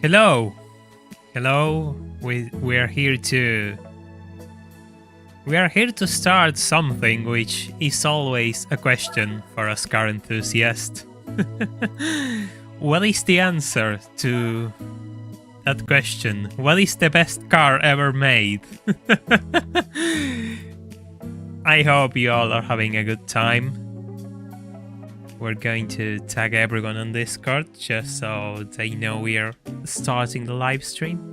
Hello, hello. We are here to start something which is always a question for us car enthusiasts. What is the answer to that question? What is the best car ever made? I hope you all are having a good time. We're going to tag everyone on Discord just so they know we are starting the live stream.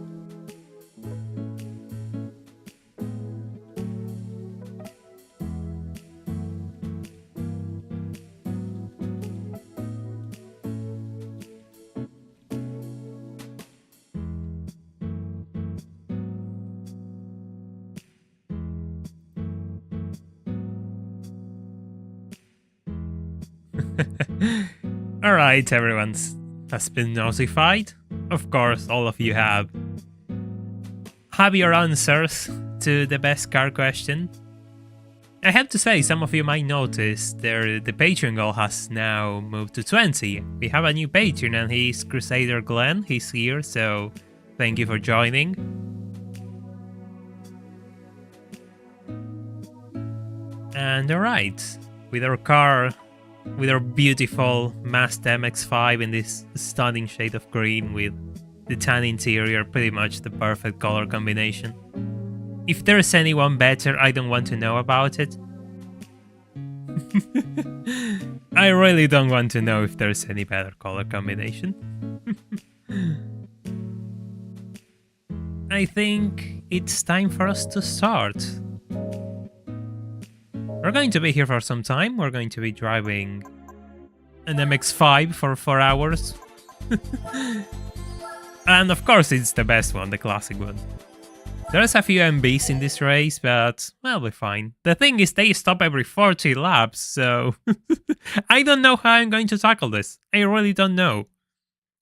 Alright, everyone has been notified. Of course, all of you have your answers to the best car question. I have to say, some of you might notice the Patreon goal has now moved to 20. We have a new Patreon and he's Crusader Glenn. He's here, so thank you for joining. And alright, with our car, with our beautiful Mazda MX-5 in this stunning shade of green with the tan interior, pretty much the perfect color combination. If there's anyone better, I don't want to know about it. I really don't want to know if there's any better color combination. I think it's time for us to start. We're going to be here for some time. We're going to be driving an MX-5 for 4 hours. And of course it's the best one, the classic one. There's a few MBs in this race, but we'll be fine. The thing is, they stop every 40 laps, so I don't know how I'm going to tackle this. I really don't know.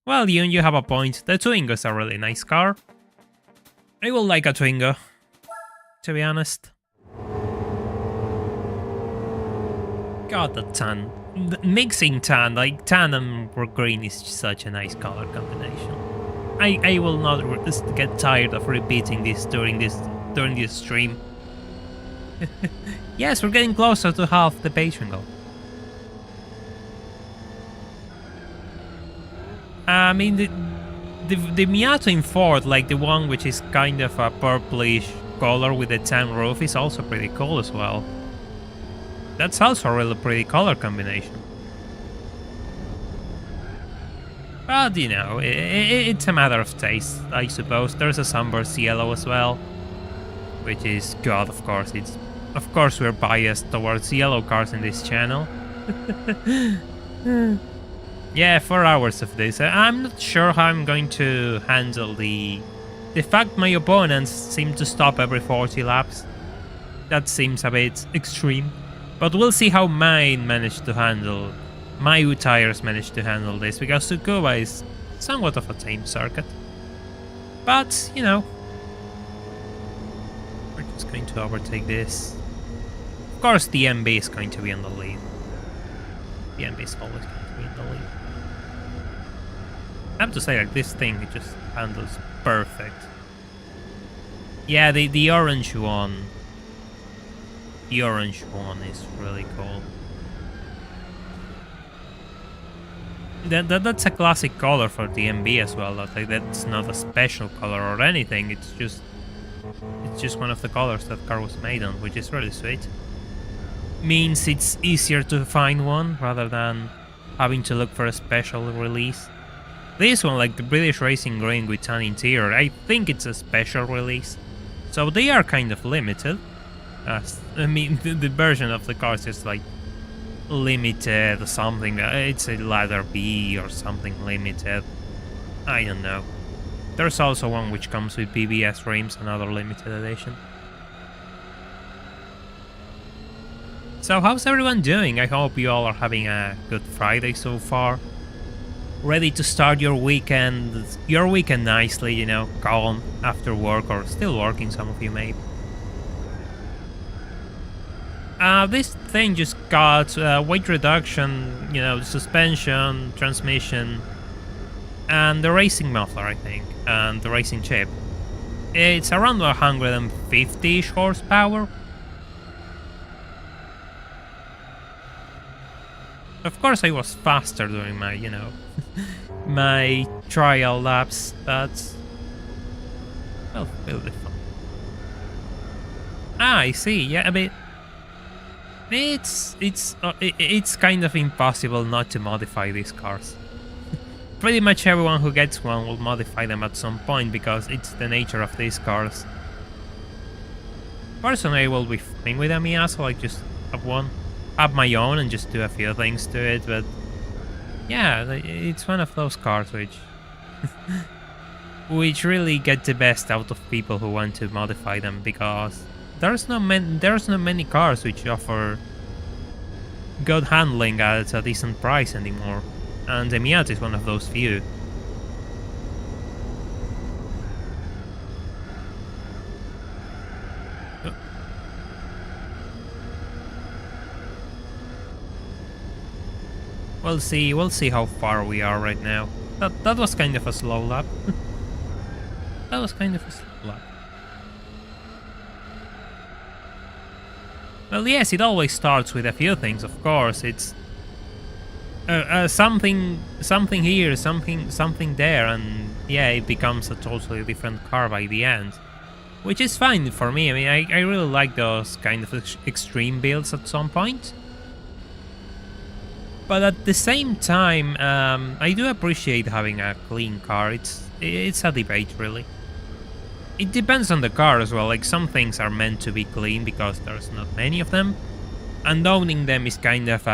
Well, you have a point. The Twingo's a really nice car. I will like a Twingo, to be honest. God, the tan. Mixing tan, like tan and green is such a nice color combination. I will not get tired of repeating this during this stream. Yes, we're getting closer to half the Patreon goal. I mean, the Miato in Ford, like the one which is kind of a purplish color with a tan roof, is also pretty cool as well. That's also a really pretty color combination. But, you know, it's a matter of taste, I suppose. There's a sunburst yellow as well, which is good, of course. Of course, we're biased towards yellow cars in this channel. Yeah, 4 hours of this. I'm not sure how I'm going to handle the fact my opponents seem to stop every 40 laps. That seems a bit extreme. But we'll see how my tires managed to handle this, because Tsukuba is somewhat of a tame circuit. But, you know, we're just going to overtake this. Of course, the MB is going to be on the lead. The MB is always going to be in the lead. I have to say, like, this thing, it just handles perfect. Yeah, the orange one. The orange one is really cool. That's a classic color for the MB as well. Like, that's not a special color or anything. It's just one of the colors that car was made on, which is really sweet. Means it's easier to find one rather than having to look for a special release. This one, like the British Racing Green with tan interior, I think it's a special release. So they are kind of limited. I mean, the version of the car is just like limited or something. It's a ladder B or something limited. I don't know. There's also one which comes with BBS rims, another limited edition. So how's everyone doing? I hope you all are having a good Friday so far. Ready to start your weekend nicely, you know, calm after work, or still working, some of you maybe. This thing just got weight reduction, you know, suspension, transmission, and the racing muffler, I think, and the racing chip. It's around 150-ish horsepower. Of course, I was faster during my, my trial laps, but well, it'll be fun. Ah, I see. Yeah, I mean, it's kind of impossible not to modify these cars. Pretty much everyone who gets one will modify them at some point because it's the nature of these cars. Personally, I will be fine with a Miata, like just have my own and just do a few things to it, but yeah, it's one of those cars which which really get the best out of people who want to modify them, because there's not many cars which offer good handling at a decent price anymore, and the Miata is one of those few. We'll see how far we are right now. That was kind of a slow lap. That was kind of a slow lap. Well, yes, it always starts with a few things, of course. It's something here, something there, and yeah, it becomes a totally different car by the end. Which is fine for me. I mean, I really like those kind of extreme builds at some point. But at the same time, I do appreciate having a clean car. It's a debate, really. It depends on the car as well. Like, some things are meant to be clean because there's not many of them, and owning them is kind of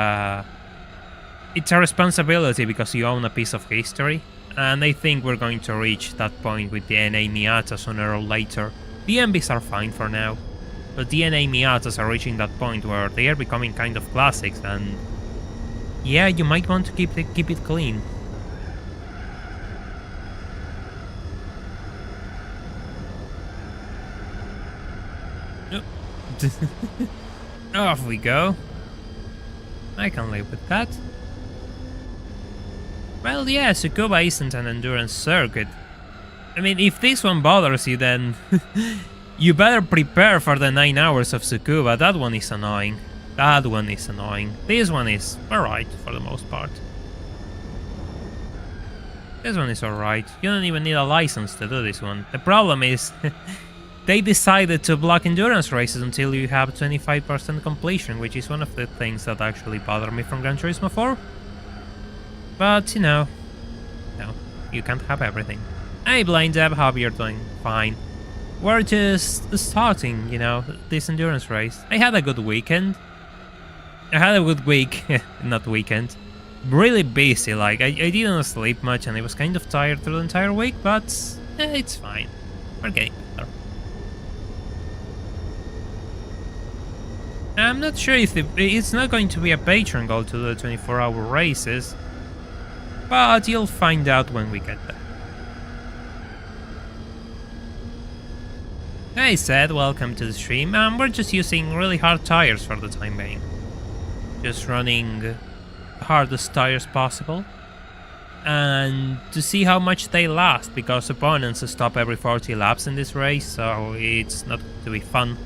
it's a responsibility because you own a piece of history. And I think we're going to reach that point with the NA Miata sooner or later. The MBs are fine for now, but the NA Miatas are reaching that point where they are becoming kind of classics, and yeah, you might want to keep it clean. Off we go. I can live with that. Well, yeah, Tsukuba isn't an endurance circuit. I mean, if this one bothers you, then you better prepare for the 9 hours of Tsukuba. That one is annoying. That one is annoying. This one is alright for the most part. This one is alright. You don't even need a license to do this one. The problem is they decided to block endurance races until you have 25% completion, which is one of the things that actually bother me from Gran Turismo 4. But, no, you can't have everything. Hey, Blind Deb, hope you're doing fine. We're just starting, this endurance race. I had a good weekend. I had a good week, not weekend. Really busy, like, I didn't sleep much and I was kind of tired through the entire week, but it's fine. We're getting better. I'm not sure if it's not going to be a Patreon goal to do 24-hour races, but you'll find out when we get there. Hey Seth, welcome to the stream. We're just using really hard tires for the time being. Just running the hardest tires possible. And to see how much they last, because opponents stop every 40 laps in this race, so it's not going to be fun.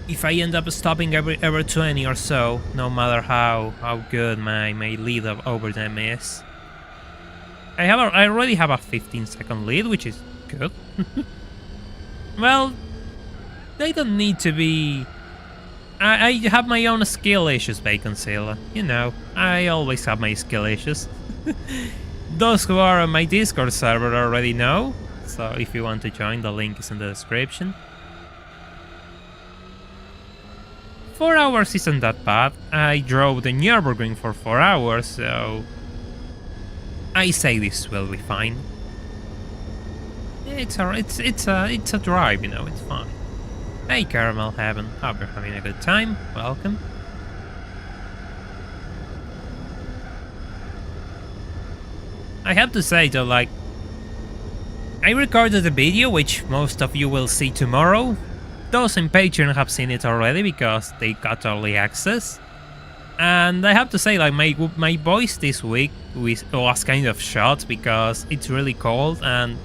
If I end up stopping every 20 or so, no matter how good my lead over them is. I already have a 15-second lead, which is good. Well, they don't need to be. I have my own skill issues, Baconcilla. I always have my skill issues. Those who are on my Discord server already know, so if you want to join, the link is in the description. 4 hours isn't that bad. I drove the Nürburgring for 4 hours, so I say this will be fine. It's a drive, it's fine. Hey Caramel Heaven, hope you're having a good time. Welcome. I have to say though, like, I recorded a video which most of you will see tomorrow. Those in Patreon have seen it already because they got early access. And I have to say, like, my voice this week was kind of shot because it's really cold, and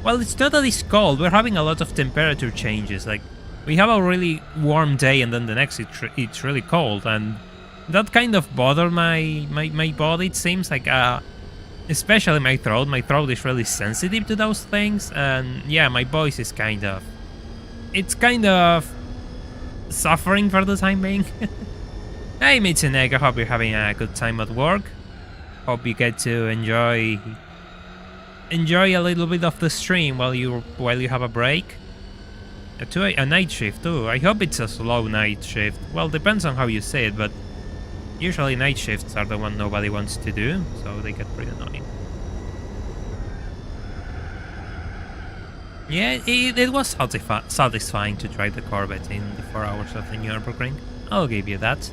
well, it's not that it's cold. We're having a lot of temperature changes. Like, we have a really warm day, and then the next it's really cold, and that kind of bothered my body. It seems like, especially my throat. My throat is really sensitive to those things, and yeah, my voice is kind of suffering for the time being. Hey, Mitsuneg, I hope you're having a good time at work. Hope you get to enjoy a little bit of the stream while you have a break. A night shift too. I hope it's a slow night shift. Well, depends on how you say it, but usually night shifts are the one nobody wants to do, so they get pretty annoying. Yeah, it was satisfying to drive the Corvette in the 4 hours of the Nürburgring. I'll give you that.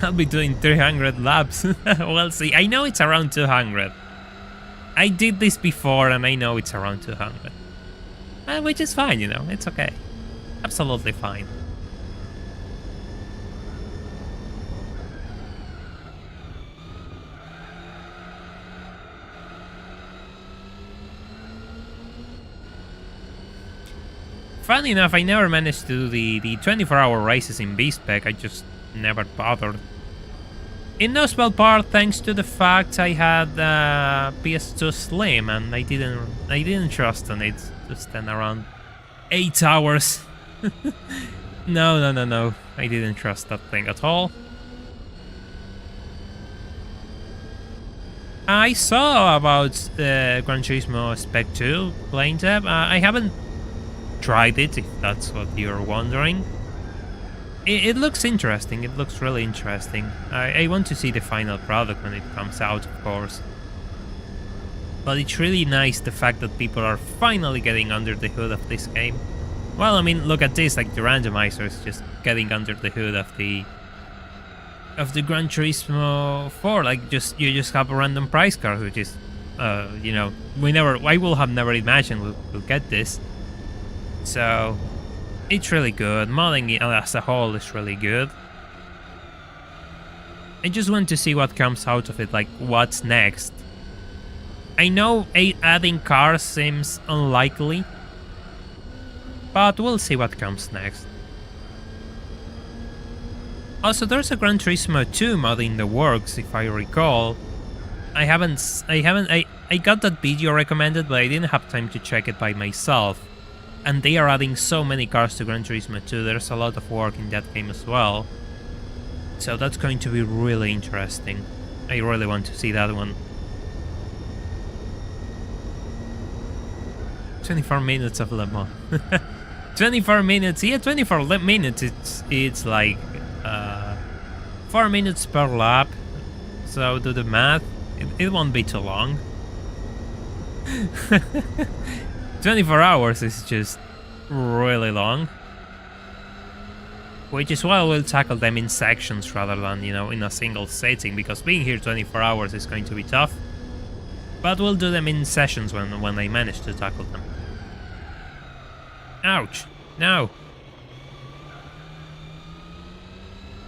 I'll be doing 300 laps. We'll see. I know it's around 200. I did this before and I know it's around 200. Which is fine, you know, it's okay. Absolutely fine. Funny enough, I never managed to do the 24-hour races in B-Spec. I just never bothered. In no small part thanks to the fact I had PS2 Slim and I didn't trust on it to stand around 8 hours. No. I didn't trust that thing at all. I saw about Gran Turismo Spec 2 playing tab. I haven't tried it, if that's what you're wondering. It looks interesting. It looks really interesting. I want to see the final product when it comes out, of course. But it's really nice the fact that people are finally getting under the hood of this game. Well, I mean, look at this, like the randomizer is just getting under the hood of the Gran Turismo 4. Like, you just have a random prize card, which is, you know, I will have never imagined we'll get this. So it's really good. Modding as a whole is really good. I just want to see what comes out of it, like what's next. I know adding cars seems unlikely, but we'll see what comes next. Also, there's a Gran Turismo 2 mod in the works, if I recall. I got that video recommended, but I didn't have time to check it by myself. And they are adding so many cars to Gran Turismo 2, there's a lot of work in that game as well. So that's going to be really interesting. I really want to see that one. 24 minutes of Le Mans. 24 minutes, yeah, 24 minutes, it's like 4 minutes per lap. So do the math, it won't be too long. 24 hours is just really long. Which is why we'll tackle them in sections rather than, you know, in a single setting, because being here 24 hours is going to be tough. But we'll do them in sessions when I manage to tackle them. Ouch! No!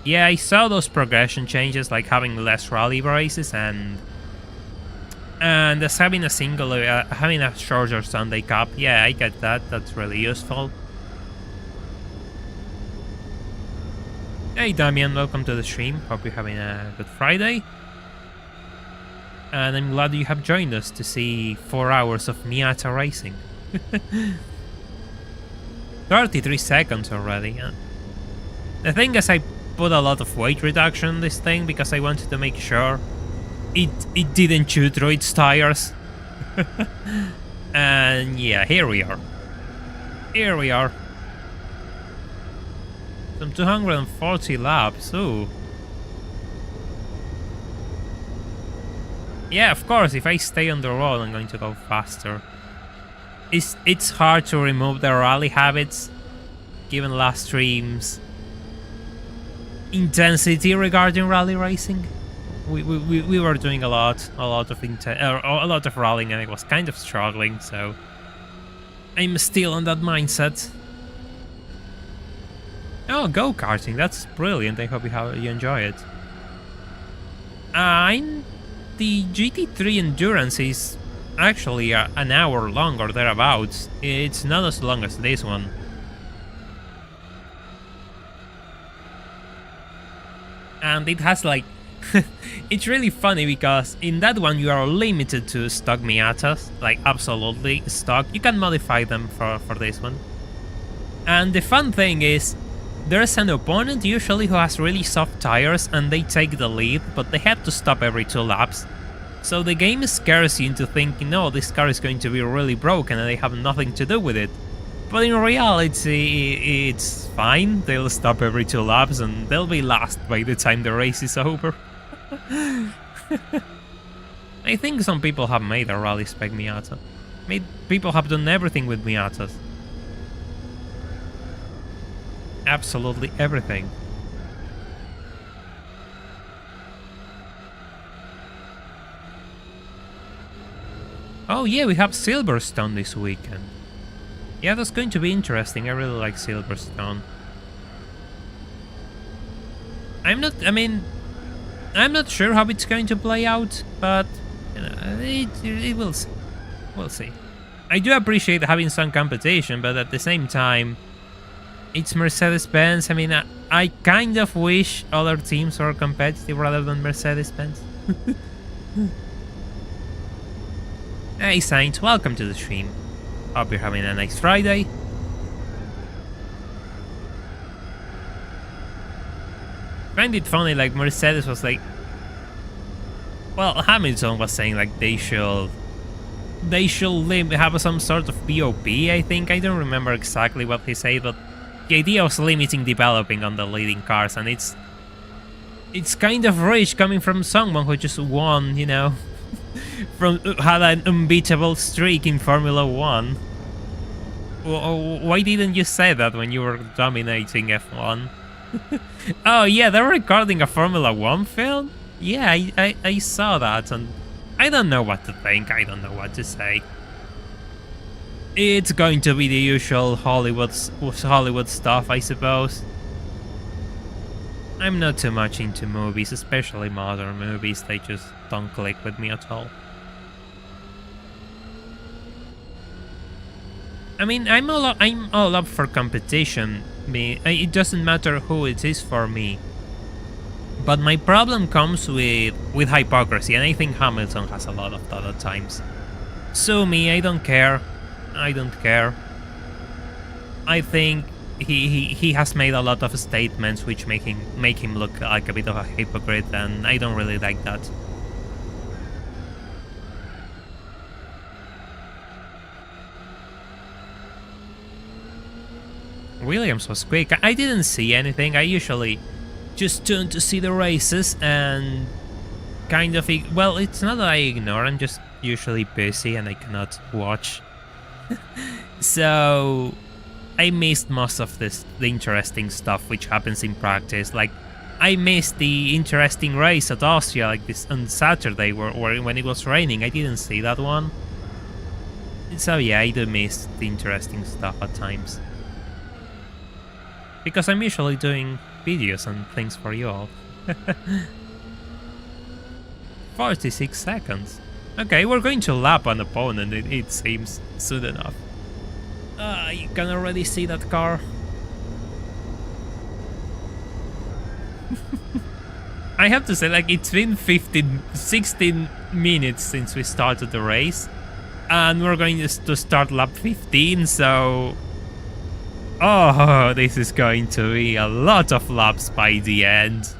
Yeah, I saw those progression changes, like having less rally races and just having a having a shorter Sunday Cup. Yeah, I get that. That's really useful. Hey Damian, welcome to the stream. Hope you're having a good Friday. And I'm glad you have joined us to see 4 hours of Miata racing. 33 seconds already. The thing is, I put a lot of weight reduction on this thing because I wanted to make sure it didn't chew through its tires. And yeah, here we are. Here we are. Some 240 laps, ooh. Yeah, of course, if I stay on the road, I'm going to go faster. It's hard to remove the rally habits, given last stream's intensity regarding rally racing. We were doing a lot of rallying, and I was kind of struggling, so I'm still on that mindset. Oh, go-karting, that's brilliant. I hope you enjoy it. The GT3 Endurance is actually an hour long or thereabouts. It's not as long as this one. And it has like... it's really funny because in that one you are limited to stock Miatas, like absolutely stock. You can modify them for this one. And the fun thing is, there's an opponent usually who has really soft tires and they take the lead, but they have to stop every 2 laps. So the game scares you into thinking, no, this car is going to be really broken and they have nothing to do with it. But in reality, it's fine. They'll stop every 2 laps and they'll be last by the time the race is over. I think some people have made a rally spec Miata. People have done everything with Miatas. Absolutely everything. Oh yeah, we have Silverstone this weekend. Yeah, that's going to be interesting. I really like Silverstone. I'm not sure how it's going to play out, but you know, it will see. We'll see. I do appreciate having some competition, but at the same time, it's Mercedes-Benz. I mean, I kind of wish other teams were competitive rather than Mercedes-Benz. Hey Saint, welcome to the stream. Hope you're having a nice Friday. Find it funny, like Mercedes was like, well, Hamilton was saying like they should have some sort of POP, I think. I don't remember exactly what he said, but the idea was limiting developing on the leading cars, and it's kind of rich coming from someone who just won, you know, had an unbeatable streak in Formula 1. Why didn't you say that when you were dominating F1? Oh yeah, they're recording a Formula 1 film? Yeah, I saw that, and I don't know what to think, I don't know what to say. It's going to be the usual Hollywood stuff, I suppose. I'm not too much into movies, especially modern movies. They just don't click with me at all. I mean, I'm all up for competition. It doesn't matter who it is for me. But my problem comes with hypocrisy, and I think Hamilton has a lot of that at times. Sue me, I don't care. I don't care. I think he has made a lot of statements which make him look like a bit of a hypocrite, and I don't really like that. Williams was quick. I didn't see anything. I usually just tune to see the races and kind of... Well, it's not that I ignore, I'm just usually busy and I cannot watch. So I missed most of the interesting stuff which happens in practice. Like, I missed the interesting race at Austria, like this on Saturday, when it was raining. I didn't see that one. So yeah, I do miss the interesting stuff at times. Because I'm usually doing videos and things for you all. 46 seconds. Okay, we're going to lap an opponent, it seems, soon enough. You can already see that car. I have to say, like, it's been 16 minutes since we started the race. And we're going to start lap 15, so... Oh, this is going to be a lot of laps by the end.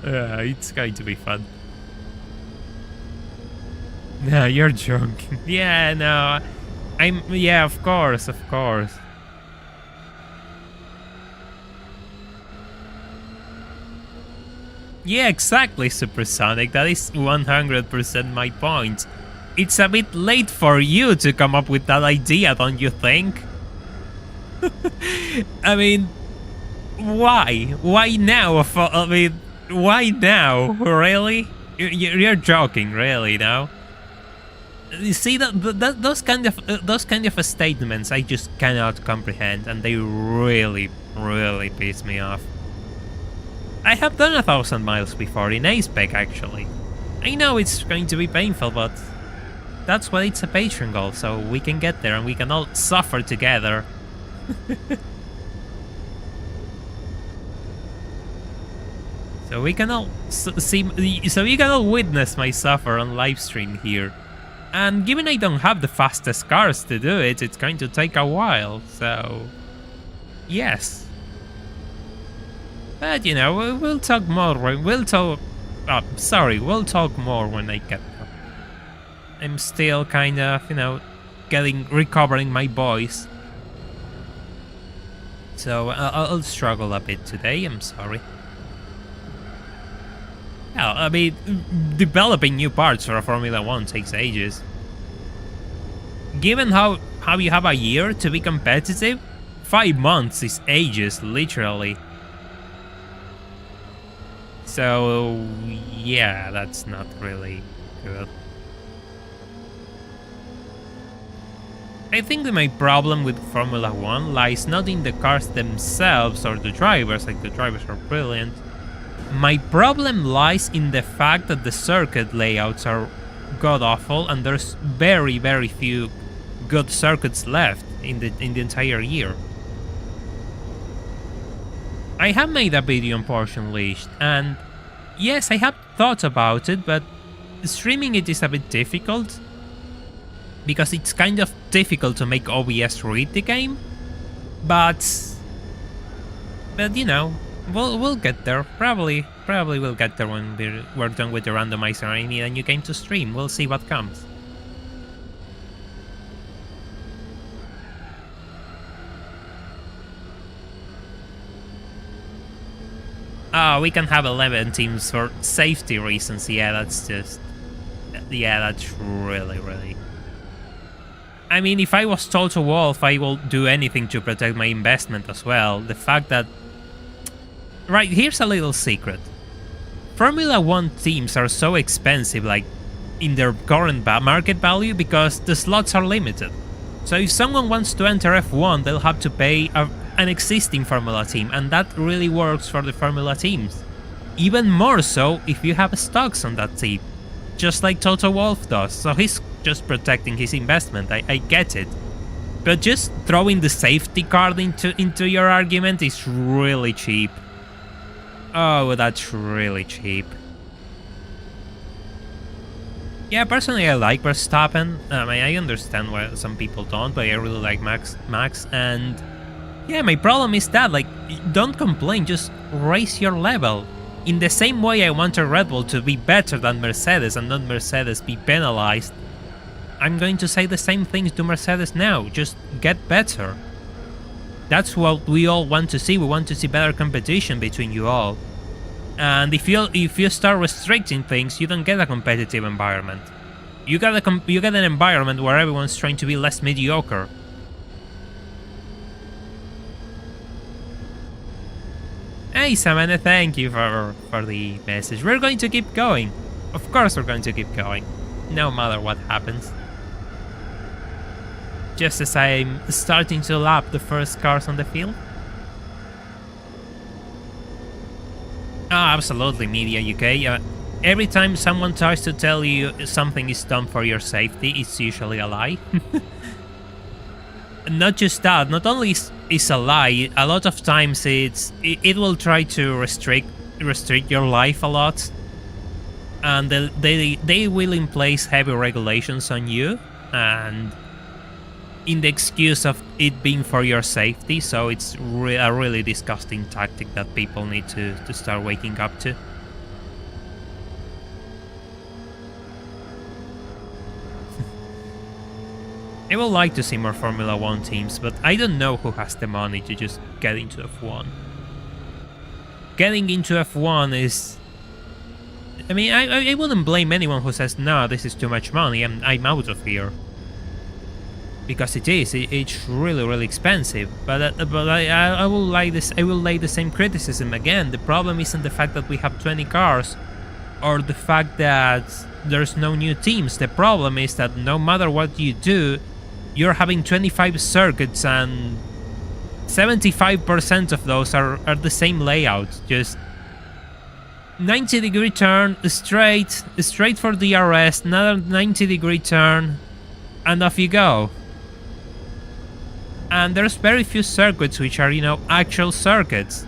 It's going to be fun. No, you're joking. Yeah, no. Yeah, of course, of course. Yeah, exactly, Supersonic. That is 100% my point. It's a bit late for you to come up with that idea, don't you think? I mean, why? Why now? I mean, why now? Really? You're joking, really, now? You see those kind of statements I just cannot comprehend, and they really, really piss me off. I have done 1,000 miles before in A-Spec actually. I know it's going to be painful, but that's why it's a Patreon goal, so we can get there and we can all suffer together. So we can all see, so you can all witness my suffer on livestream here. And given I don't have the fastest cars to do it, it's going to take a while, so yes. But you know, we'll talk more when we'll talk more when I get there. I'm still kind of, you know, recovering my voice. So I'll struggle a bit today, I'm sorry. Yeah, I mean, developing new parts for a Formula 1 takes ages. Given how you have a year to be competitive, 5 months is ages, literally. So, yeah, that's not really good. I think that my problem with Formula 1 lies not in the cars themselves or the drivers, like the drivers are brilliant. My problem lies in the fact that the circuit layouts are god-awful and there's very, very few good circuits left in the entire year. I have made a video on Porsche Unleashed, and yes, I have thought about it, but streaming it is a bit difficult because it's kind of difficult to make OBS read the game, but you know, we'll get there. Probably we'll get there when we're done with the randomizer. I need a new game to stream. We'll see what comes. Oh, we can have 11 teams for safety reasons. Yeah, that's really. I mean, if I was Toto Wolff, I will do anything to protect my investment as well. The fact that... Right, here's a little secret. Formula 1 teams are so expensive, like, in their current market value, because the slots are limited. So if someone wants to enter F1, they'll have to pay an existing Formula team, and that really works for the Formula teams. Even more so if you have stocks on that team, just like Toto Wolff does, so he's just protecting his investment, I get it. But just throwing the safety card into your argument is really cheap. Oh, that's really cheap. Yeah, personally I like Verstappen. I mean, I understand why some people don't, but I really like Max, and yeah, my problem is that, like, don't complain, just raise your level. In the same way I want a Red Bull to be better than Mercedes and not Mercedes be penalized, I'm going to say the same things to Mercedes now, just get better. That's what we all want to see. We want to see better competition between you all. And if you start restricting things, you don't get a competitive environment. You get an environment where everyone's trying to be less mediocre. Hey Samantha, thank you for the message. We're going to keep going. Of course we're going to keep going, no matter what happens. Just as I'm starting to lap the first cars on the field. Ah, absolutely, Media UK. Every time someone tries to tell you something is done for your safety, it's usually a lie. Not just that, not only is a lie, a lot of times it will try to restrict your life a lot, and they will in place heavy regulations on you, and in the excuse of it being for your safety. So it's a really disgusting tactic that people need to start waking up to. I would like to see more Formula 1 teams, but I don't know who has the money to just get into F1. Getting into F1 is... I mean, I wouldn't blame anyone who says, no, this is too much money, I'm out of here. Because it is, it's really expensive. But I will lay the same criticism again. The problem isn't the fact that we have 20 cars, or the fact that there's no new teams. The problem is that no matter what you do, you're having 25 circuits and 75% of those are the same layout. Just 90-degree turn, straight for DRS, another 90-degree turn, and off you go. And there's very few circuits which are, actual circuits.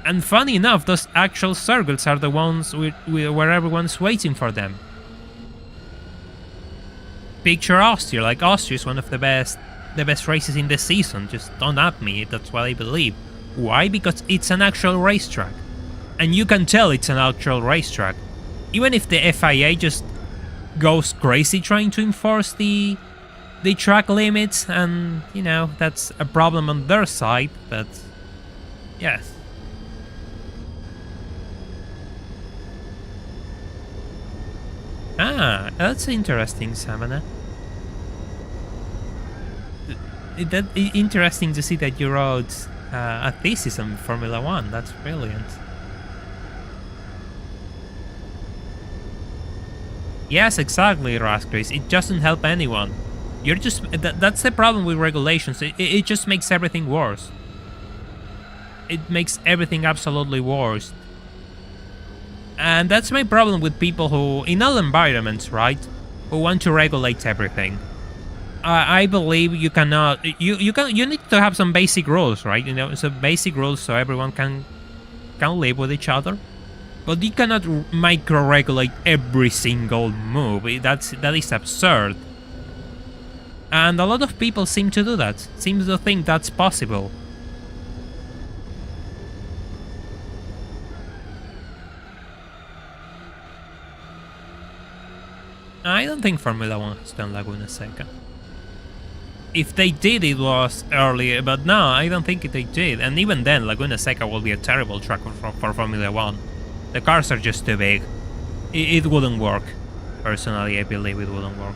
And funny enough, those actual circuits are the ones where everyone's waiting for them. Picture Austria. Like, Austria is one of the best races in the season. Just don't at me, that's what I believe. Why? Because it's an actual racetrack. And you can tell it's an actual racetrack. Even if the FIA just goes crazy trying to enforce the track limits, and, that's a problem on their side, but yes. Ah, that's interesting, Samana. That's interesting to see that you wrote a thesis on Formula 1. That's brilliant. Yes, exactly, Raskris. It doesn't help anyone. You're just... That's the problem with regulations. It just makes everything worse. It makes everything absolutely worse. And that's my problem with people who, in all environments, right, who want to regulate everything. I believe you cannot... You need to have some basic rules, right? Some basic rules so everyone can live with each other. But you cannot micro-regulate every single move. That is absurd. And a lot of people seem to do that. Seem to think that's possible. I don't think Formula 1 has done Laguna Seca. If they did, it was earlier, but no, I don't think they did. And even then, Laguna Seca will be a terrible track for Formula 1. The cars are just too big. It wouldn't work. Personally, I believe it wouldn't work.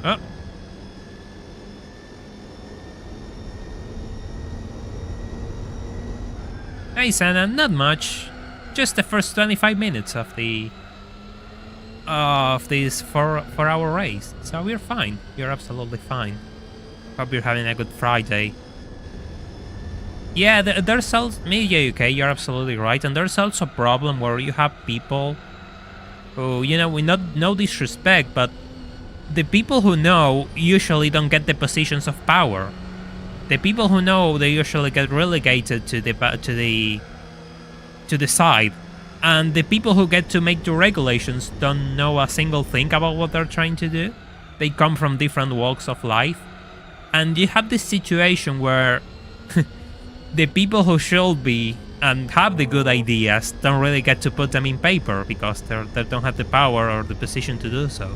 Oh. Hey, Sana, not much. Just the first 25 minutes of this 4-hour race. So we're fine. You're absolutely fine. Hope you're having a good Friday. Yeah, there's also... Media UK, you're absolutely right. And there's also a problem where you have people who, we no disrespect, but the people who know usually don't get the positions of power. The people who know, they usually get relegated to the side. And the people who get to make the regulations don't know a single thing about what they're trying to do. They come from different walks of life. And you have this situation where the people who should be and have the good ideas don't really get to put them in paper because they don't have the power or the position to do so.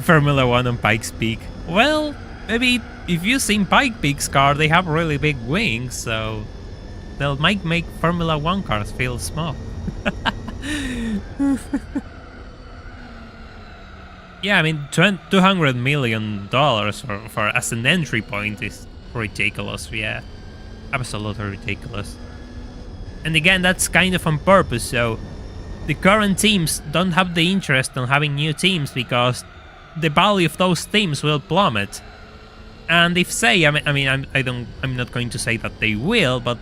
Formula 1 on Pikes Peak. Well, maybe if you've seen Pikes Peak's car, they have really big wings, so they'll might make Formula 1 cars feel small. Yeah, I mean, $200 million for as an entry point is ridiculous. Yeah, absolutely ridiculous. And again, that's kind of on purpose. So the current teams don't have the interest in having new teams because the value of those teams will plummet. And if say, I'm not going to say that they will, but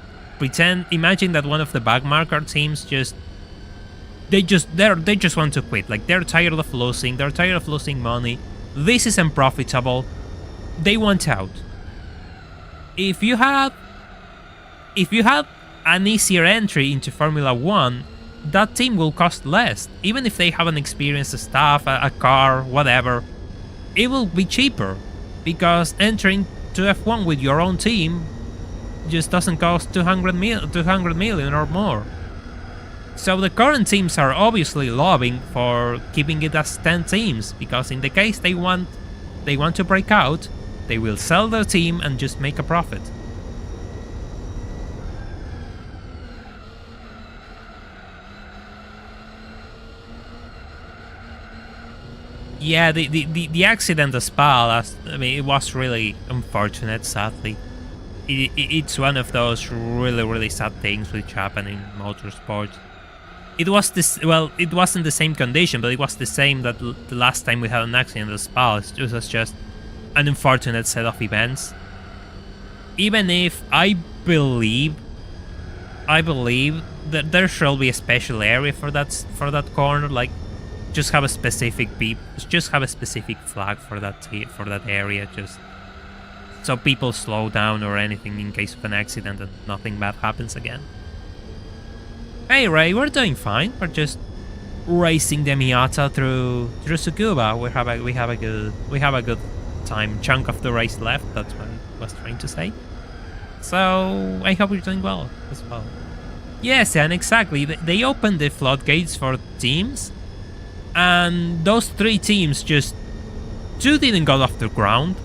imagine that one of the backmarker teams they just want to quit. Like, they're tired of losing. They're tired of losing money. This is unprofitable. They want out. If you had an easier entry into Formula 1, that team will cost less. Even if they have an experienced staff, a car, whatever, it will be cheaper. Because entering to F1 with your own team just doesn't cost 200 million or more. So the current teams are obviously lobbying for keeping it as 10 teams, because in the case they want to break out, they will sell their team and just make a profit. Yeah, the accident as well, I mean, it was really unfortunate, sadly. It's one of those really, really sad things which happen in motorsport. It was this, well, it wasn't the same condition, but it was the same that the last time we had an accident as well. It was just an unfortunate set of events. Even if I believe that there should be a special area for that corner, like just have a specific flag for that area, just so people slow down or anything in case of an accident and nothing bad happens again. Hey Ray, we're doing fine. We're just racing the Miata through Tsukuba. We have a good time. Chunk of the race left. That's what I was trying to say. So I hope you're doing well as well. Yes, and exactly. They opened the floodgates for teams, and those 3 teams just 2 didn't go off the ground.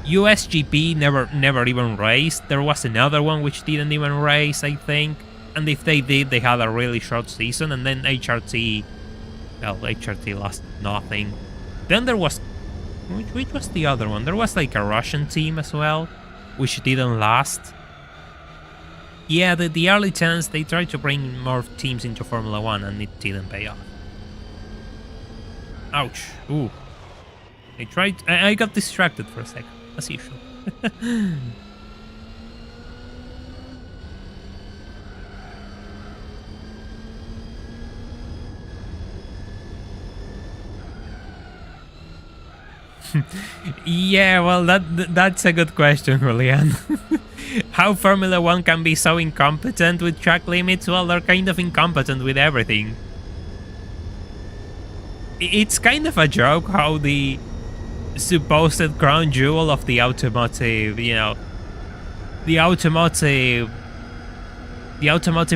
USGP never even raced. There was another one which didn't even race, I think. And if they did, they had a really short season. And then HRT lost nothing. Then there was, which was the other one? There was like a Russian team as well, which didn't last. Yeah, the early chance they tried to bring more teams into Formula 1 and it didn't pay off. Ouch. Ooh. I got distracted for a second, as usual. Yeah, well, that's a good question, Julian. How Formula 1 can be so incompetent with track limits? Well, they're kind of incompetent with everything. It's kind of a joke how the supposed crown jewel of the automotive, you know, the automotive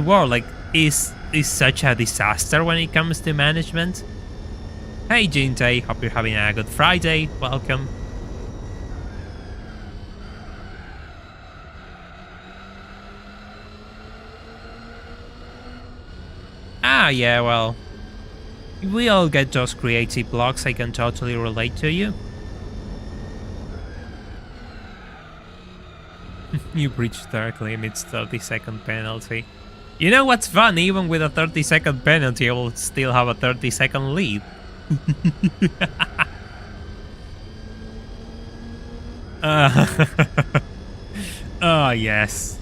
world, like, is such a disaster when it comes to management. Hey Jinte, hope you're having a good Friday. Welcome. Ah, yeah, well, we all get those creative blocks. I can totally relate to you. You breached track limits, 30-second penalty. You know what's fun? Even with a 30-second penalty, I will still have a 30-second lead. Oh, yes.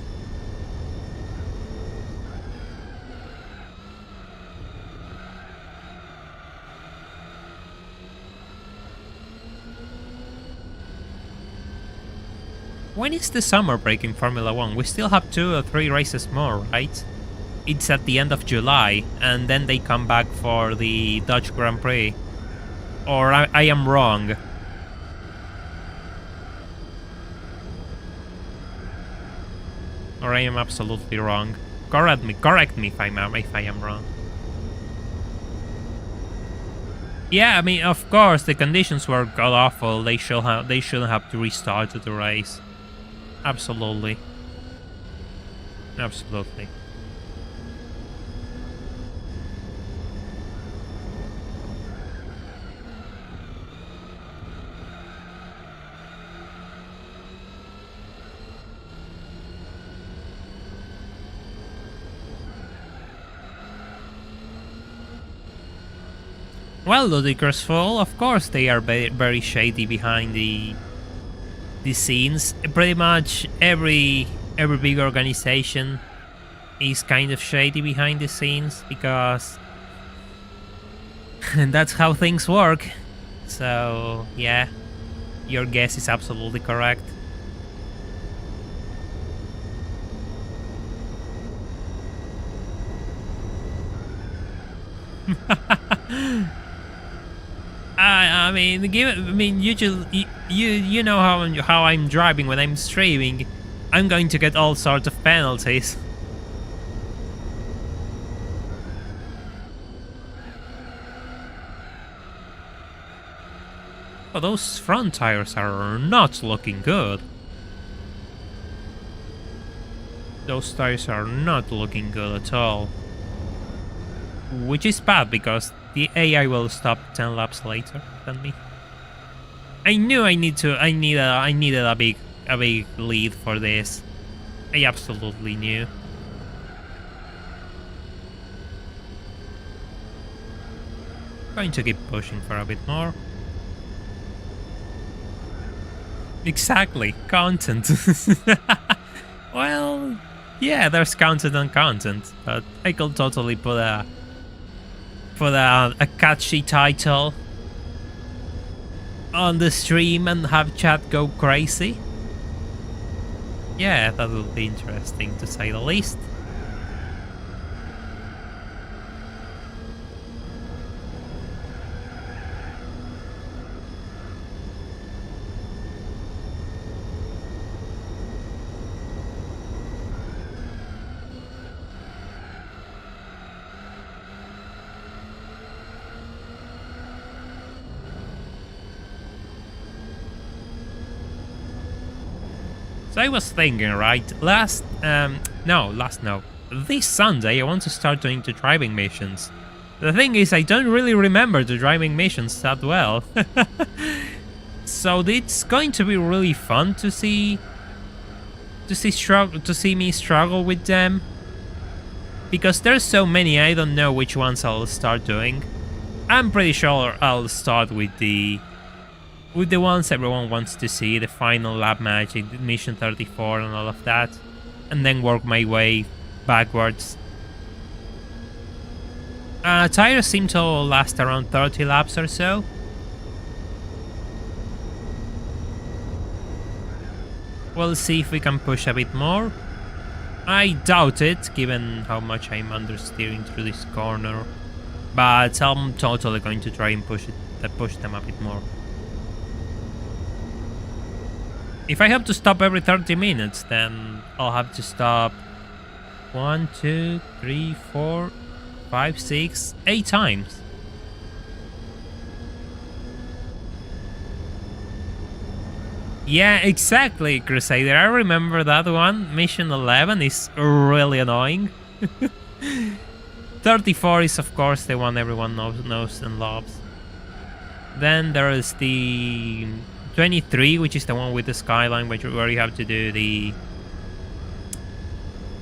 When is the summer break in Formula 1? We still have 2 or 3 races more, right? It's at the end of July, and then they come back for the Dutch Grand Prix. Or I am wrong. Or I am absolutely wrong. Correct me if I am wrong. Yeah, I mean, of course, the conditions were god awful. They shouldn't have to restart the race. Absolutely. Absolutely. Well, Ludicrous Fall, of course, they are very shady behind the scenes. Pretty much every big organization is kind of shady behind the scenes because that's how things work. So yeah, your guess is absolutely correct. I mean, you know how I'm driving when I'm streaming. I'm going to get all sorts of penalties. Oh, those front tires are not looking good. Those tires are not looking good at all. Which is bad because The AI will stop 10 laps later than me. I knew I needed a big lead for this. I absolutely knew. Going to keep pushing for a bit more. Exactly, content. Well, yeah, there's content and content, but I could totally put a catchy title on the stream and have chat go crazy. Yeah, that would be interesting to say the least. So I was thinking, right, this Sunday I want to start doing the driving missions. The thing is, I don't really remember the driving missions that well. So it's going to be really fun to see me struggle with them. Because there's so many, I don't know which ones I'll start doing. I'm pretty sure I'll start with the ones everyone wants to see, the final lap magic, mission 34 and all of that, and then work my way backwards. Tires seem to last around 30 laps or so. We'll see if we can push a bit more. I doubt it, given how much I'm understeering through this corner, but I'm totally going to try and push them a bit more. If I have to stop every 30 minutes, then I'll have to stop 1, 2, 3, 4, 5, 6, 8 times. Yeah, exactly, Crusader. I remember that one. Mission 11 is really annoying. 34 is, of course, the one everyone knows and loves. Then there is the 23, which is the one with the skyline, where you have to do the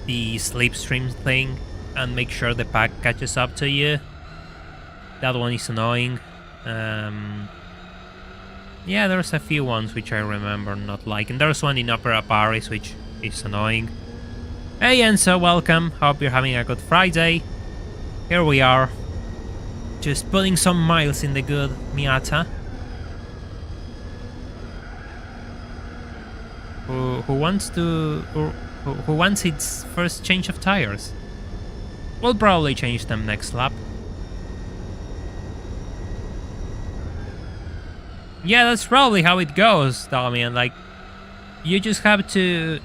slipstream thing and make sure the pack catches up to you. That one is annoying. Yeah, there's a few ones which I remember not liking. There's one in Opera Paris which is annoying. Hey Enzo, welcome. Hope you're having a good Friday. Here we are, just putting some miles in the good Miata. Who wants its first change of tires? We'll probably change them next lap. Yeah, that's probably how it goes, Damian. Like, you just have to...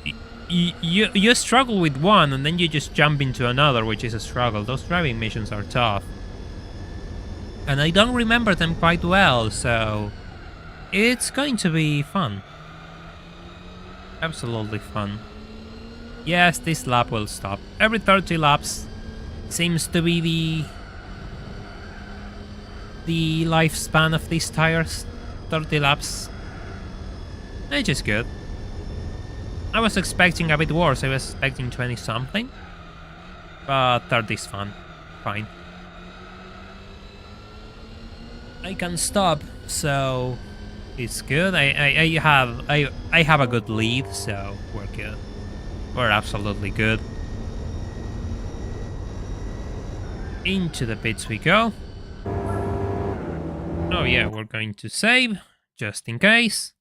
You struggle with one and then you just jump into another, which is a struggle. Those driving missions are tough. And I don't remember them quite well, so... it's going to be fun. Absolutely fun. Yes, this lap will stop. Every 30 laps seems to be the lifespan of these tires. 30 laps. Which is good. I was expecting a bit worse. I was expecting 20 something. But 30 is fun. Fine. I can stop, so it's good. I have a good lead, so we're good. We're absolutely good. Into the pits we go. Oh yeah, we're going to save, just in case.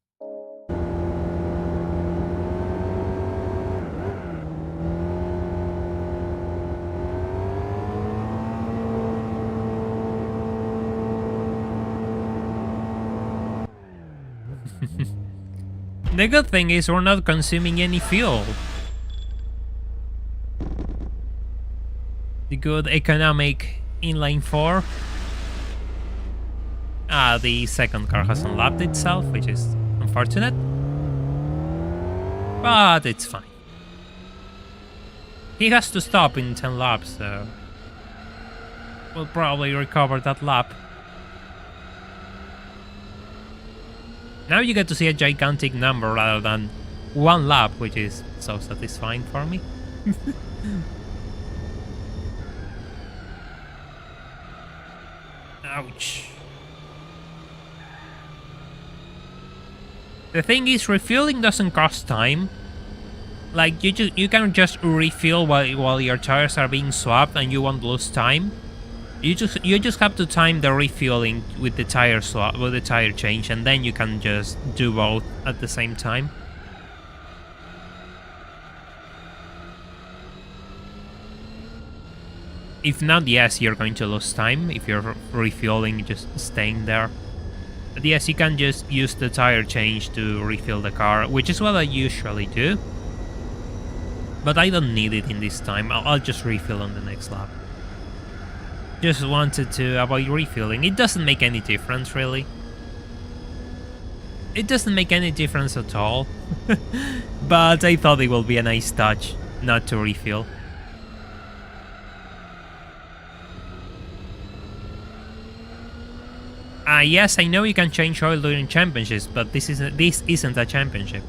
The good thing is we're not consuming any fuel. The good economic inline 4. The second car hasn't lapped itself, which is unfortunate. But it's fine. He has to stop in 10 laps, so... will probably recover that lap. Now you get to see a gigantic number rather than one lap, which is so satisfying for me. Ouch. The thing is, refueling doesn't cost time. Like, you can just refill while your tires are being swapped and you won't lose time. You just have to time the refueling with the tire swap, with the tire change, and then you can just do both at the same time. If not, yes, you're going to lose time if you're refueling, just staying there. But yes, you can just use the tire change to refill the car, which is what I usually do. But I don't need it in this time. I'll just refill on the next lap. Just wanted to avoid refilling. It doesn't make any difference, really. It doesn't make any difference at all. But I thought it would be a nice touch not to refill. Yes, I know you can change oil during championships, but this isn't a championship.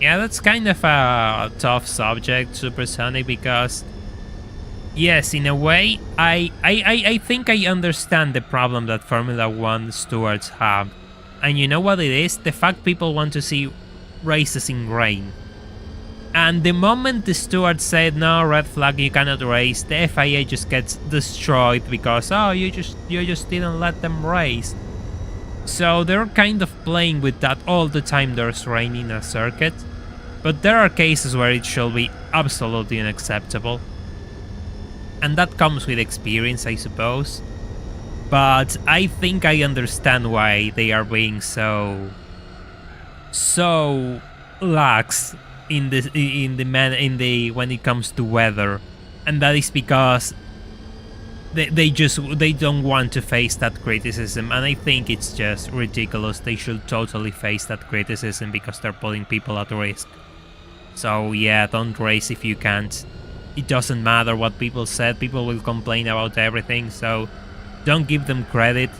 Yeah, that's kind of a tough subject, Supersonic, because yes, in a way, I think I understand the problem that Formula 1 stewards have. And you know what it is? The fact people want to see races in rain. And the moment the steward said, no, red flag, you cannot race, the FIA just gets destroyed because, oh, you just didn't let them race. So they're kind of playing with that all the time there's rain in a circuit. But there are cases where it should be absolutely unacceptable. And that comes with experience, I suppose. But I think I understand why they are being so lax when it comes to weather, and that is because they don't want to face that criticism, and I think it's just ridiculous. They should totally face that criticism because they're putting people at risk. So yeah, don't race if you can't. It doesn't matter what people said, people will complain about everything, so don't give them credit.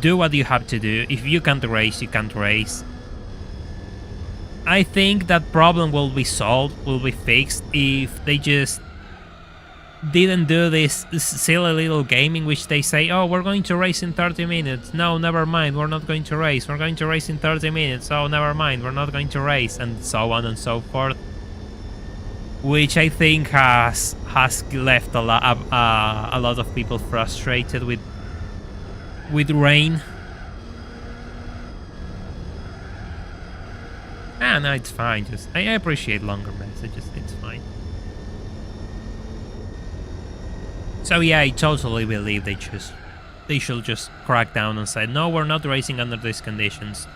Do what you have to do. If you can't race, you can't race. I think that problem will be solved, will be fixed, if they just didn't do this silly little game in which they say, oh, we're going to race in 30 minutes. No, never mind, we're not going to race. We're going to race in 30 minutes. Oh, never mind, we're not going to race, and so on and so forth. Which I think has left a lot of people frustrated with rain. Ah, no, it's fine. Just I appreciate longer messages. It's fine. So yeah, I totally believe they should just crack down and say, no, we're not racing under these conditions.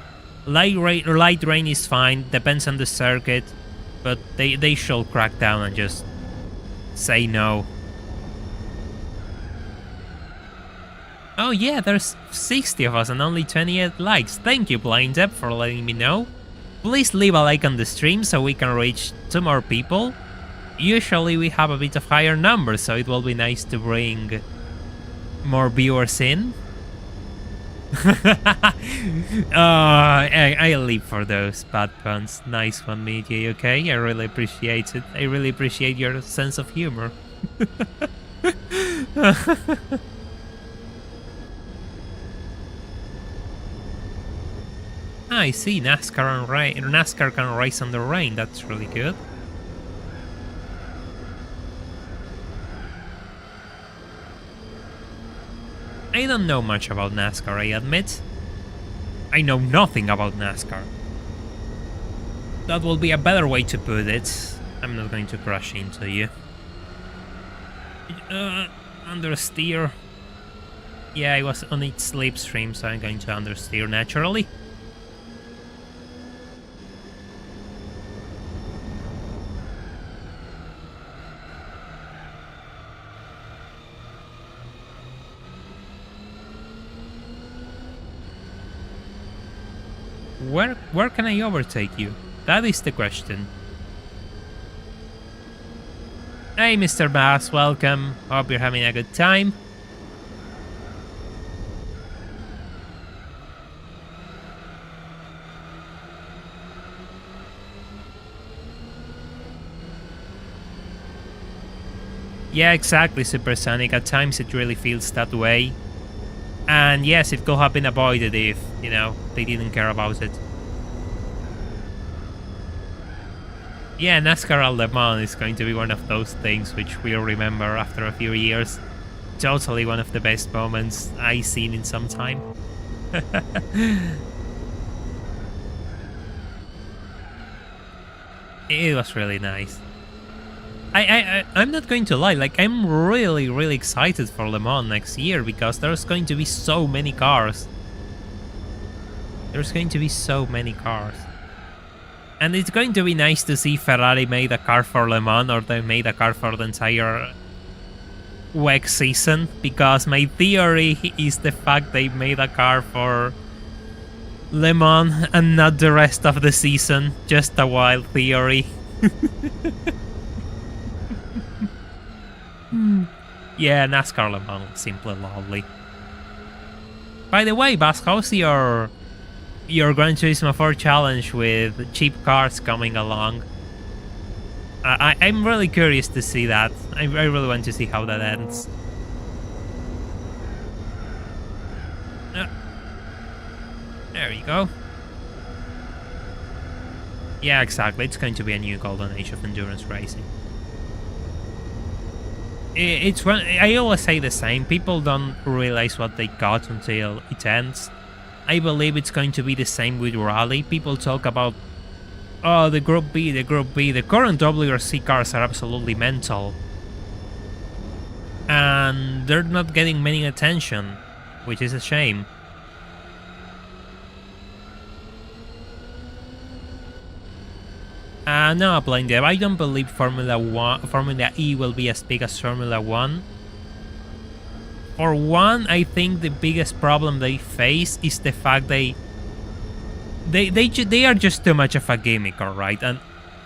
Light rain is fine. Depends on the circuit. But they should crack down and just say no. Oh yeah, there's 60 of us and only 28 likes. Thank you, Blind Depp, for letting me know. Please leave a like on the stream so we can reach 2 more people. Usually we have a bit of higher numbers, so it will be nice to bring more viewers in. I live for those bad puns. Nice one, Media, okay? I really appreciate it. I really appreciate your sense of humor. I see, NASCAR can race on the rain. That's really good. I don't know much about NASCAR, I admit. I know nothing about NASCAR. That will be a better way to put it. I'm not going to crash into you. Understeer. Yeah, I was on its slipstream, so I'm going to understeer naturally. where can I overtake you? That is the question. Hey, Mr. Bass, welcome. Hope you're having a good time. Yeah, exactly, Supersonic. At times it really feels that way. And yes, it could have been avoided if, you know, they didn't care about it. Yeah, NASCAR Le Mans is going to be one of those things which we'll remember after a few years. Totally one of the best moments I've seen in some time. It was really nice. I'm not going to lie, like, I'm really excited for Le Mans next year because there's going to be so many cars. There's going to be so many cars. And it's going to be nice to see Ferrari made a car for Le Mans, or they made a car for the entire WEC season, because my theory is the fact they made a car for Le Mans and not the rest of the season. Just a wild theory. Yeah, NASCAR Le Mans, simply lovely. By the way, Bas, how's your Gran Turismo 4 challenge with cheap cars coming along? I'm really curious to see that. I really want to see how that ends. There you go. Yeah, exactly. It's going to be a new golden age of endurance racing. It's when I always say the same. People don't realize what they got until it ends. I believe it's going to be the same with Rally. People talk about, oh, the Group B, the Group B. The current WRC cars are absolutely mental. And they're not getting many attention, which is a shame. No, Blind Dev, I don't believe Formula E will be as big as Formula 1. For one, I think the biggest problem they face is the fact they are just too much of a gimmick, alright? And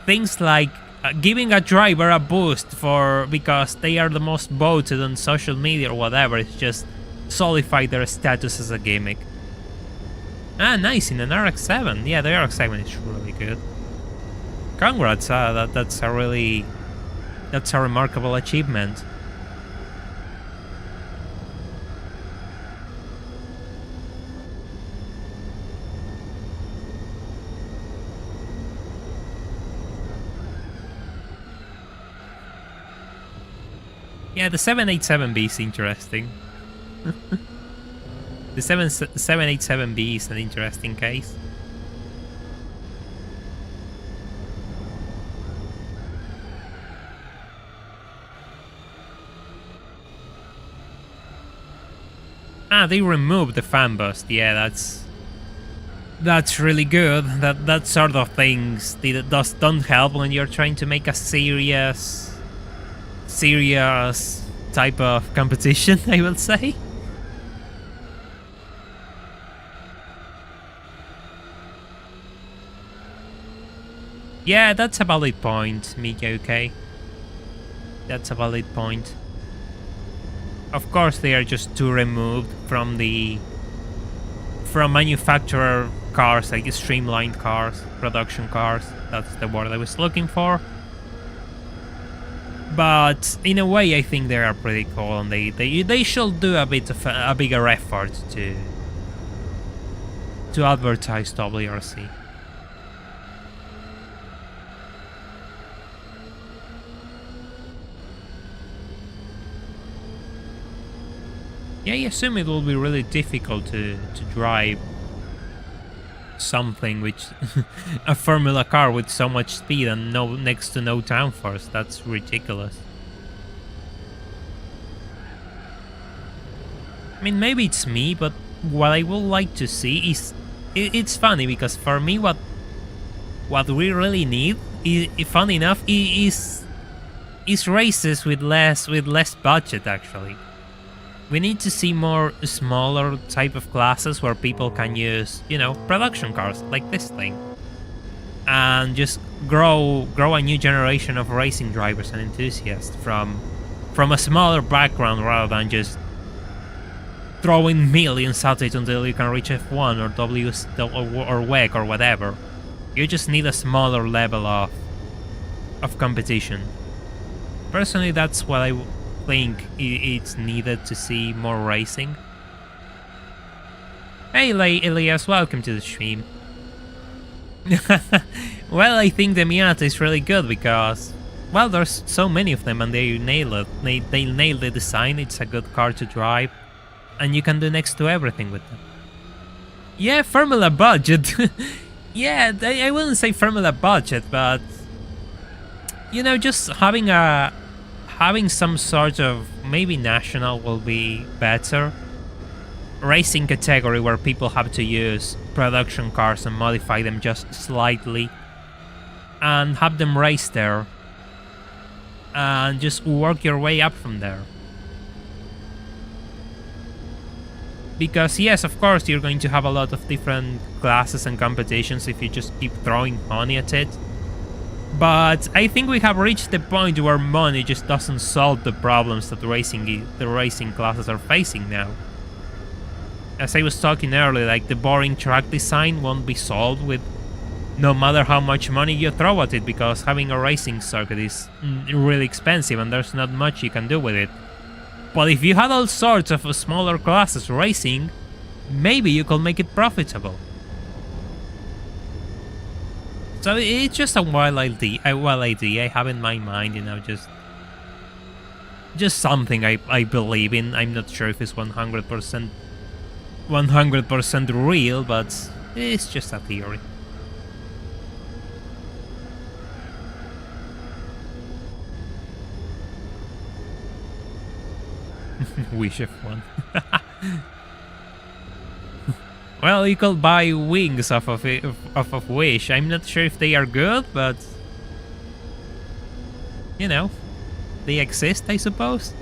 things like giving a driver a boost because they are the most voted on social media or whatever, it's just solidify their status as a gimmick. Ah, nice, in an RX-7. Yeah, the RX-7 is really good. Congrats, that's a remarkable achievement. Yeah, the 787B is interesting. The 787B is an interesting case. Ah, they removed the fan bust. Yeah, that's really good. That sort of things don't help when you're trying to make a serious type of competition, I will say. Yeah, that's a valid point, Mika, okay? That's a valid point. Of course, they are just too removed from manufacturer cars, like streamlined cars, production cars. That's the word I was looking for. But in a way, I think they are pretty cool, and they should do a bigger effort to advertise WRC. Yeah, I assume it will be really difficult to drive something which a Formula car with so much speed and next to no downforce. That's ridiculous. I mean, maybe it's me, but what I would like to see is it's funny because for me what we really need is, funny enough, is races with less budget actually. We need to see more smaller type of classes where people can use, you know, production cars like this thing. And just grow a new generation of racing drivers and enthusiasts from a smaller background rather than just throwing millions at it until you can reach F1 or or WEC or whatever. You just need a smaller level of competition. Personally, that's what I think it's needed to see more racing. Hey Elias, welcome to the stream. Well, I think the Miata is really good because, well, there's so many of them and they nail it. They nail the design. It's a good car to drive, and you can do next to everything with them. Yeah, Formula budget. Yeah, I wouldn't say Formula budget, but you know, just having some sort of maybe national will be better. Racing category where people have to use production cars and modify them just slightly and have them race there and just work your way up from there. Because yes, of course, you're going to have a lot of different classes and competitions if you just keep throwing money at it. But I think we have reached the point where money just doesn't solve the problems that the racing classes are facing now. As I was talking earlier, like the boring track design won't be solved with no matter how much money you throw at it, because having a racing circuit is really expensive and there's not much you can do with it. But if you had all sorts of smaller classes racing, maybe you could make it profitable. So it's just a wild idea I have in my mind, you know, just something I believe in. I'm not sure if it's 100% real, but it's just a theory. Wish F1. Well, you could buy wings off of Wish. I'm not sure if they are good, but you know, they exist, I suppose.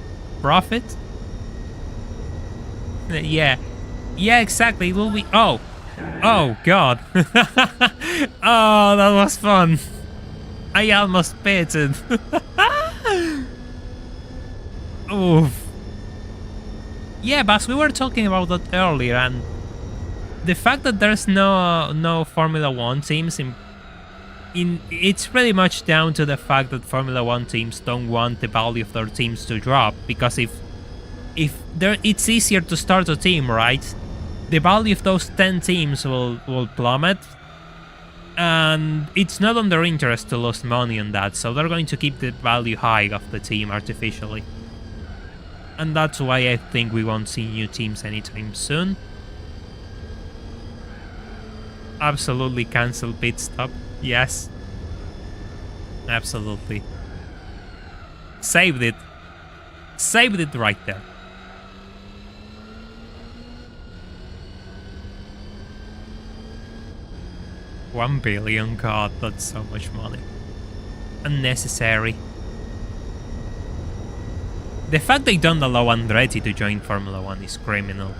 Profit. Yeah. Yeah, exactly. It will be. Oh God. Oh, that was fun. I almost pitted. Oof. Yeah, but we were talking about that earlier, and the fact that there's no Formula 1 teams it's pretty much down to the fact that Formula 1 teams don't want the value of their teams to drop, because if it's easier to start a team, right? The value of those 10 teams will plummet, and it's not in their interest to lose money on that, so they're going to keep the value high of the team artificially. And that's why I think we won't see new teams anytime soon. Absolutely cancel pit stop. Yes. Absolutely. Saved it. Saved it right there. $1 billion, God, that's so much money. Unnecessary. The fact they don't allow Andretti to join Formula 1 is criminal.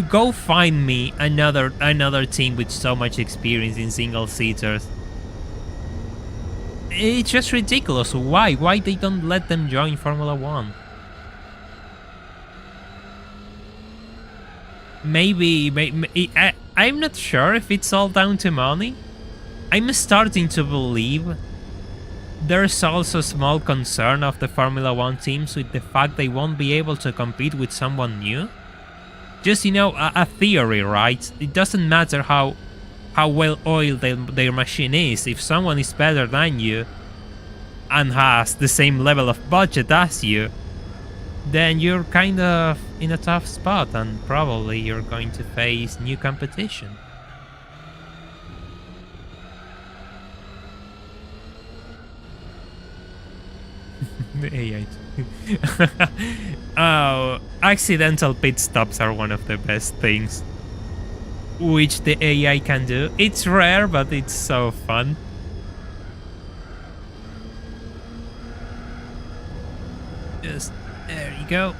Go find me another team with so much experience in single-seaters. It's just ridiculous. Why they don't let them join Formula 1? Maybe I'm not sure if it's all down to money. I'm starting to believe there's also a small concern of the Formula 1 teams with the fact they won't be able to compete with someone new. Just, you know, a theory, right? It doesn't matter how well oiled their machine is. If someone is better than you and has the same level of budget as you, then you're kind of in a tough spot and probably you're going to face new competition. The AI. Oh, accidental pit stops are one of the best things which the AI can do. It's rare, but it's so fun. Just there you go.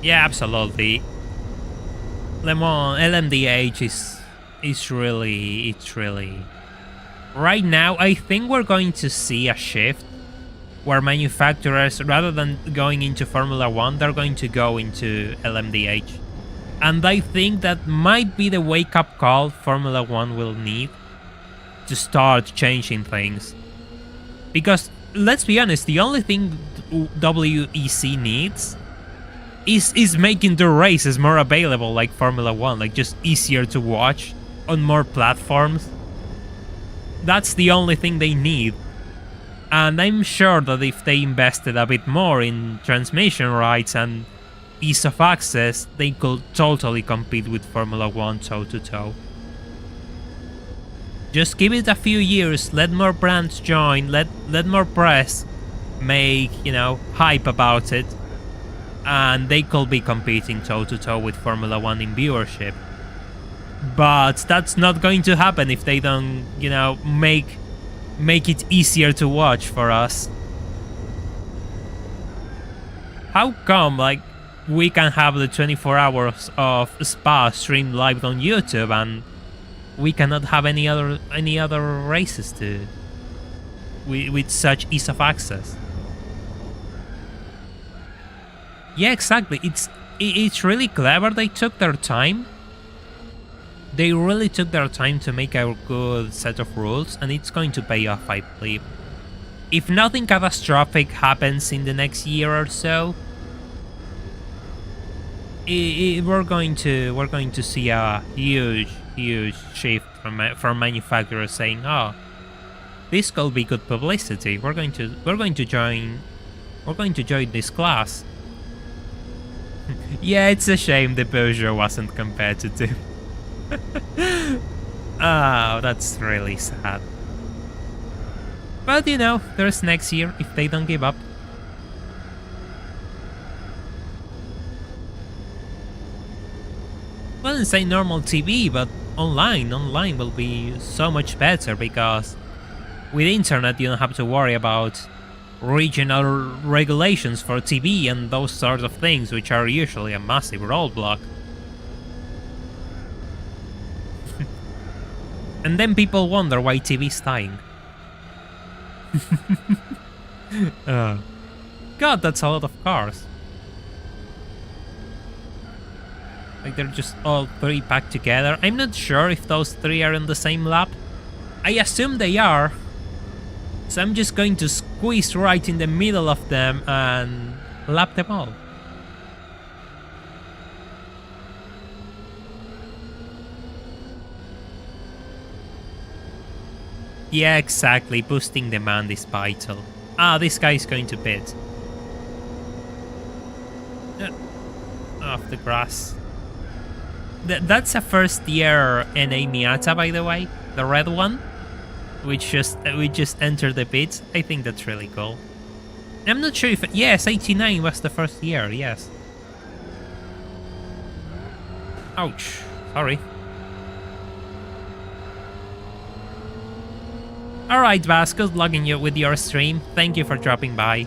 Yeah, absolutely. Le Mans LMDH is really, it's really. Right now, I think we're going to see a shift where manufacturers, rather than going into Formula One, they're going to go into LMDH. And I think that might be the wake-up call Formula One will need to start changing things. Because, let's be honest, the only thing WEC needs is making the races more available like Formula One, like just easier to watch on more platforms. That's the only thing they need. And I'm sure that if they invested a bit more in transmission rights and ease of access, they could totally compete with Formula 1 toe-to-toe. Just give it a few years, let more brands join, let more press make, you know, hype about it, and they could be competing toe-to-toe with Formula 1 in viewership. But that's not going to happen if they don't, you know, make it easier to watch for us. How come, like, we can have the 24 hours of Spa streamed live on YouTube and we cannot have any other races with such ease of access? Yeah, exactly. It's really clever. They took their time. They really took their time to make a good set of rules, and it's going to pay off, I believe. If nothing catastrophic happens in the next year or so, we're going to see a huge shift from manufacturers saying, "Oh, this could be good publicity. We're going to join this class." Yeah, it's a shame the Peugeot wasn't competitive. Oh, that's really sad. But you know, there's next year if they don't give up. I wouldn't say normal TV, but online will be so much better, because with internet you don't have to worry about regional regulations for TV and those sorts of things, which are usually a massive roadblock. And then people wonder why TV's dying. God, that's a lot of cars. Like, they're just all three packed together. I'm not sure if those three are in the same lap. I assume they are. So I'm just going to squeeze right in the middle of them and lap them all. Yeah, exactly. Boosting demand is vital. Ah, this guy is going to pit. Off the grass. That's a first year NA Miata, by the way. The red one. We just entered the pits. I think that's really cool. I'm not sure if... Yes, 89 was the first year, yes. Ouch. Sorry. Alright, Vas, good luck with your stream. Thank you for dropping by.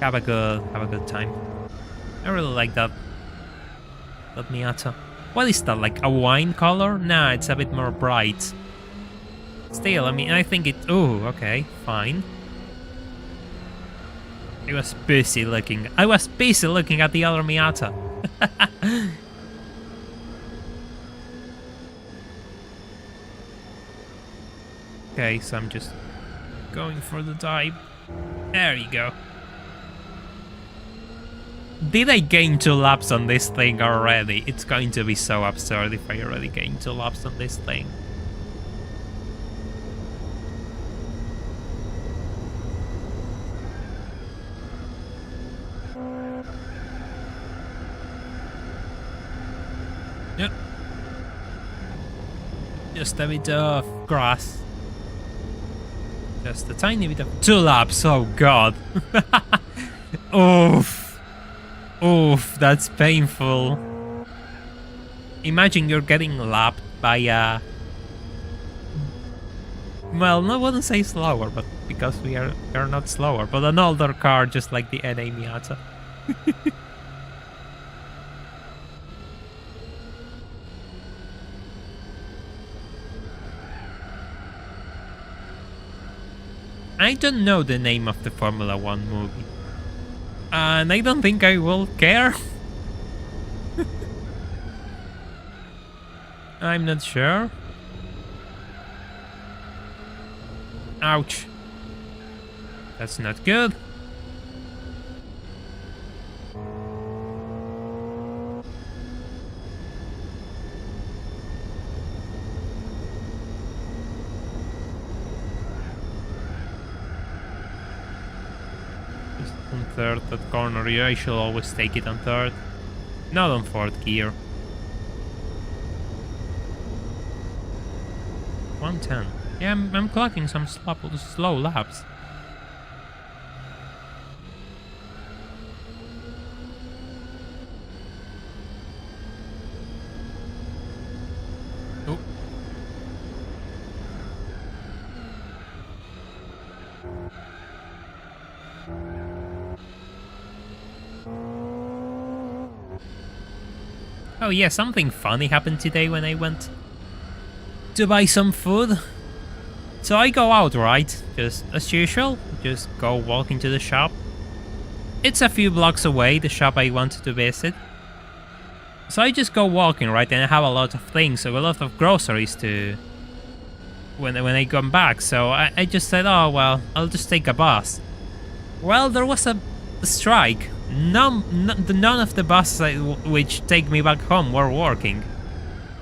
Have a good time. I really like that Miata. What is that, like a wine color? Nah, it's a bit more bright. Still, I mean, I think it... Oh, okay, fine. I was busy looking at the other Miata. Okay, so I'm just going for the dive. There you go. Did I gain 2 laps on this thing already? It's going to be so absurd if I already gained 2 laps on this thing. Yep. Just a bit of grass. Just a tiny bit of... 2 laps, oh god. Oof. Oof, that's painful. Imagine you're getting lapped by a Well, no, I wouldn't say slower, but because we are not slower, but an older car just like the NA Miata. I don't know the name of the Formula 1 movie. And I don't think I will care. I'm not sure. Ouch. That's not good. Just on third, that corner. Yeah, I should always take it on third. Not on fourth gear. 110. Yeah, I'm clocking some slow laps. Oh. Oh yeah, something funny happened today when I went to buy some food. So I go out, right? Just as usual, just go walk into the shop. It's a few blocks away, the shop I wanted to visit. So I just go walking, right? And I have a lot of things, so a lot of groceries to... When I come back, so I just said, oh well, I'll just take a bus. Well, there was a strike. None of the buses which take me back home were working.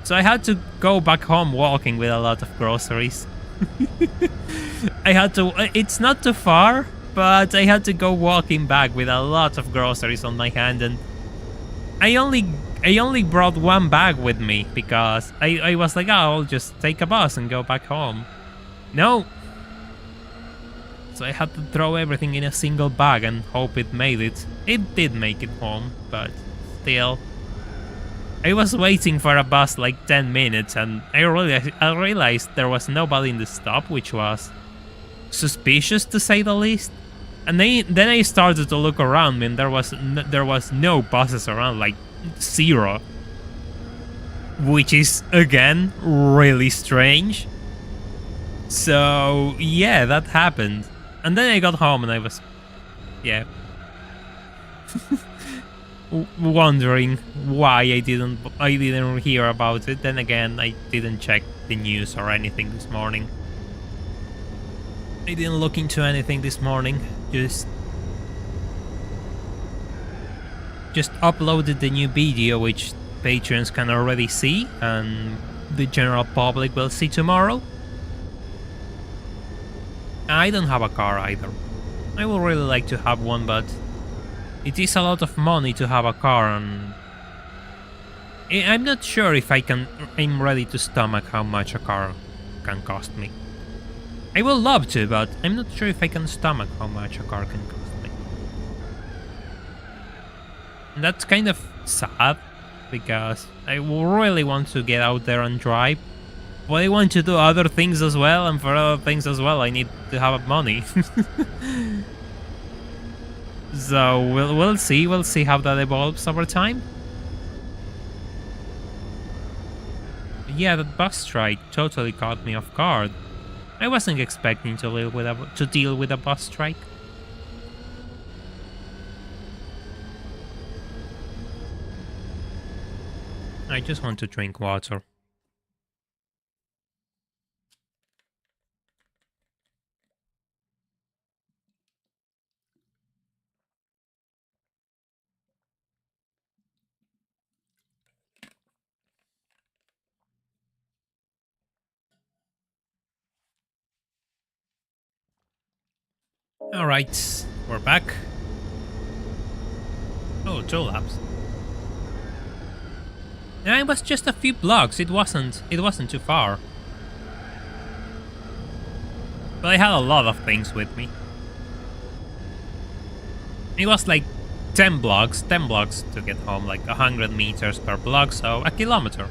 So I had to go back home walking with a lot of groceries. I had to... It's not too far, but I had to go walking back with a lot of groceries on my hand, and I only brought one bag with me because I was like, oh, I'll just take a bus and go back home. No. So I had to throw everything in a single bag and hope it made it. It did make it home, but still. I was waiting for a bus like 10 minutes and I realized there was nobody in the stop, which was suspicious to say the least. And then I started to look around me and there was no buses around, like zero. Which is, again, really strange. So, yeah, that happened. And then I got home and I was, yeah, wondering why I didn't hear about it. Then again, I didn't check the news or anything this morning. I didn't look into anything this morning. Just uploaded the new video, which patrons can already see and the general public will see tomorrow. I don't have a car either. I would really like to have one, but it is a lot of money to have a car, and I'm not sure if I'm ready to stomach how much a car can cost me. I would love to, but I'm not sure if I can stomach how much a car can cost me. And that's kind of sad, because I really want to get out there and drive. But I want to do other things as well, and for other things as well I need to have money. So we'll see how that evolves over time. Yeah, that bus strike totally caught me off guard. I wasn't expecting to deal with a bus strike. I just want to drink water. Alright, we're back. Oh, 2 laps. Yeah, it was just a few blocks, it wasn't too far. But I had a lot of things with me. It was like 10 blocks to get home, like 100 meters per block, so a kilometer.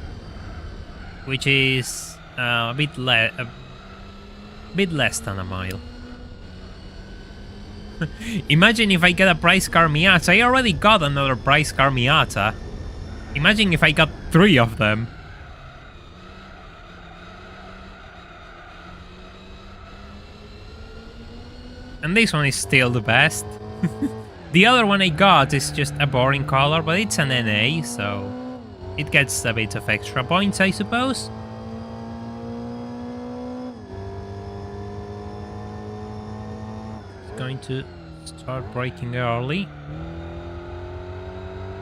Which is a bit less, Bit less than a mile. Imagine if I get a prize car Miata. I already got another prize car Miata. Imagine if I got 3 of them. And this one is still the best. The other one I got is just a boring color, but it's an NA, so it gets a bit of extra points, I suppose. It's going to start braking early.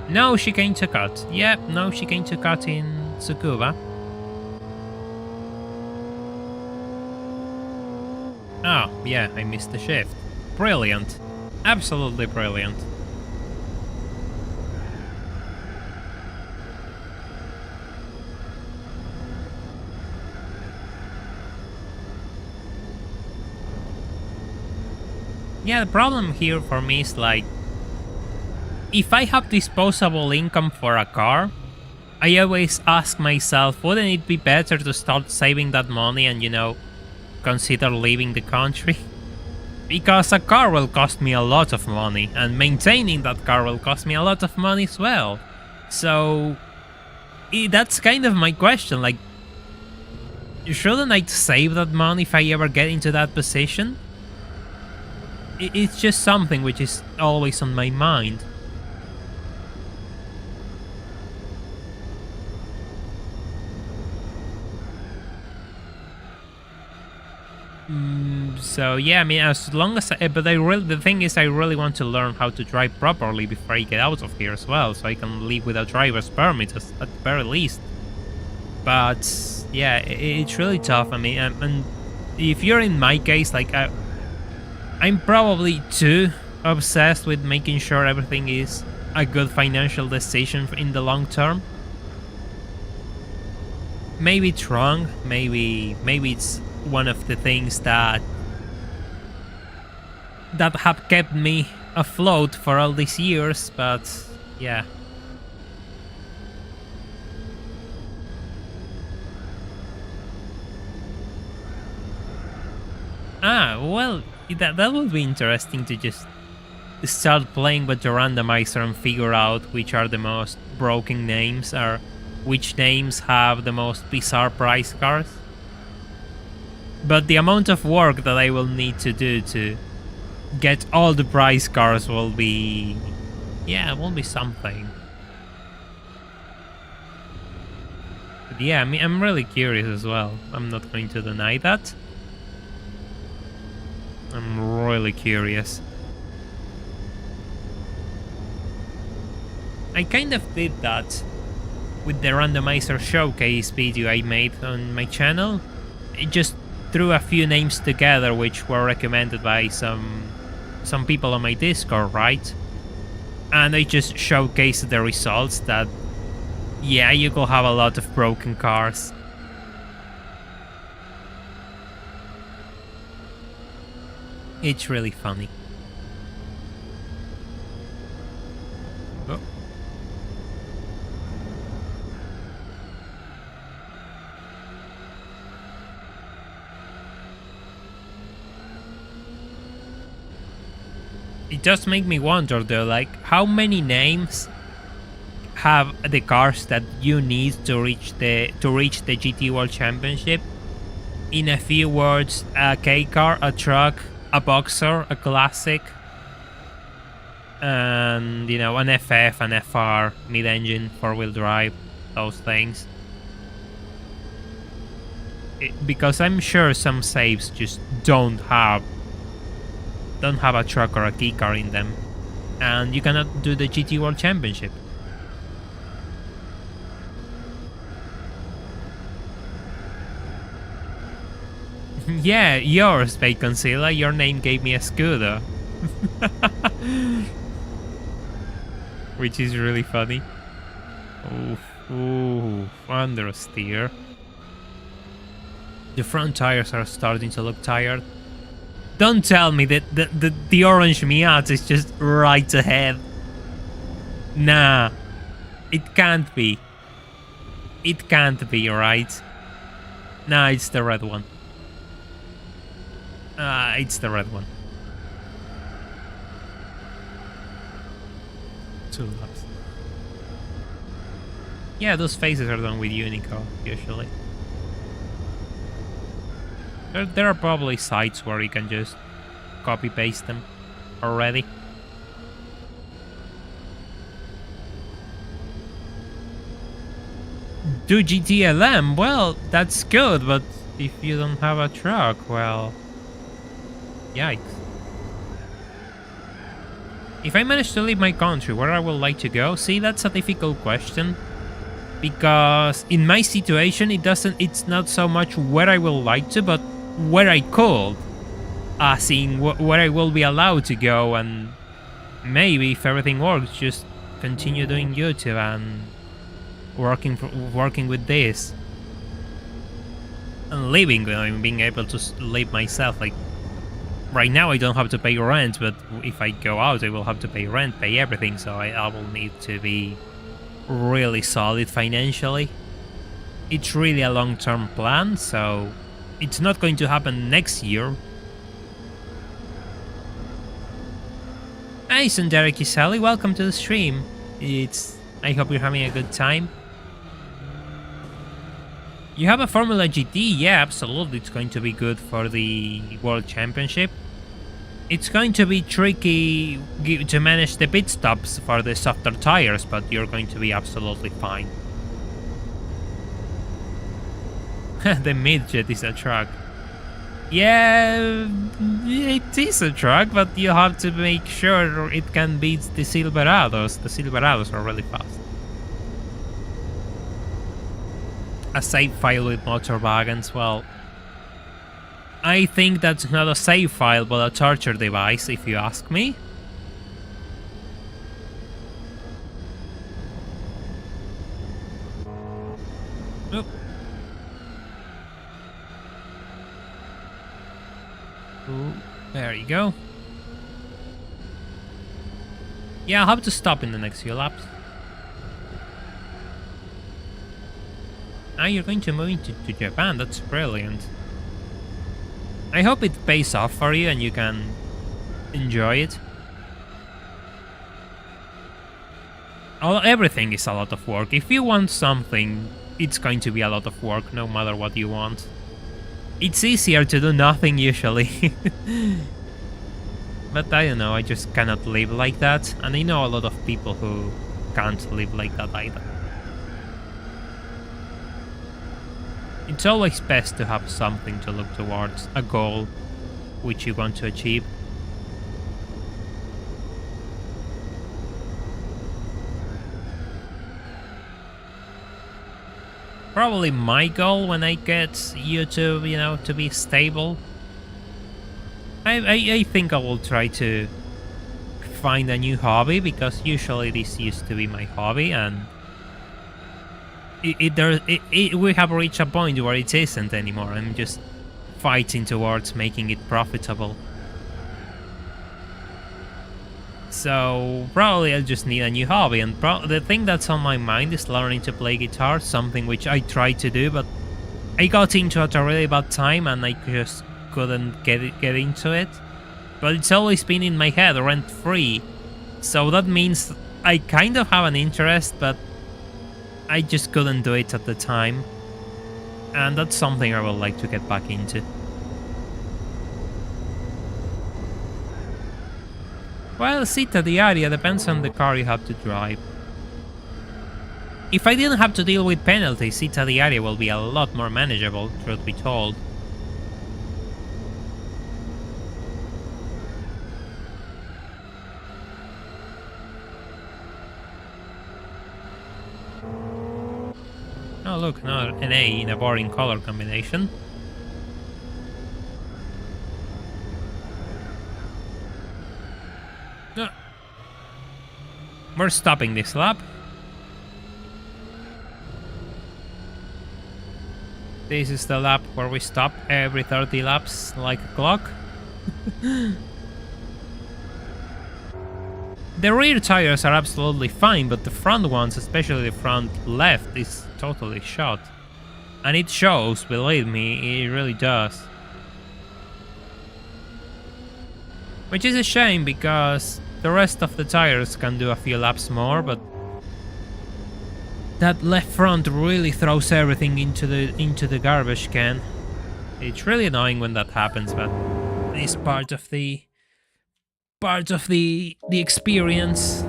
No chicane to cut. Yep, no chicane to cut in Tsukuba. Oh, yeah, I missed the shift. Brilliant. Absolutely brilliant. Yeah, the problem here for me is like, if I have disposable income for a car, I always ask myself, wouldn't it be better to start saving that money and, you know, consider leaving the country? Because a car will cost me a lot of money, and maintaining that car will cost me a lot of money as well. So that's kind of my question, like, shouldn't I save that money if I ever get into that position? It's just something which is always on my mind. So yeah, I mean, as long as but the thing is, I really want to learn how to drive properly before I get out of here as well, so I can leave with a driver's permit at the very least. But yeah, it's really tough. I mean, and if you're in my case, like I'm probably too obsessed with making sure everything is a good financial decision in the long term. Maybe it's wrong. Maybe it's one of the things that have kept me afloat for all these years, but yeah. Well, that would be interesting to just start playing with the randomizer and figure out which are the most broken names, or which names have the most bizarre price cards. But the amount of work that I will need to do to get all the prize cars will be... yeah, it will be something. But yeah, I mean, I'm really curious as well. I'm not going to deny that. I'm really curious. I kind of did that with the randomizer showcase video I made on my channel. It just threw a few names together which were recommended by some people on my Discord, right? And I just showcased the results that, yeah, you could have a lot of broken cars. It's really funny. Oh. It does make me wonder though, like, how many names have the cars that you need to reach the GT World Championship? In a few words, a K car, a truck, a boxer, a classic, and, you know, an FF, an FR, mid-engine, four-wheel drive, those things. Because I'm sure some saves just don't have a truck or a key car in them, and you cannot do the GT World Championship. Yeah, yours, Baconcilla. Your name gave me a scooter. Which is really funny. Ooh, understeer. The front tires are starting to look tired. Don't tell me that the orange Miata is just right ahead. Nah, it can't be. It can't be, right? Nah, it's the red one. It's the red one. 2 laps. Yeah, those phases are done with Unico, usually. There are probably sites where you can just copy-paste them already. Do GTLM? Well, that's good, but if you don't have a truck, well... Yikes. If I manage to leave my country, where I would like to go? See, that's a difficult question. Because in my situation, it's not so much where I will like to, but where I could. Seeing where I will be allowed to go, and maybe if everything works, just continue doing YouTube and working with this. And living, being able to live myself. Like, right now I don't have to pay rent, but if I go out I will have to pay rent, pay everything, so I will need to be really solid financially. It's really a long-term plan, so it's not going to happen next year. Hey, Sundari Kisali, welcome to the stream. I hope you're having a good time. You have a Formula GT? Yeah, absolutely. It's going to be good for the World Championship. It's going to be tricky to manage the pit stops for the softer tires, but you're going to be absolutely fine. The midget is a truck. Yeah, it is a truck, but you have to make sure it can beat the Silverados. The Silverados are really fast. A save file with motor wagons, well, I think that's not a save file but a torture device, if you ask me. Oop. Ooh, there you go. Yeah, I'll have to stop in the next few laps. Now you're going to move into Japan, that's brilliant. I hope it pays off for you and you can enjoy it. Everything is a lot of work. If you want something, it's going to be a lot of work, no matter what you want. It's easier to do nothing usually. But I don't know, I just cannot live like that. And I know a lot of people who can't live like that either. It's always best to have something to look towards, a goal which you want to achieve. Probably my goal when I get YouTube, to be stable. I think I will try to find a new hobby, because usually this used to be my hobby, and we have reached a point where it isn't anymore. I'm just fighting towards making it profitable. So probably I'll just need a new hobby, and the thing that's on my mind is learning to play guitar, something which I tried to do, but I got into it at a really bad time and I just couldn't get into it. But it's always been in my head rent-free, so that means I kind of have an interest, but I just couldn't do it at the time, and that's something I would like to get back into. Well, Cita Diaria depends on the car you have to drive. If I didn't have to deal with penalties, Cita Diaria will be a lot more manageable, truth be told. Oh look, now an A in a boring color combination. No. We're stopping this lap. This is the lap where we stop every 30 laps like a clock. The rear tires are absolutely fine, but the front ones, especially the front left, is totally shot. And it shows, believe me, it really does. Which is a shame because the rest of the tires can do a few laps more, but that left front really throws everything into the garbage can. It's really annoying when that happens, but it's part of the experience.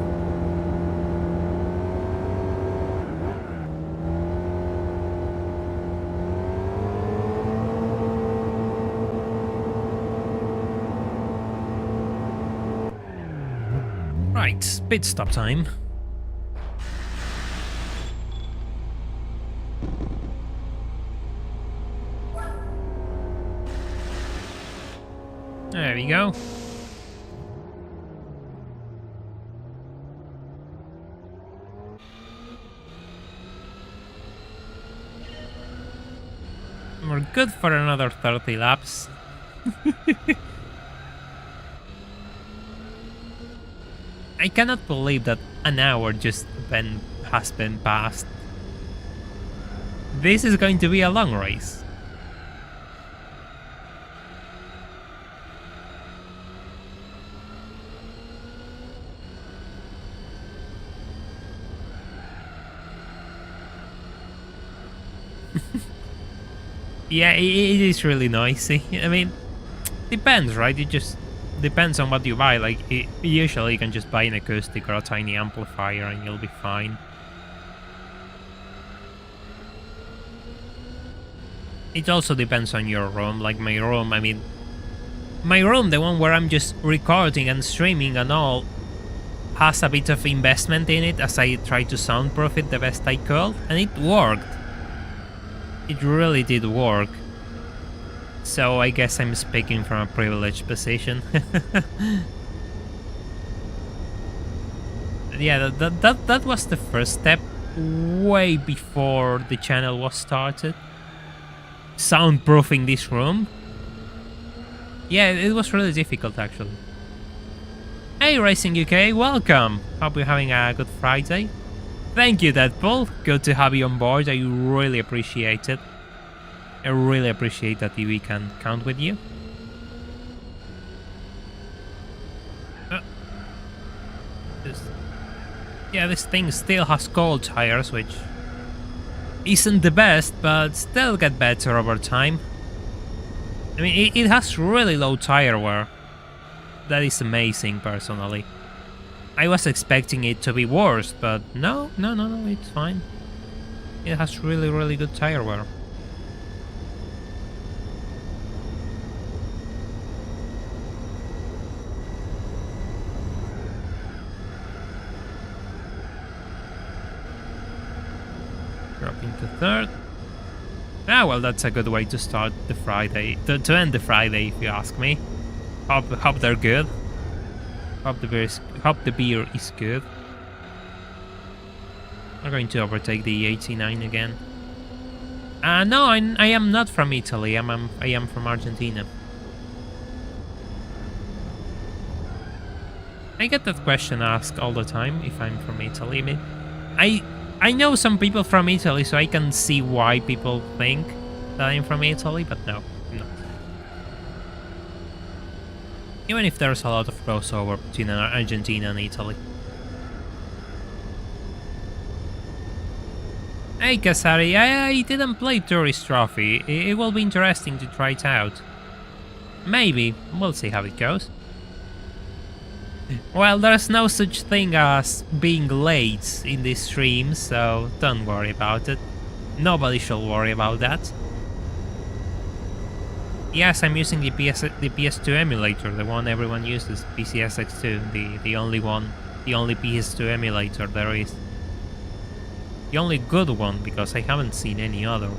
Right, pit stop time. There we go. We're good for another 30 laps. I cannot believe that an hour has been passed. This is going to be a long race. Yeah, it is really noisy. I mean, depends, right? It just depends on what you buy. Like, usually you can just buy an acoustic or a tiny amplifier and you'll be fine. It also depends on your room. Like my room, I mean, my room, the one where I'm just recording and streaming and all, has a bit of investment in it as I try to soundproof it the best I could, and it worked. It really did work. So I guess I'm speaking from a privileged position. Yeah, that was the first step, way before the channel was started. Soundproofing this room. Yeah, it was really difficult actually. Hey Racing UK, welcome! Hope you're having a good Friday. Thank you, Deadpool. Good to have you on board. I really appreciate it. I really appreciate that we can count with you. This thing still has cold tires, which isn't the best, but still get better over time. I mean, it has really low tire wear. That is amazing, personally. I was expecting it to be worse, but no, it's fine. It has really good tire wear. Dropping to third. Ah, well, that's a good way to start the Friday, to end the Friday, if you ask me. Hope they're good. Hope the beer is good. I'm going to overtake the 89 again. No, I am not from Italy. I am from Argentina. I get that question asked all the time if I'm from Italy. I mean, I know some people from Italy, so I can see why people think that I'm from Italy, but no, I'm not. Even if there's a lot of crossover between Argentina and Italy. Hey Kasari, I didn't play Tourist Trophy. It will be interesting to try it out. Maybe, we'll see how it goes. Well, there's no such thing as being late in this stream, so don't worry about it. Nobody should worry about that. Yes, I'm using the PS2 emulator, the one everyone uses, PCSX2, the only one, the only PS2 emulator there is. The only good one, because I haven't seen any other.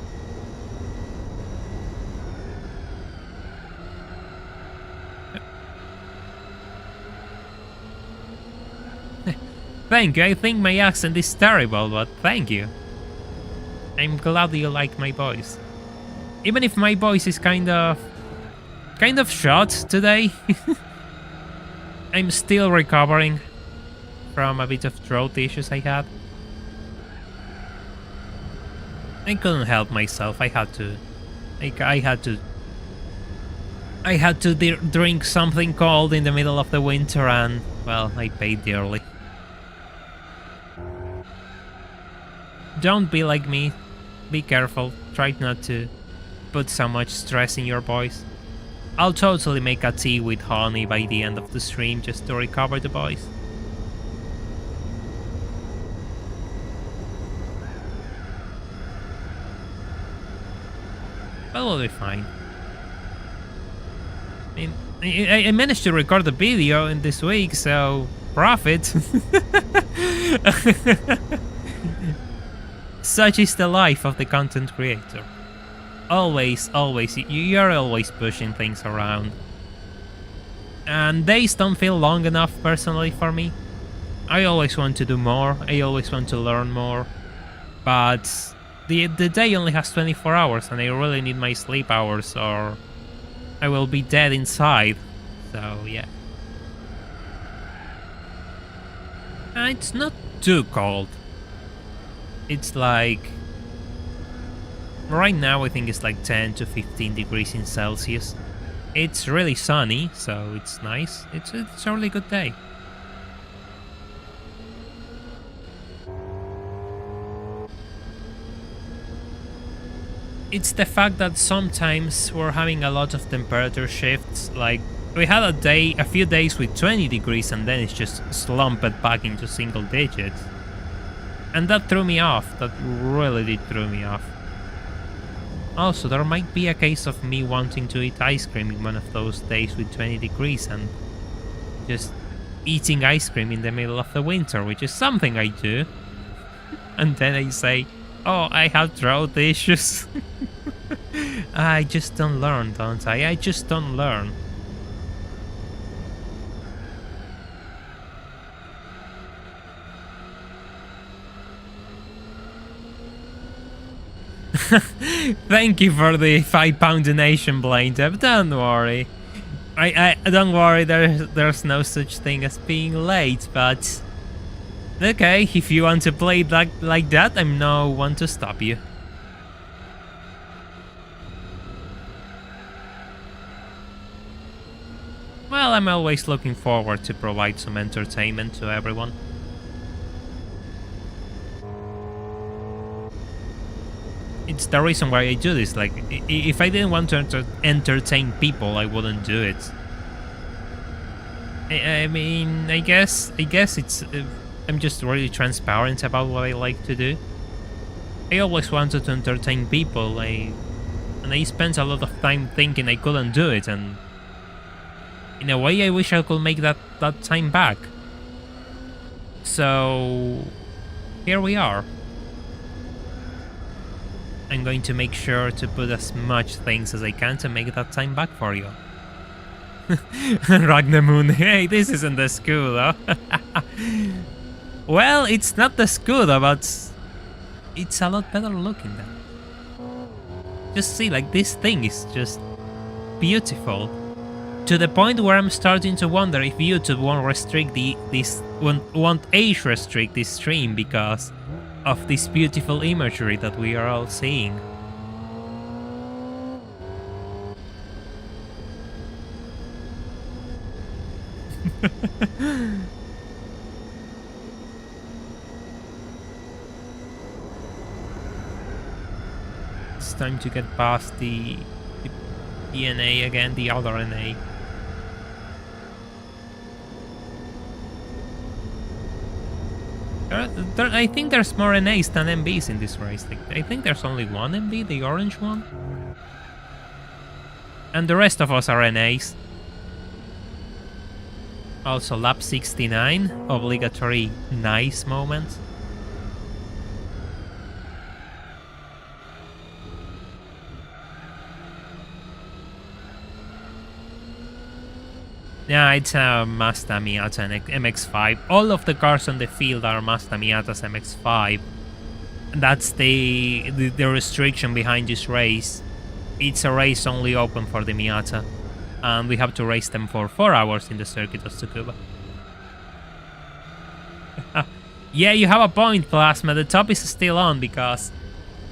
Thank you, I think my accent is terrible, but thank you. I'm glad you like my voice. Even if my voice is kind of shot today. I'm still recovering from a bit of throat issues I had. I couldn't help myself. I had to I had to drink something cold in the middle of the winter and, well, I paid dearly. Don't be like me. Be careful. Try not to put so much stress in your voice. I'll totally make a tea with honey by the end of the stream just to recover the voice. But we'll be fine. I mean, I managed to record the video in this week, so profit. Such is the life of the content creator. Always, you're always pushing things around. And days don't feel long enough personally for me. I always want to do more, I always want to learn more. But the day only has 24 hours and I really need my sleep hours or I will be dead inside. So yeah. It's not too cold. It's like... right now I think it's like 10 to 15 degrees in Celsius. It's really sunny, so it's nice. It's a really good day. It's the fact that sometimes we're having a lot of temperature shifts. Like, we had a few days with 20 degrees and then it's just slumped back into single digits. And that threw me off. That really did throw me off. Also, there might be a case of me wanting to eat ice cream in one of those days with 20 degrees and just eating ice cream in the middle of the winter, which is something I do. And then I say, oh, I have throat issues. I just don't learn, don't I? I just don't learn. Thank you for the £5 donation, Blaine. Don't worry. I don't worry. There's no such thing as being late. But okay, if you want to play it like that, I'm no one to stop you. Well, I'm always looking forward to provide some entertainment to everyone. It's the reason why I do this. Like, if I didn't want to entertain people, I wouldn't do it. I mean, I guess it's... I'm just really transparent about what I like to do. I always wanted to entertain people, and I spent a lot of time thinking I couldn't do it, and in a way I wish I could make that time back. So here we are. I'm going to make sure to put as much things as I can to make that time back for you. Ragnamoon, hey, this isn't the Scudo. Well, it's not the Scudo, but it's a lot better looking than. Just see, like, this thing is just beautiful. To the point where I'm starting to wonder if YouTube won't restrict won't age restrict this stream because of this beautiful imagery that we are all seeing. It's time to get past the NA again, the other NA. I think there's more NAs than MBs in this race. Like, I think there's only one MB, the orange one. And the rest of us are NAs. Also, lap 69, obligatory nice moment. Yeah, it's a Mazda Miata and MX-5. All of the cars on the field are Mazda Miatas MX-5. That's the restriction behind this race. It's a race only open for the Miata. And we have to race them for 4 hours in the circuit of Tsukuba. Yeah, you have a point, Plasma. The top is still on because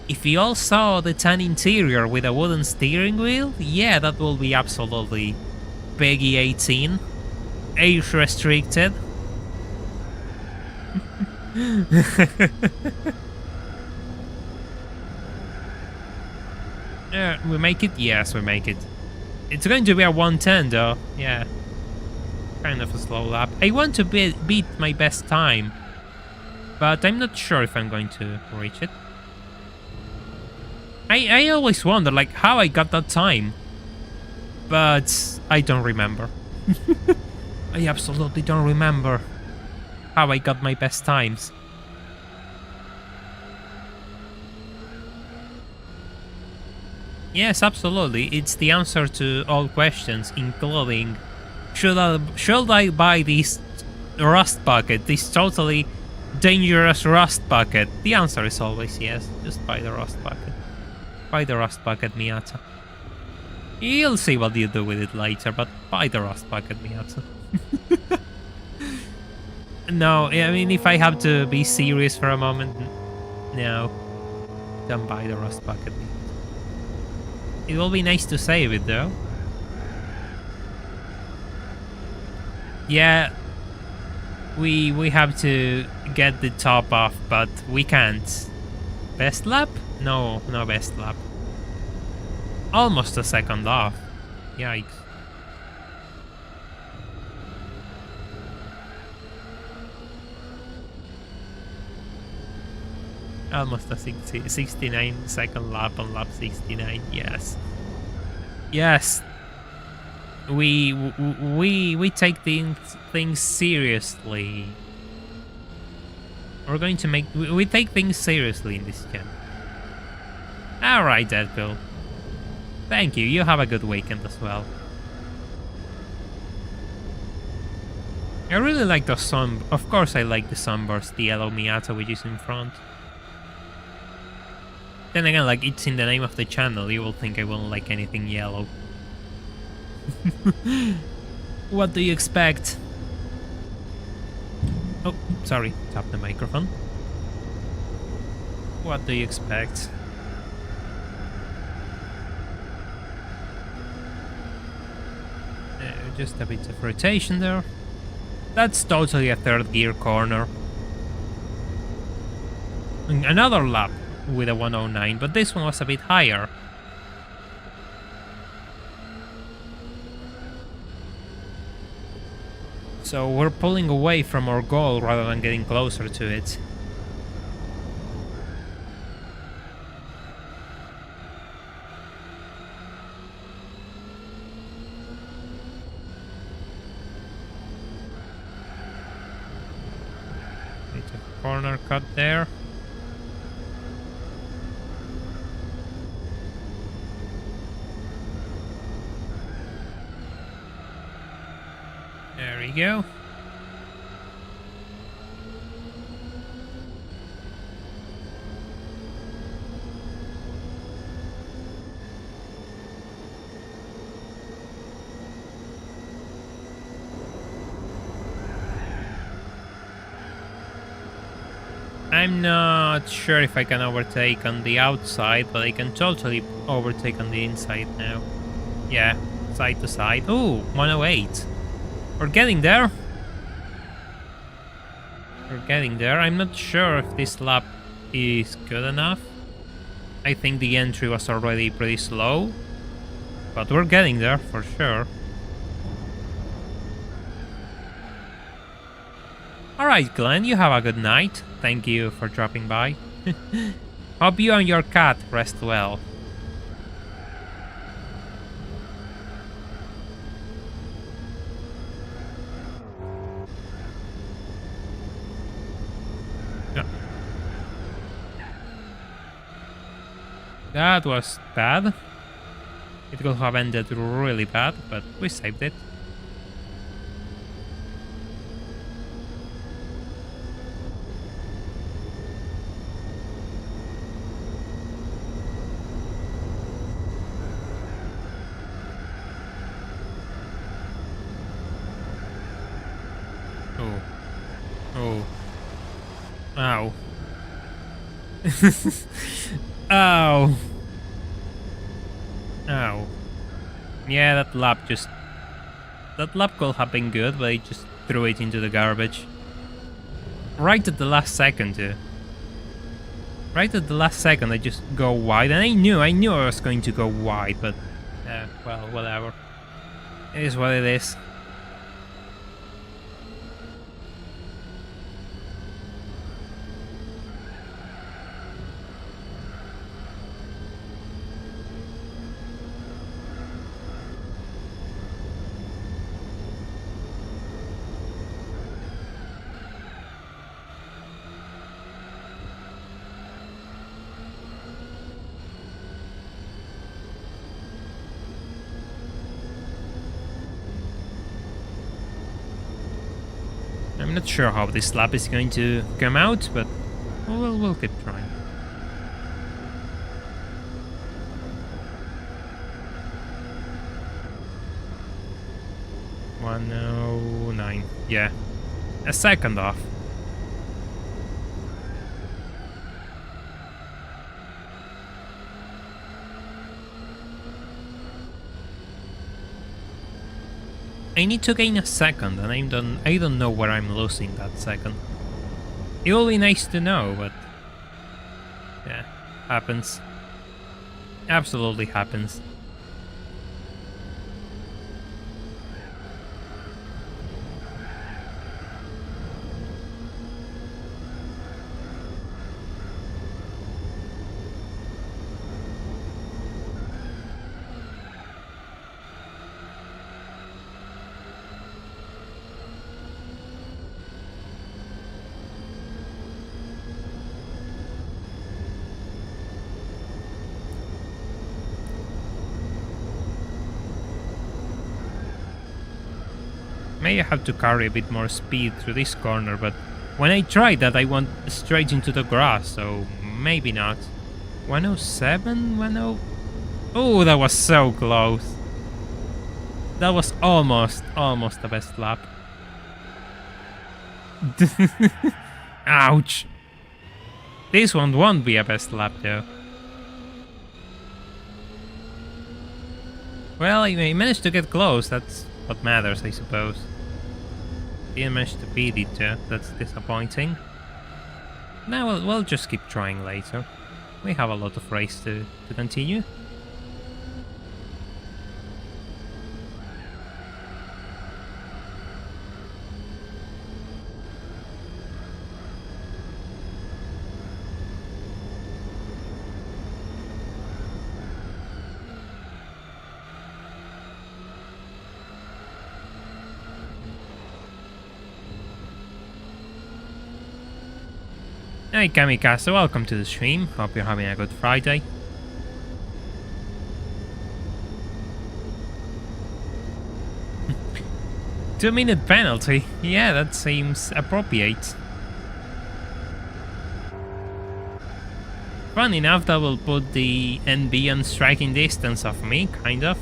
If you all saw the tan interior with a wooden steering wheel, yeah, that will be absolutely Peggy 18. Age restricted. We make it? Yes, we make it. It's going to be a 110 though, yeah. Kind of a slow lap. I want to beat my best time, but I'm not sure if I'm going to reach it. I always wonder like how I got that time, but I don't remember. I absolutely don't remember how I got my best times. Yes, absolutely. It's the answer to all questions, including should I buy this rust bucket, this totally dangerous rust bucket? The answer is always yes. Just buy the rust bucket. Buy the rust bucket, Miata. You'll see what you do with it later, but buy the rust bucket, Miata. No, I mean, if I have to be serious for a moment, no. Don't buy the rust bucket, Miata. It will be nice to save it, though. Yeah, we have to get the top off, but we can't. Best lap? No best lap. Almost a second off. Yikes. Almost a 69-second lap on lap 69. Yes. Yes. We take things seriously. We're going to make we take things seriously in this game. All right, Deadpool. Thank you. You have a good weekend as well. I really like the sun. Of course, I like the sunburst, the yellow Miata which is in front. Then again, like, it's in the name of the channel, you will think I won't like anything yellow. What do you expect? Oh, sorry, tap the microphone. What do you expect? Just a bit of rotation there. That's totally a third gear corner. Another lap with a 109, but this one was a bit higher. So we're pulling away from our goal rather than getting closer to it. Bit of corner cut there. There we go. I'm not sure if I can overtake on the outside, but I can totally overtake on the inside now. Yeah, side to side. Ooh, 108. We're getting there. We're getting there. I'm not sure if this lap is good enough. I think the entry was already pretty slow, but we're getting there for sure. Alright, Glenn, you have a good night. Thank you for dropping by. Hope you and your cat rest well. Yeah. That was bad. It could have ended really bad, but we saved it. Oh. Ow. Oh. Oh. Yeah, that lap could have been good, but I just threw it into the garbage. Right at the last second, too. Right at the last second, I just go wide, and I knew I was going to go wide, but well, whatever. It is what it is. I'm not sure how this lap is going to come out, but we'll keep trying. $1:09. Yeah, a second off. I need to gain a second, and I don't know where I'm losing that second. It will be nice to know, but yeah, happens. Absolutely happens. May I have to carry a bit more speed through this corner, but when I tried that I went straight into the grass, so maybe not. 107? 10... Oh, that was so close. That was almost the best lap. Ouch. This one won't be a best lap though. Well, I managed to get close, that's what matters, I suppose. Didn't manage to beat it, that's disappointing. Now we'll just keep trying later. We have a lot of race to continue. Hey Kamikaze, welcome to the stream. Hope you're having a good Friday. Two-minute penalty. Yeah, that seems appropriate. Fun enough, that will put the NB on striking distance of me, kind of.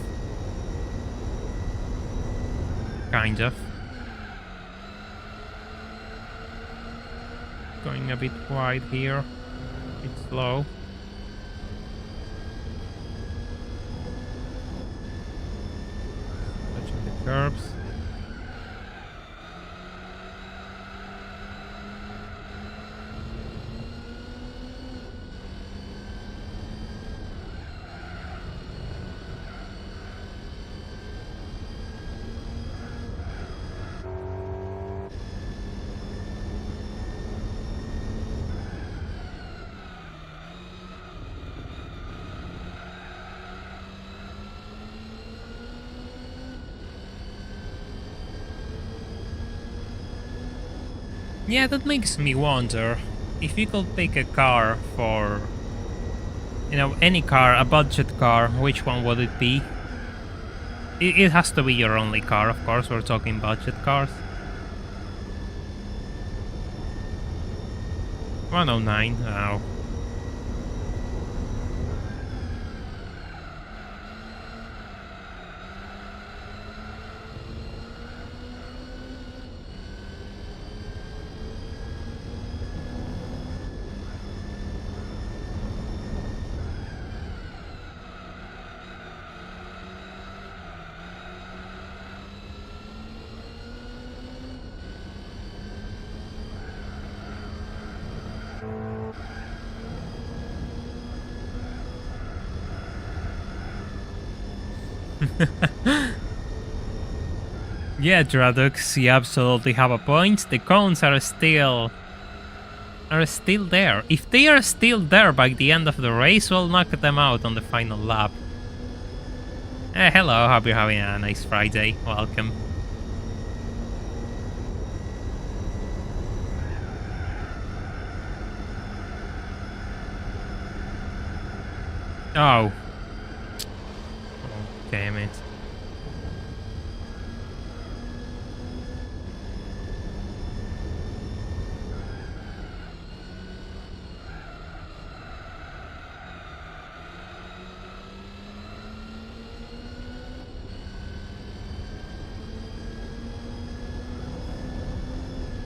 Kind of. Going a bit wide here. It's slow. Touching the curbs. Yeah, that makes me wonder, if you could pick a car for, you know, any car, a budget car, which one would it be? It has to be your only car, of course, we're talking budget cars. 109, oh. Yeah, Dradux, you absolutely have a point. The cones are still there. If they are still there by the end of the race, we'll knock them out on the final lap. Hello, hope you're having a nice Friday. Welcome. Oh. Oh, damn it.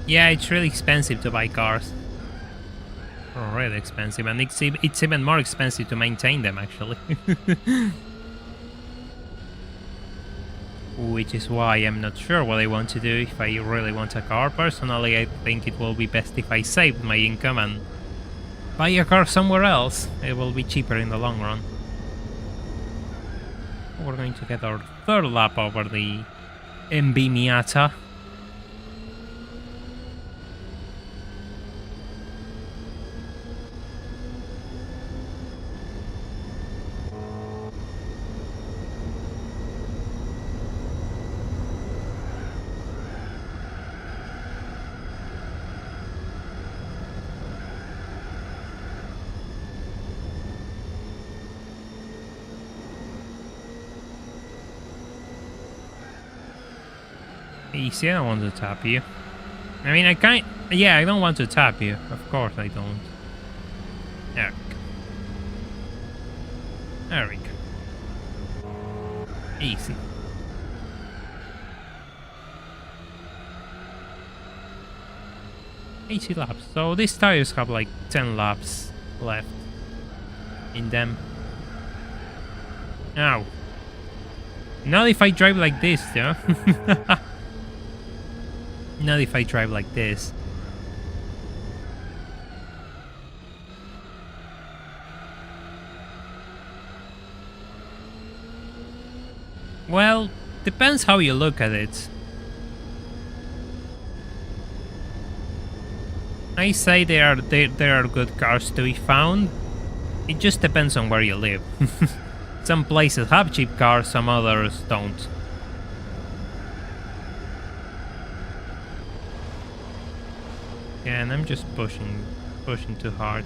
Yeah, it's really expensive to buy cars. Oh, really expensive, and it's even more expensive to maintain them, actually. Which is why I'm not sure what I want to do if I really want a car. Personally, I think it will be best if I save my income and buy a car somewhere else. It will be cheaper in the long run. We're going to get our third lap over the MB Miata. Easy, I don't want to tap you. I mean, yeah, I don't want to tap you. Of course I don't. There we go. There we go. Easy. Easy laps. So these tires have like 10 laps left in them. Now. Not if I drive like this, yeah? Not if I drive like this. Well, depends how you look at it. I say there are good cars to be found. It just depends on where you live. Some places have cheap cars, some others don't. Yeah, and I'm just pushing too hard.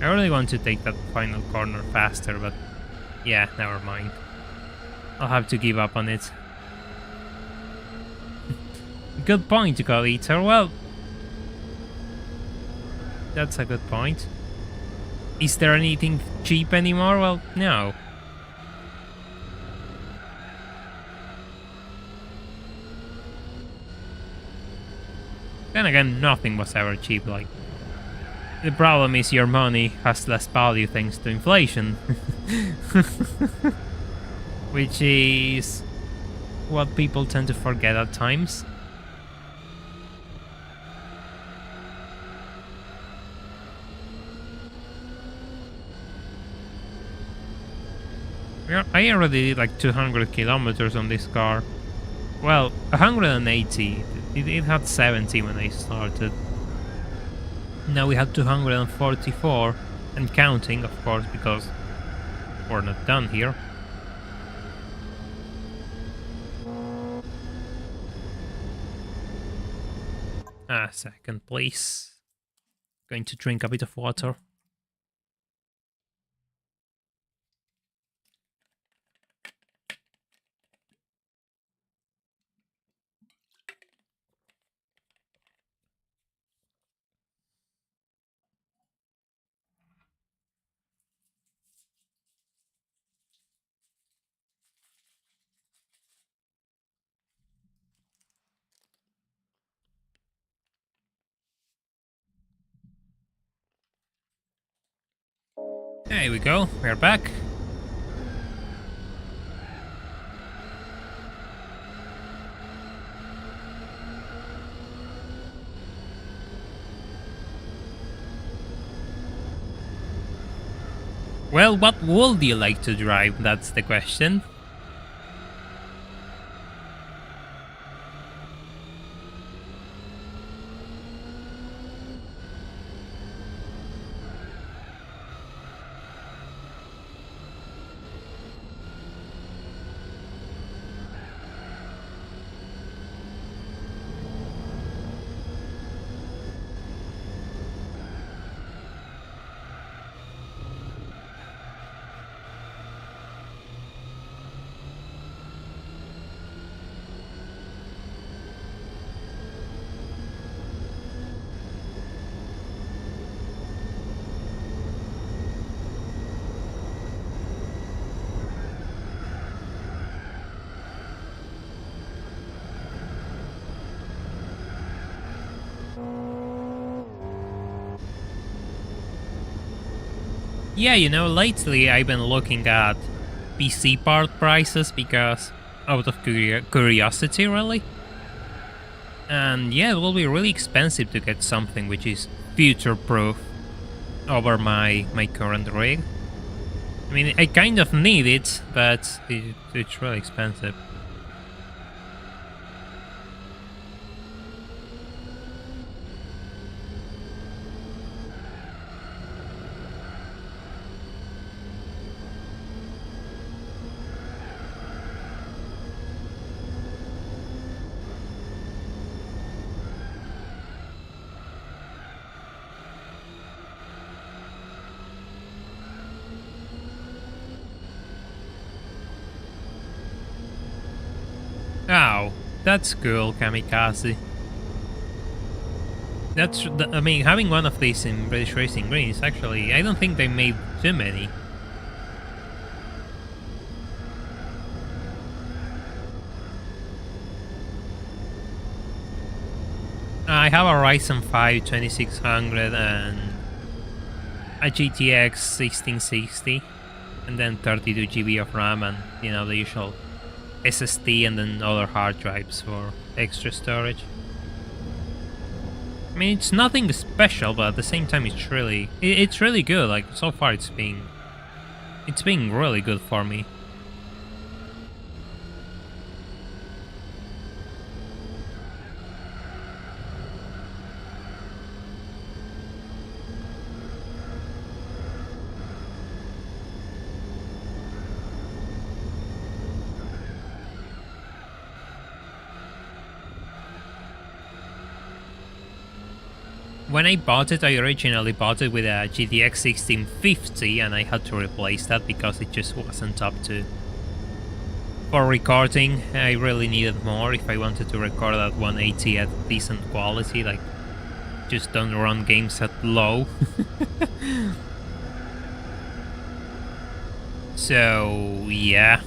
I really want to take that final corner faster, but yeah, never mind. I'll have to give up on it. Good point, God Eater. Well, that's a good point. Is there anything cheap anymore? Well, no. Then again, nothing was ever cheap. Like, the problem is your money has less value thanks to inflation. Which is what people tend to forget at times. Yeah, I already did like 200 kilometers on this car. Well, 180. It had 70 when I started. Now we had 244 and counting, of course, because we're not done here. A second, please. Going to drink a bit of water. There we go, we're back. Well, what would you like to drive? That's the question. Yeah, you know, lately I've been looking at PC part prices because out of curiosity, really. And yeah, it will be really expensive to get something which is future-proof over my current rig. I mean, I kind of need it, but it's really expensive. Oh, that's cool, Kamikaze. I mean, having one of these in British Racing Green is actually, I don't think they made too many. I have a Ryzen 5 2600 and a GTX 1660, and then 32 GB of RAM, and you know, the usual SSD and then other hard drives for extra storage. I mean, it's nothing special, but at the same time, it's really good. Like, so far, it's been really good for me. When I bought it, I originally bought it with a GTX 1650, and I had to replace that because it just wasn't up to... For recording, I really needed more if I wanted to record at 180 at decent quality, like, just don't run games at low. So, yeah.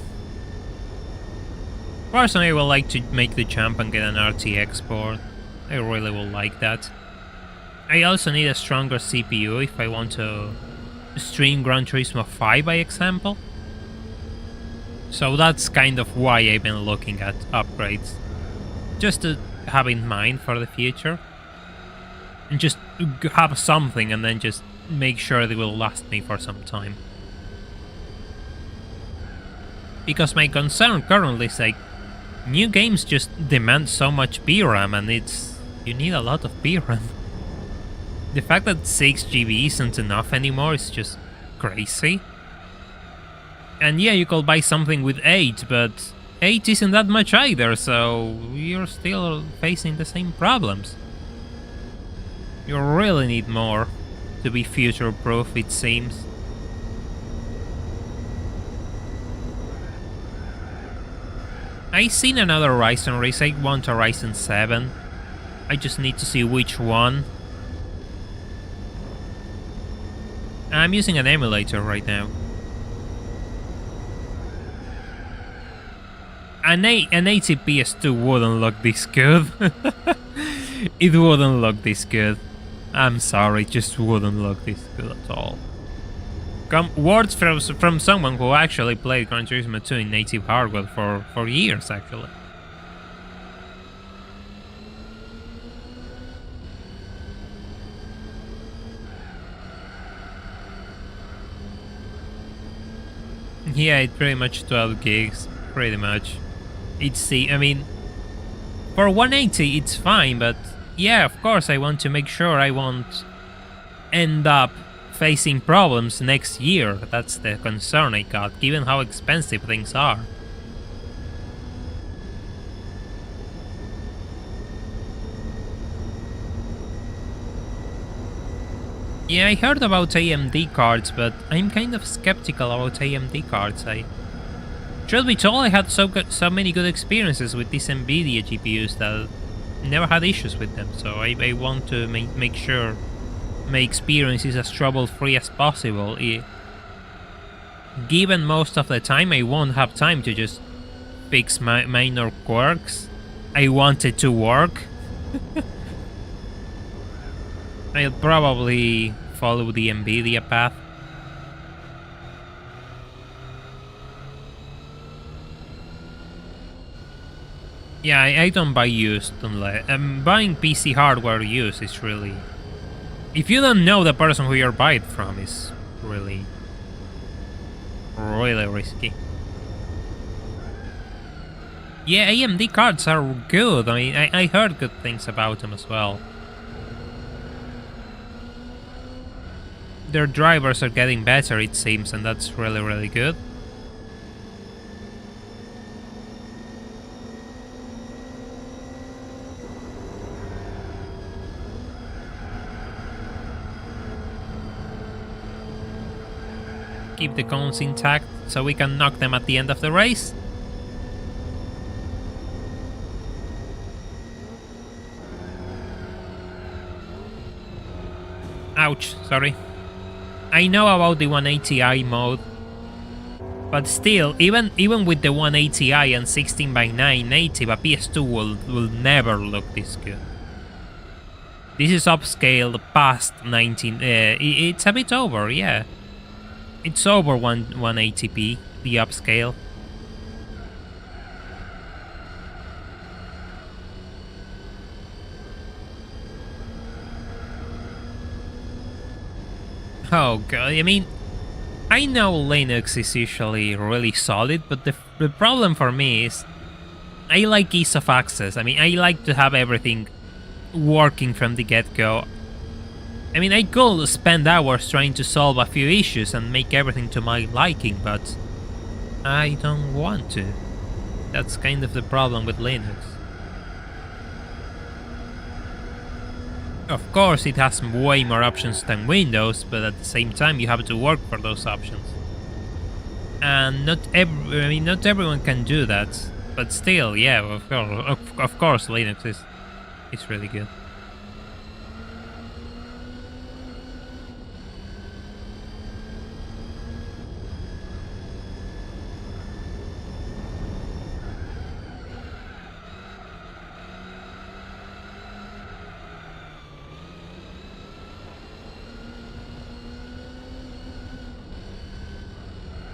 Personally, I would like to make the jump and get an RTX board. I really would like that. I also need a stronger CPU if I want to stream Gran Turismo 5, by example. So that's kind of why I've been looking at upgrades. Just to have in mind for the future. And just have something and then just make sure they will last me for some time. Because my concern currently is like, new games just demand so much VRAM, and you need a lot of VRAM. The fact that 6 GB isn't enough anymore is just crazy. And yeah, you could buy something with 8, but 8 isn't that much either, so you're still facing the same problems. You really need more to be future-proof, it seems. I seen another Ryzen race. I want a Ryzen 7. I just need to see which one. I'm using an emulator right now. An 80 PS2 wouldn't look this good. It wouldn't look this good. I'm sorry, it just wouldn't look this good at all. Words from someone who actually played Gran Turismo 2 in native hardware for years, actually. Yeah, it's pretty much 12 gigs, pretty much. I mean, for 180 it's fine, but yeah, of course I want to make sure I won't end up facing problems next year. That's the concern I got, given how expensive things are. Yeah, I heard about AMD cards, but I'm kind of skeptical about AMD cards. Truth be told, I had so many good experiences with these NVIDIA GPUs that I never had issues with them, so I want to make sure my experience is as trouble-free as possible. Given most of the time I won't have time to just fix my minor quirks, I want it to work. I'll probably follow the NVIDIA path. Yeah, I don't buy used unless buying PC hardware used is really. If you don't know the person who you're buying it from, is really, really risky. Yeah, AMD cards are good. I mean, I heard good things about them as well. Their drivers are getting better, it seems, and that's really, really good. Keep the cones intact so we can knock them at the end of the race. Ouch, sorry. I know about the 180i mode, but still, even with the 180i and 16:9 native, a PS2 will never look this good. This is upscaled past 19. It's a bit over, yeah. It's over 180p, the upscale. Oh god, I mean, I know Linux is usually really solid, but the problem for me is I like ease of access. I mean, I like to have everything working from the get-go. I mean, I could spend hours trying to solve a few issues and make everything to my liking, but I don't want to. That's kind of the problem with Linux. Of course, it has way more options than Windows, but at the same time, you have to work for those options. And not everyone can do that. But still, yeah, of course, Linux is really good.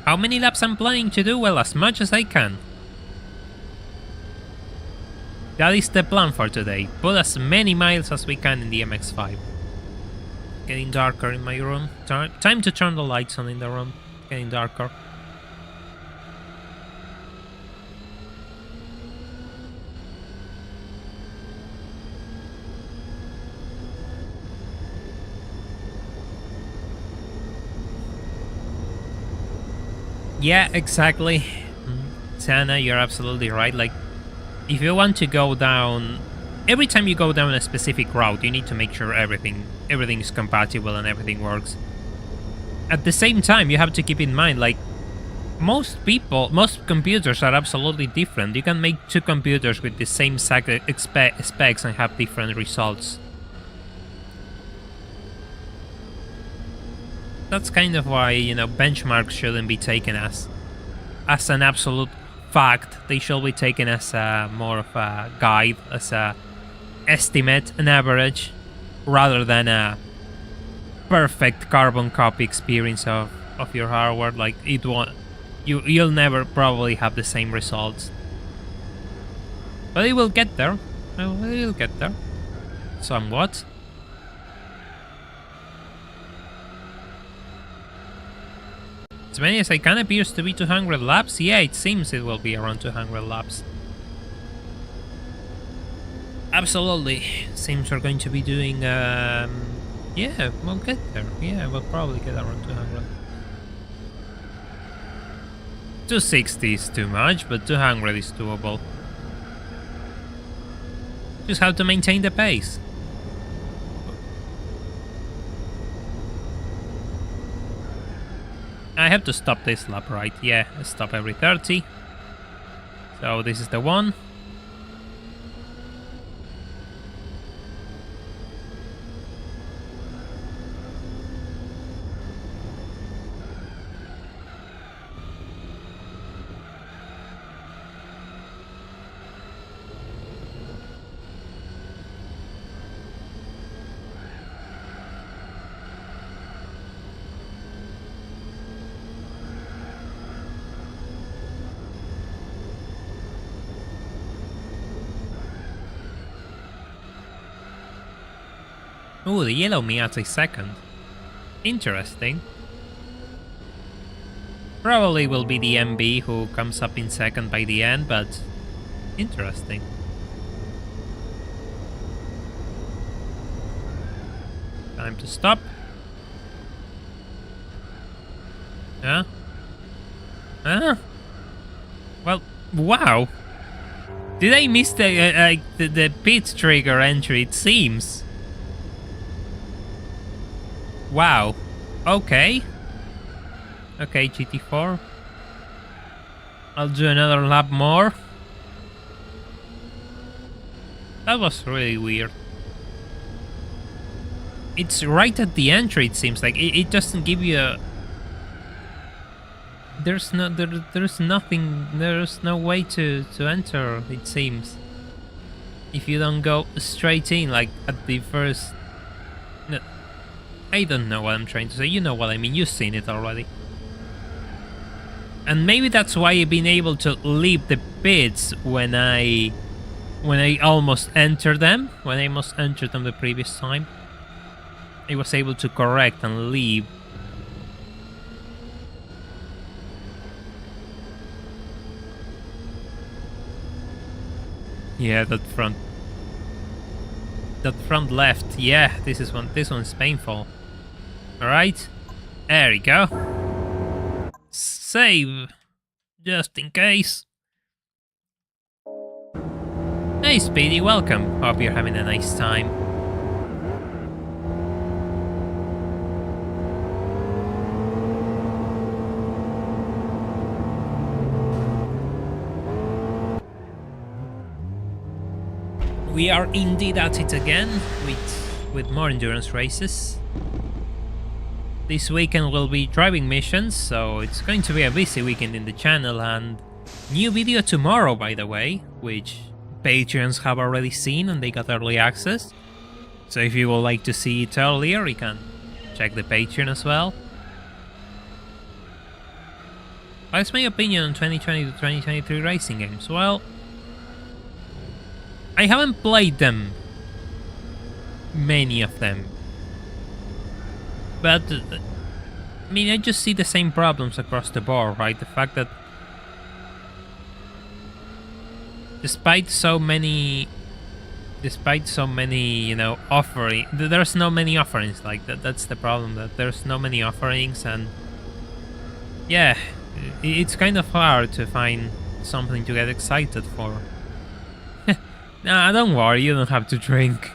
How many laps I'm planning to do? Well, as much as I can. That is the plan for today. Put as many miles as we can in the MX-5. Getting darker in my room. Time to turn the lights on in the room. Getting darker. Yeah, exactly. Tana, you're absolutely right. Like, if you want to go down, every time you go down a specific route, you need to make sure everything is compatible and everything works. At the same time, you have to keep in mind, like, most computers are absolutely different. You can make two computers with the same specs and have different results. That's kind of why, benchmarks shouldn't be taken as an absolute fact. They should be taken as more of a guide, as a estimate, an average, rather than a perfect carbon copy experience of your hardware. Like, it won't, you'll never probably have the same results, but it will get there. It'll get there, somewhat. As many as I can appears to be 200 laps. Yeah, it seems it will be around 200 laps. Absolutely. Seems we're going to be doing, yeah, we'll get there. Yeah, we'll probably get around 200. 260 is too much, but 200 is doable. Just have to maintain the pace. I have to stop this lap, right? Yeah, stop every 30. So this is the one. Oh, the yellow Miata is second. Interesting. Probably will be the MB who comes up in second by the end, but interesting. Time to stop. Huh? Huh? Well, wow. Did I miss the pit trigger entry, it seems? Wow. Okay. Okay, GT4. I'll do another lap more. That was really weird. It's right at the entry, it seems like. It doesn't give you a... There's nothing, there's no way to enter, it seems. If you don't go straight in, like at the first... No, I don't know what I'm trying to say, you know what I mean, you've seen it already. And maybe that's why I've been able to leave the pits when I almost entered them, when I almost entered them the previous time. I was able to correct and leave. Yeah, that front left. Yeah, this one's painful. All right, there we go. Save, just in case. Hey, Speedy, welcome. Hope you're having a nice time. We are indeed at it again with more endurance races. This weekend will be driving missions, so it's going to be a busy weekend in the channel, and new video tomorrow, by the way, which Patreons have already seen and they got early access. So if you would like to see it earlier, you can check the Patreon as well. What's my opinion on 2020 to 2023 racing games? Well, I haven't played them, many of them, but I mean, I just see the same problems across the board, right? The fact that despite so many, you know, there's no many offerings like that. That's the problem, that there's no many offerings, and yeah, it's kind of hard to find something to get excited for. Nah, don't worry, you don't have to drink.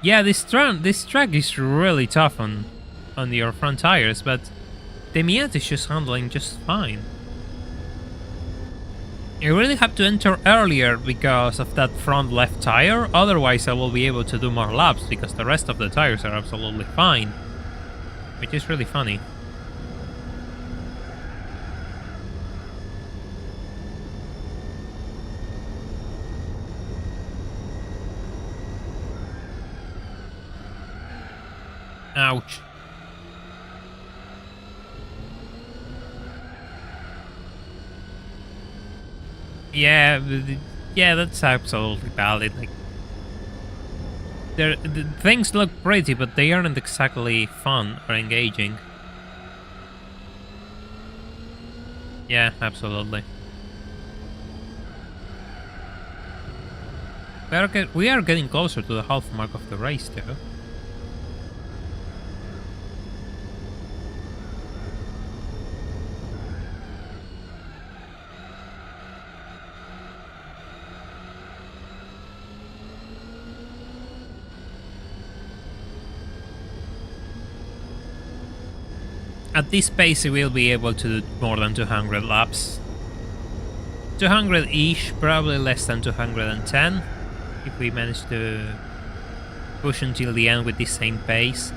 Yeah, this track is really tough on your front tires, but the Miata is just handling just fine. I really have to enter earlier because of that front left tire, otherwise I will be able to do more laps because the rest of the tires are absolutely fine, which is really funny. Ouch. Yeah, that's absolutely valid. Like, the things look pretty, but they aren't exactly fun or engaging. Yeah, absolutely. We are getting closer to the half mark of the race, though. At this pace, we'll be able to do more than 200 laps. 200-ish, probably less than 210, if we manage to push until the end with the same pace.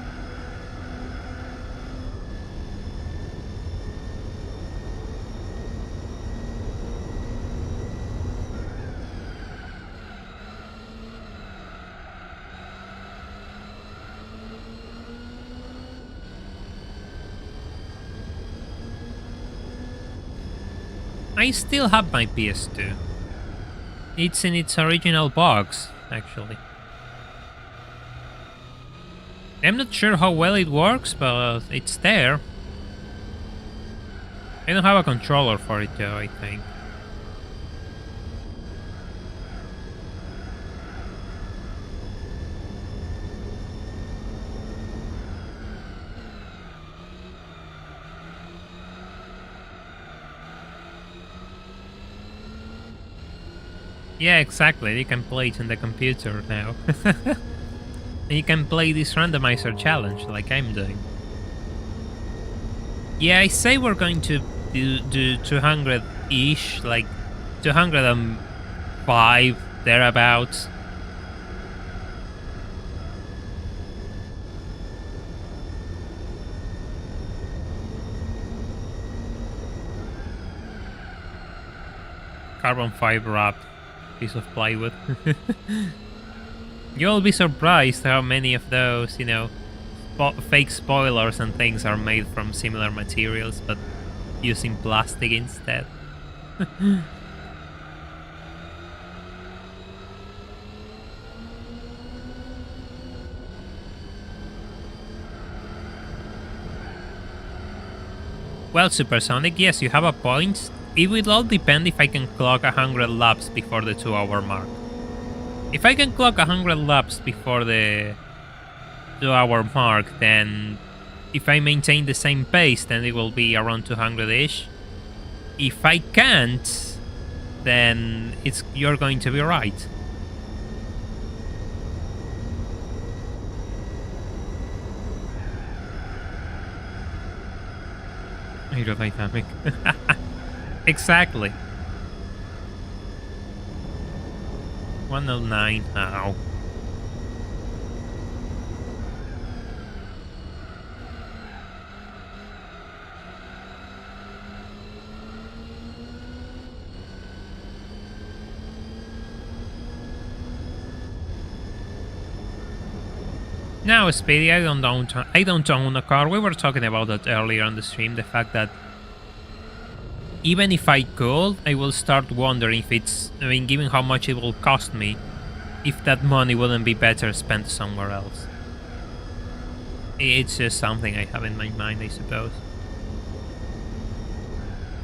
I still have my PS2. It's in its original box, actually. I'm not sure how well it works, but it's there. I don't have a controller for it though, I think. Yeah, exactly. You can play it in the computer now. You can play this randomizer challenge like I'm doing. Yeah, I say we're going to do 200-ish, like 205, thereabouts. Carbon fiber wrap. Piece of plywood. You'll be surprised how many of those, you know, fake spoilers and things are made from similar materials, but using plastic instead. Well, Supersonic, yes, you have a point. It will all depend if I can clock 100 laps before the 2-hour mark. If I can clock 100 laps before the 2-hour mark, then if I maintain the same pace, then it will be around 200-ish. If I can't, then you're going to be right. Aerodynamic. Exactly. 109. Ow. Now, Speedy, I don't own a car. We were talking about that earlier on the stream. The fact that even if I could, I will start wondering if it's, I mean, given how much it will cost me, if that money wouldn't be better spent somewhere else. It's just something I have in my mind, I suppose.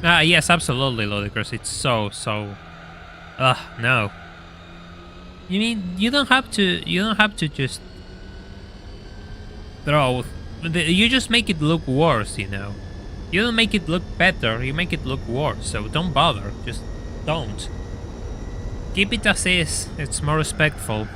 Yes, absolutely, Ludicrous. It's so... no. You mean, you don't have to just throw... You just make it look worse, you know. You don't make it look better, you make it look worse, so don't bother, just don't. Keep it as is, it's more respectful.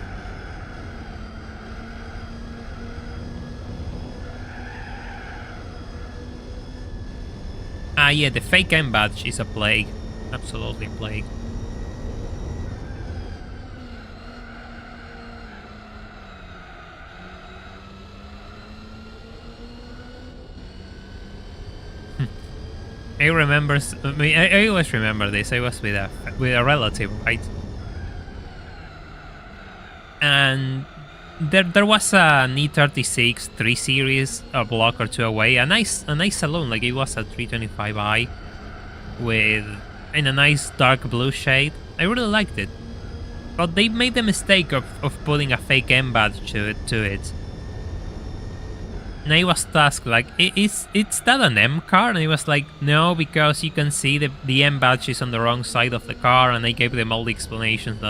Yeah, the fake M badge is a plague. Absolutely a plague. I always remember this. I was with a relative, right? And there was an E36 3 Series a block or two away, a nice saloon, like it was a 325i in a nice dark blue shade. I really liked it, but they made the mistake of putting a fake M badge to it. And I was tasked like, is that an M car? And he was like, no, because you can see the M badge is on the wrong side of the car, and I gave them all the explanations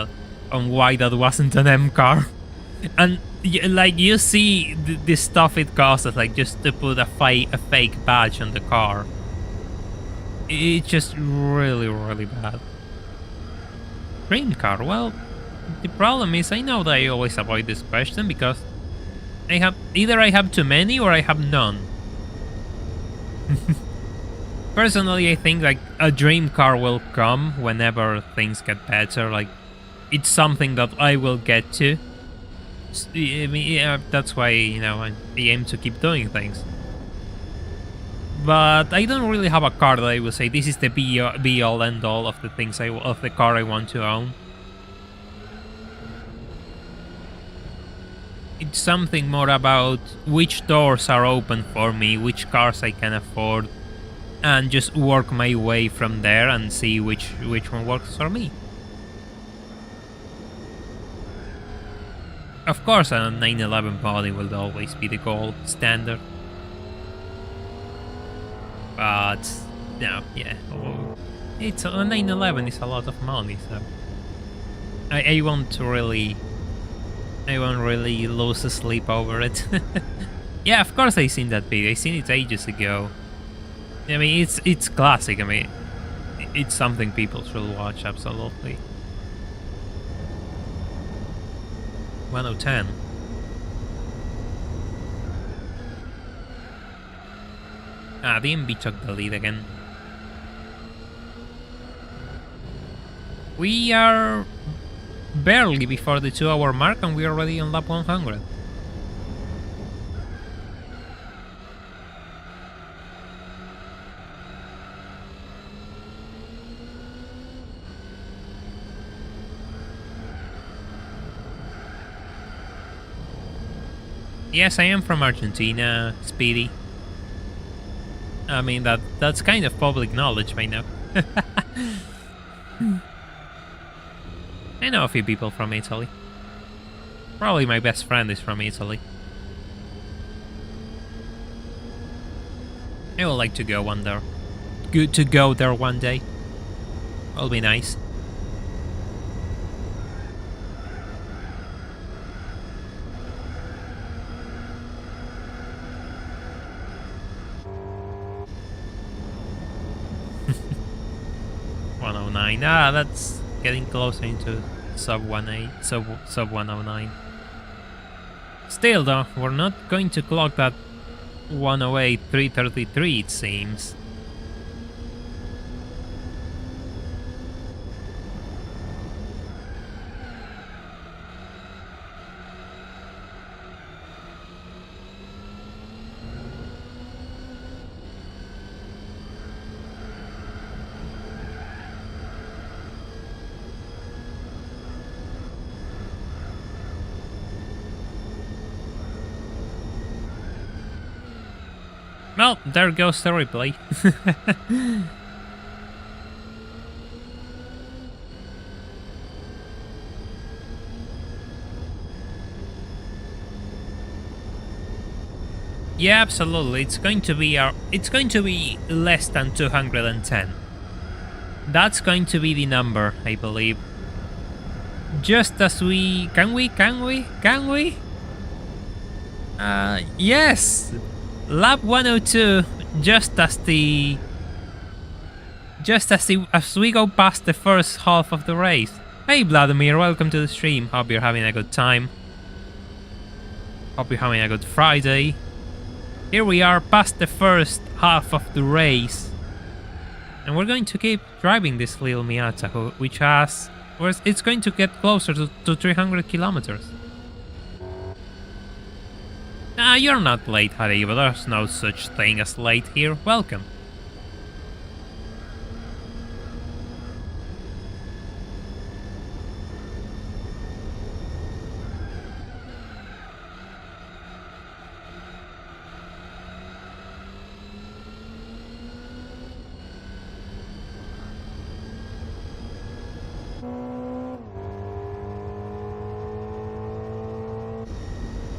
on why that wasn't an M car. And like you see the stuff it costs, like just to put a fake badge on the car. It's just really, really bad. Dream car, well, the problem is I know that I always avoid this question because either I have too many or I have none. Personally, I think like a dream car will come whenever things get better. Like, it's something that I will get to. I mean, yeah, that's why, you know, I aim to keep doing things. But I don't really have a car that I will say this is the be all end all of the things of the car I want to own. It's something more about which doors are open for me, which cars I can afford, and just work my way from there and see which one works for me. Of course, a 911 body will always be the gold standard. But no, yeah, it's a 911 is a lot of money, so I won't really lose sleep over it. Yeah, of course I seen that video. I seen it ages ago. I mean, it's classic. I mean, it's something people should watch, absolutely. 1010. The MB took the lead again. We are barely before the 2-hour mark and we're already on lap 100. Yes, I am from Argentina, Speedy. I mean, that's kind of public knowledge by now. I know a few people from Italy. Probably my best friend is from Italy. I would like to go one there. Good to go there one day. Will be nice. That's getting closer into sub 109. Still though, we're not going to clock that 108.333 it seems. Well, there goes the replay. Yeah, absolutely. It's going to be less than 210. That's going to be the number, I believe. Just as we can we? Yes. Lap 102, as we go past the first half of the race. Hey Vladimir, welcome to the stream. Hope you're having a good time. Hope you're having a good Friday. Here we are past the first half of the race. And we're going to keep driving this little Miata, it's going to get closer to 300 kilometers. You're not late, Hariba. There's no such thing as late here. Welcome.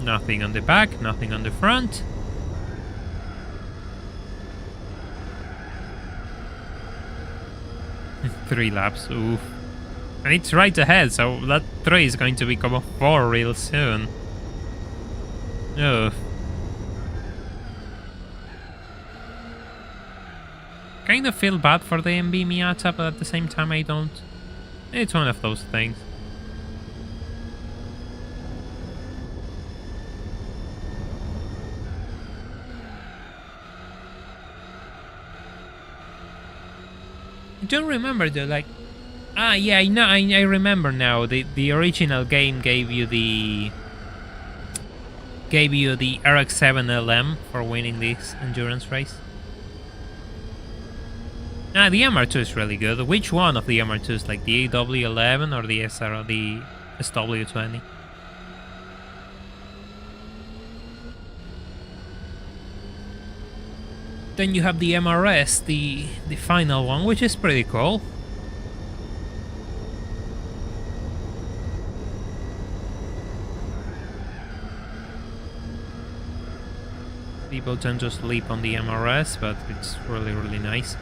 Nothing on the back, nothing on the front. Three laps, oof. And it's right ahead, so that 3 is going to become a 4 real soon. Oof. Kind of feel bad for the MB Miata, but at the same time I don't. It's one of those things. I don't remember though, like... yeah, I know, I remember now. The original game gave you the RX-7 LM for winning this endurance race. The MR2 is really good. Which one of the MR2s, like the AW11 or the SW20? Then you have the MRS, the final one, which is pretty cool. People tend to sleep on the MRS, but it's really, really nice.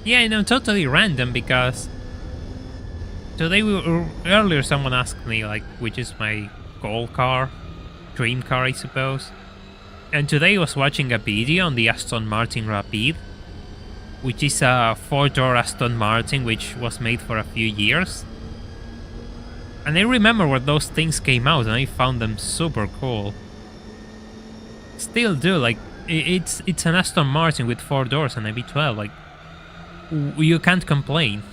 Yeah, and I'm totally random because today earlier someone asked me like which is my goal car, dream car I suppose. And today I was watching a video on the Aston Martin Rapide, which is a 4-door Aston Martin which was made for a few years. And I remember when those things came out and I found them super cool. Still do, like it's an Aston Martin with 4 doors and a V12, like you can't complain.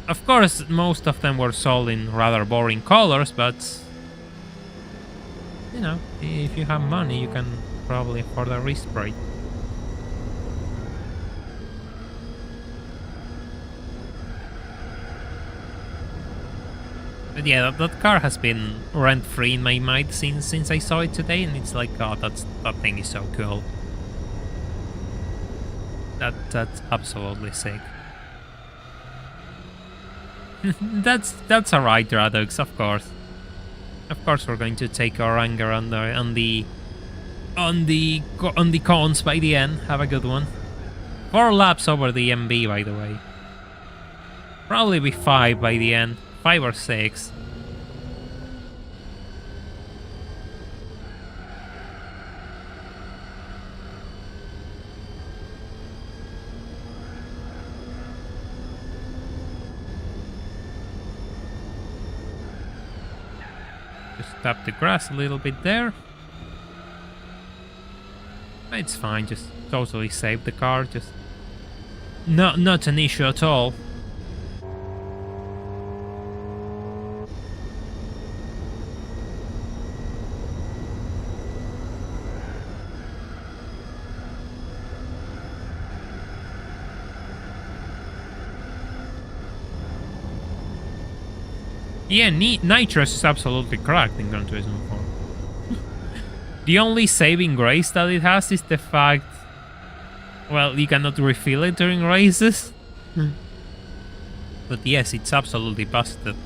Of course, most of them were sold in rather boring colors, but you know, if you have money, you can probably afford a wrist spray. But yeah, that car has been rent-free in my mind since I saw it today, and it's like, oh, that thing is so cool. That's absolutely sick. that's alright, Radux, of course. Of course, we're going to take our anger on the cons by the end. Have a good one. 4 laps over the MB, by the way. Probably be 5 by the end. 5 or 6. Just tap the grass a little bit there. It's fine, just totally save the car, just not an issue at all. Yeah, nitrous is absolutely cracked in Gran Turismo 4. The only saving grace that it has is the fact, well, you cannot refill it during races. But yes, it's absolutely busted.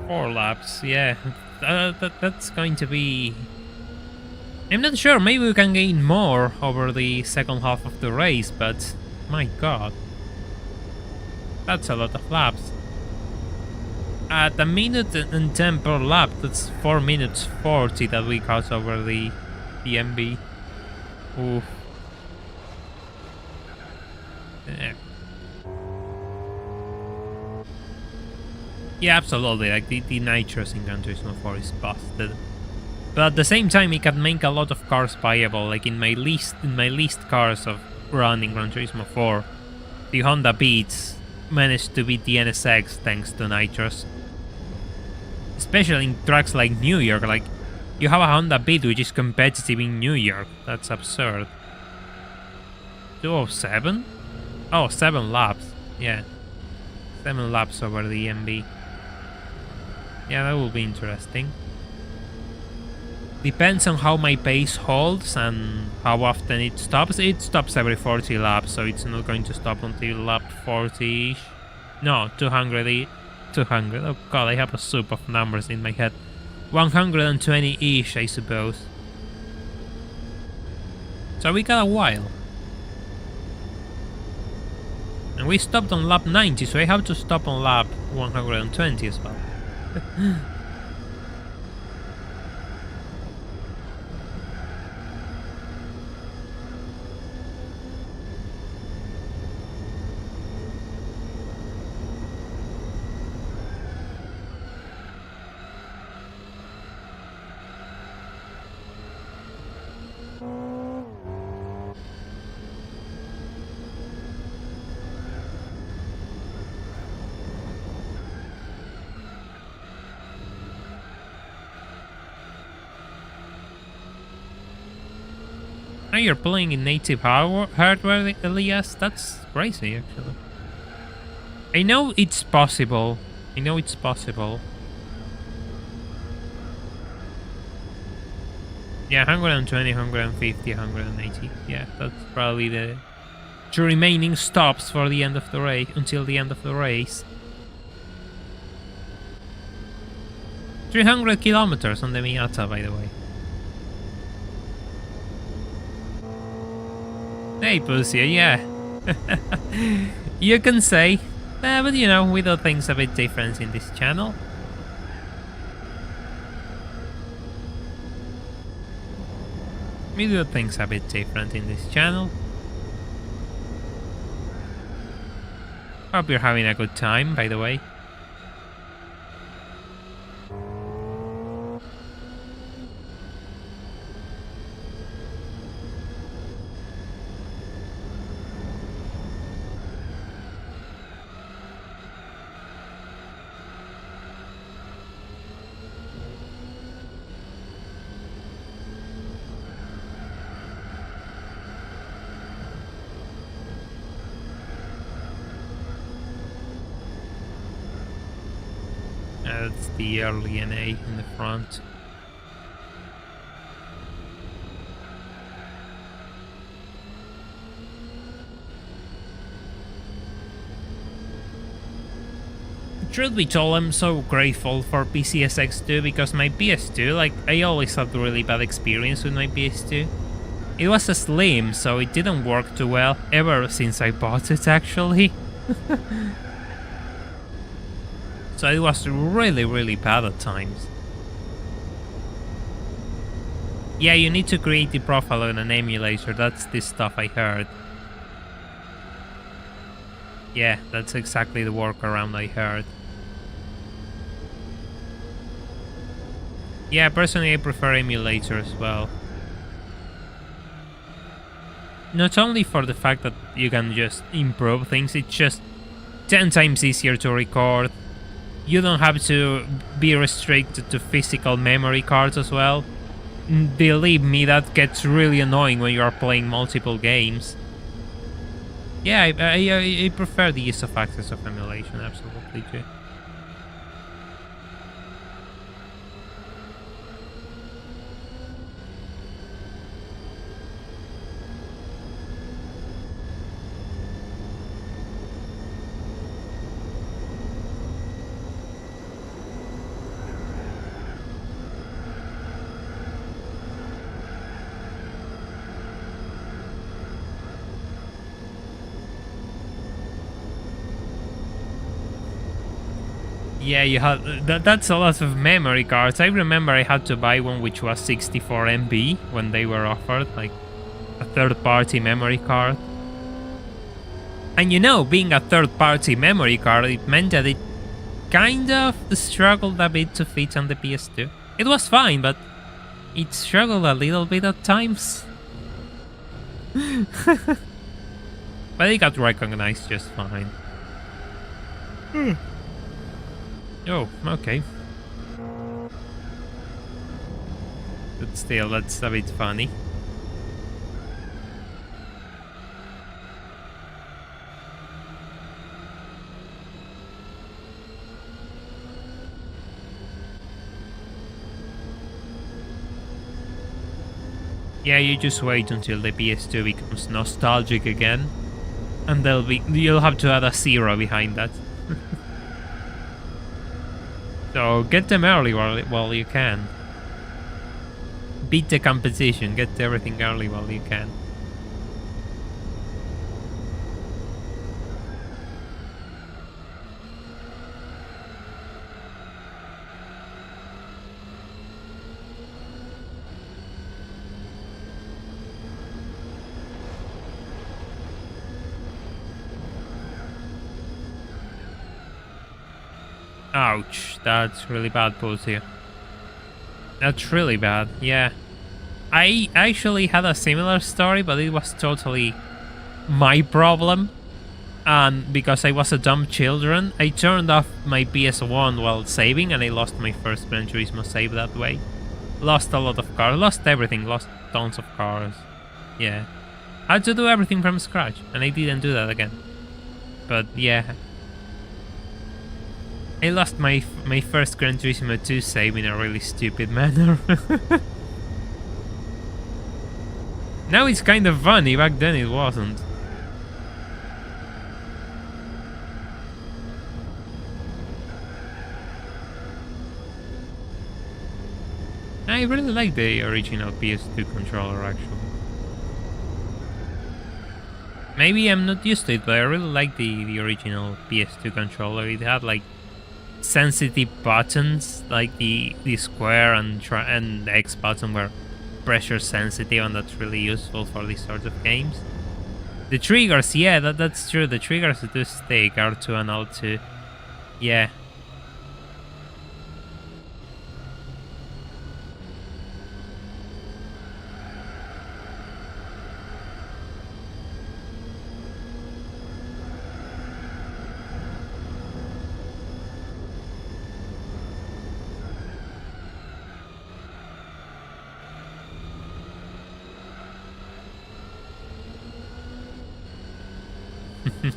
4 laps, yeah. That's going to be... I'm not sure, maybe we can gain more over the second half of the race, but my god. That's a lot of laps. At a minute and 10 per lap, that's 4 minutes 40 that we got over the MB. Oof. Yeah. Yeah, absolutely. Like the nitrous in Gran Turismo 4 is busted. But at the same time, it can make a lot of cars viable. Like in my least cars of running Gran Turismo 4, the Honda Beats managed to beat the NSX thanks to nitrous. Especially in tracks like New York. Like you have a Honda Beat which is competitive in New York. That's absurd. 207? Oh, 7 laps. Yeah. 7 laps over the MB. Yeah, that will be interesting. Depends on how my pace holds and how often it stops. It stops every 40 laps, so it's not going to stop until lap 40-ish. No, 200. 200. Oh god, I have a soup of numbers in my head. 120-ish, I suppose. So we got a while. And we stopped on lap 90, so I have to stop on lap 120 as well. Now you're playing in native hardware, Elias? That's crazy, actually. I know it's possible. I know it's possible. Yeah, 120, 150, 180. Yeah, that's probably the two remaining stops for the end of the race, until the end of the race. 300 kilometers on the Miata, by the way. Hey, Pussy, yeah. You can say. But you know, we do things a bit different in this channel. We do things a bit different in this channel. Hope you're having a good time, by the way. That's the early NA in the front. Truth be told, I'm so grateful for PCSX2 because my PS2, like, I always had a really bad experience with my PS2. It was a slim, so it didn't work too well ever since I bought it, actually. So it was really, really bad at times. Yeah, you need to create the profile on an emulator, that's the stuff I heard. Yeah, that's exactly the workaround I heard. Yeah, personally I prefer emulator as well. Not only for the fact that you can just improve things, it's just 10 times easier to record. You don't have to be restricted to physical memory cards as well. Believe me, that gets really annoying when you are playing multiple games. Yeah, I prefer the use of access of emulation, absolutely too. Yeah, you had that's a lot of memory cards. I remember I had to buy one which was 64 MB when they were offered, like a third-party memory card. And you know, being a third-party memory card, it meant that it kind of struggled a bit to fit on the PS2. It was fine, but it struggled a little bit at times. But it got recognized just fine. Oh, okay. But still, that's a bit funny. Yeah, you just wait until the PS2 becomes nostalgic again, and you'll have to add a 0 behind that. So get them early while you can. Beat the competition, get everything early while you can. Ouch, that's really bad, Pussy. That's really bad, yeah. I actually had a similar story, but it was totally my problem. And because I was a dumb children, I turned off my PS1 while saving, and I lost my first Gran Turismo save that way. Lost a lot of cars, lost everything, lost tons of cars. Yeah. I had to do everything from scratch, and I didn't do that again. But yeah. I lost my first Gran Turismo 2 save in a really stupid manner. Now it's kind of funny, back then it wasn't. I really like the original PS2 controller, actually. Maybe I'm not used to it, but I really like the original PS2 controller. It had like sensitive buttons, like the square and the X button were pressure sensitive, and that's really useful for these sorts of games. The triggers, yeah, that's true. The triggers do stick, R2 and L2. Yeah.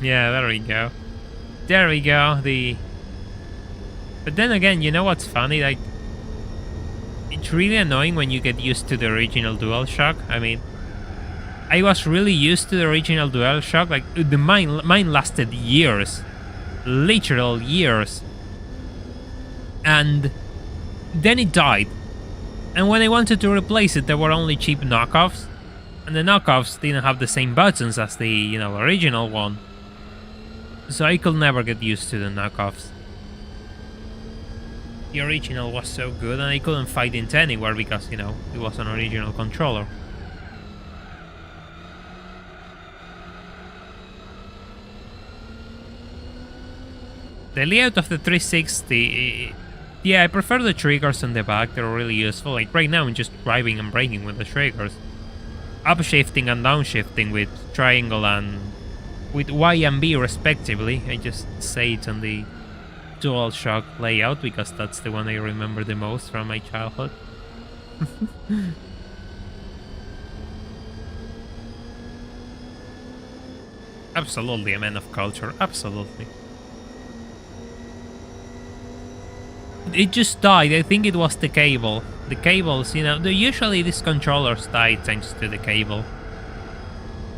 Yeah, there we go. There we go. But then again, you know what's funny? Like, it's really annoying when you get used to the original DualShock. I mean, I was really used to the original DualShock. Like, mine lasted years, literal years, and then it died. And when I wanted to replace it, there were only cheap knockoffs, and the knockoffs didn't have the same buttons as the original one. So I could never get used to the knockoffs. The original was so good, and I couldn't fight it anywhere because, it was an original controller. The layout of the 360, yeah, I prefer the triggers on the back. They're really useful. Like right now I'm just driving and braking with the triggers. Upshifting and downshifting with triangle and with Y and B respectively. I just say it on the DualShock layout because that's the one I remember the most from my childhood. Absolutely a man of culture, absolutely. It just died. I think it was the cable. The cables, usually these controllers die thanks to the cable.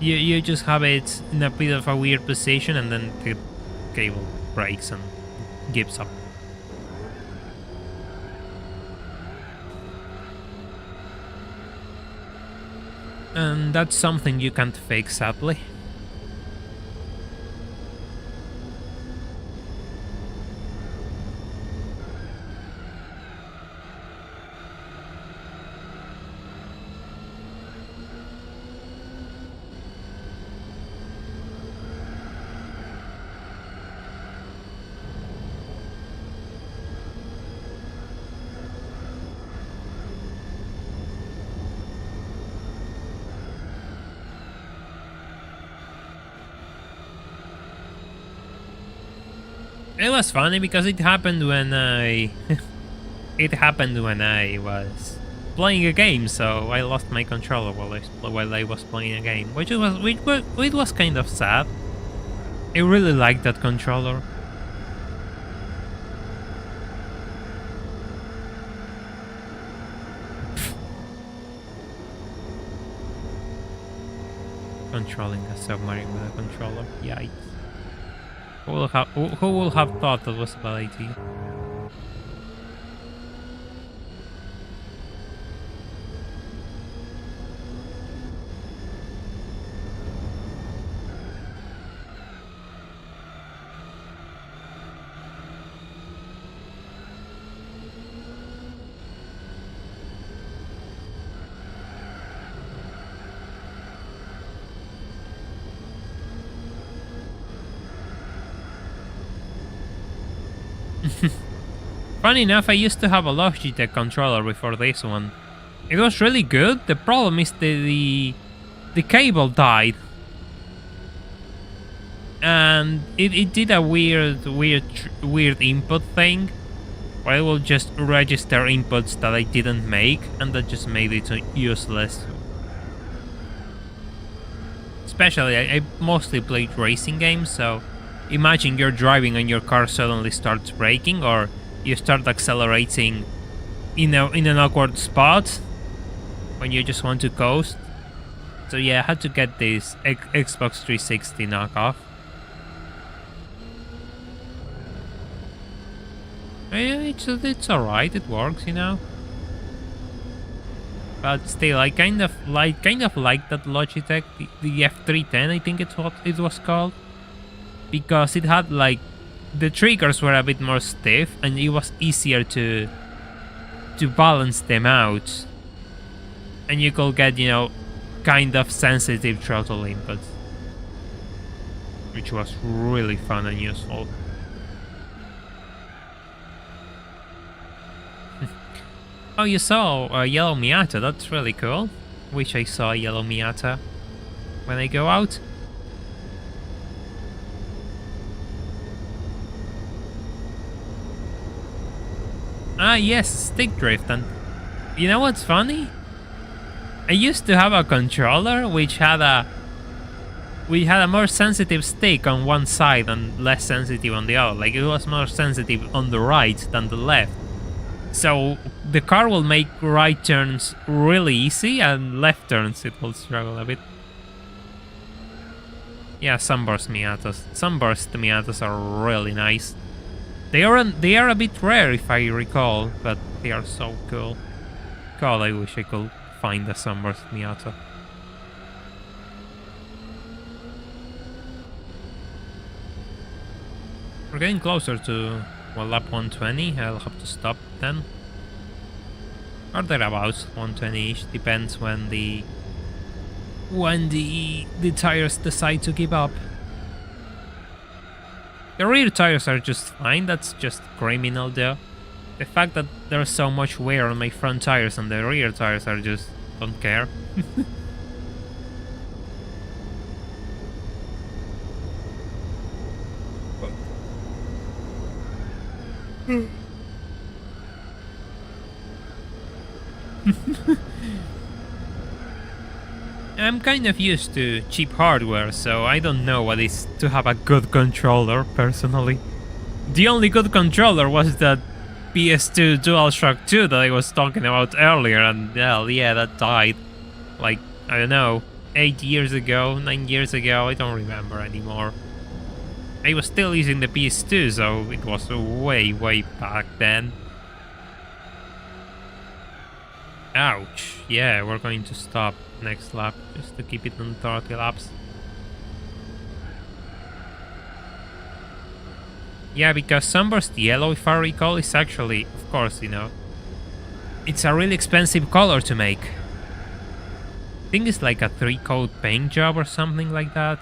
You just have it in a bit of a weird position and then the cable breaks and gives up. And that's something you can't fix, sadly. It was funny because it happened when I was playing a game, so I lost my controller while I was playing a game, which was kind of sad. I really liked that controller. Controlling a submarine with a controller, yikes. Who will have thought that was a bad idea? Funny enough, I used to have a Logitech controller before this one. It was really good. The problem is the cable died, and it did a weird input thing, where it will just register inputs that I didn't make, and that just made it useless. Especially, I mostly played racing games, so imagine you're driving and your car suddenly starts braking, or you start accelerating in an awkward spot when you just want to coast. So yeah, I had to get this Xbox 360 knockoff. It's alright, it works, you know. But still, I kind of like that Logitech, the F310, I think it's what it was called, because it had like the triggers were a bit more stiff and it was easier to balance them out, and you could get, you know, kind of sensitive throttle inputs, which was really fun and useful. Oh, you saw a yellow Miata. That's really cool. Wish I saw a yellow Miata when I go out. Ah, yes, stick drift. And you know what's funny? I used to have a controller which had a more sensitive stick on one side and less sensitive on the other. Like, it was more sensitive on the right than the left. So the car will make right turns really easy, and left turns it will struggle a bit. Yeah, sunburst Miatas are really nice. They are a bit rare, if I recall, but they are so cool. God, I wish I could find a sunburst Miata. We're getting closer to, well, lap 120. I'll have to stop then. Or thereabouts, 120-ish. Depends when the tires decide to give up. The rear tires are just fine. That's just criminal, though. The fact that there's so much wear on my front tires and the rear tires are just don't care. I'm kind of used to cheap hardware, so I don't know what it is to have a good controller, personally. The only good controller was that PS2 DualShock 2 that I was talking about earlier, and well, yeah, that died. Like, I don't know, 8 years ago, 9 years ago, I don't remember anymore. I was still using the PS2, so it was way back then. Ouch. Yeah, we're going to stop next lap just to keep it on 30 laps. Yeah, because Sunburst Yellow, if I recall, is actually, of course, you know, it's a really expensive color to make. I think it's like a 3-coat paint job or something like that.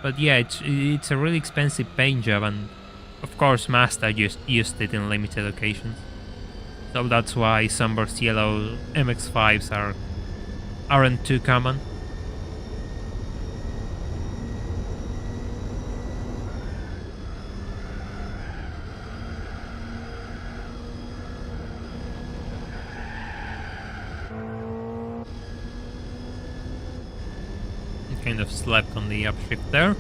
But yeah, it's a really expensive paint job, and of course Mazda just used it in limited occasions. So that's why Sunburst Yellow MX-5s aren't too common. Kind of slept on the upshift there.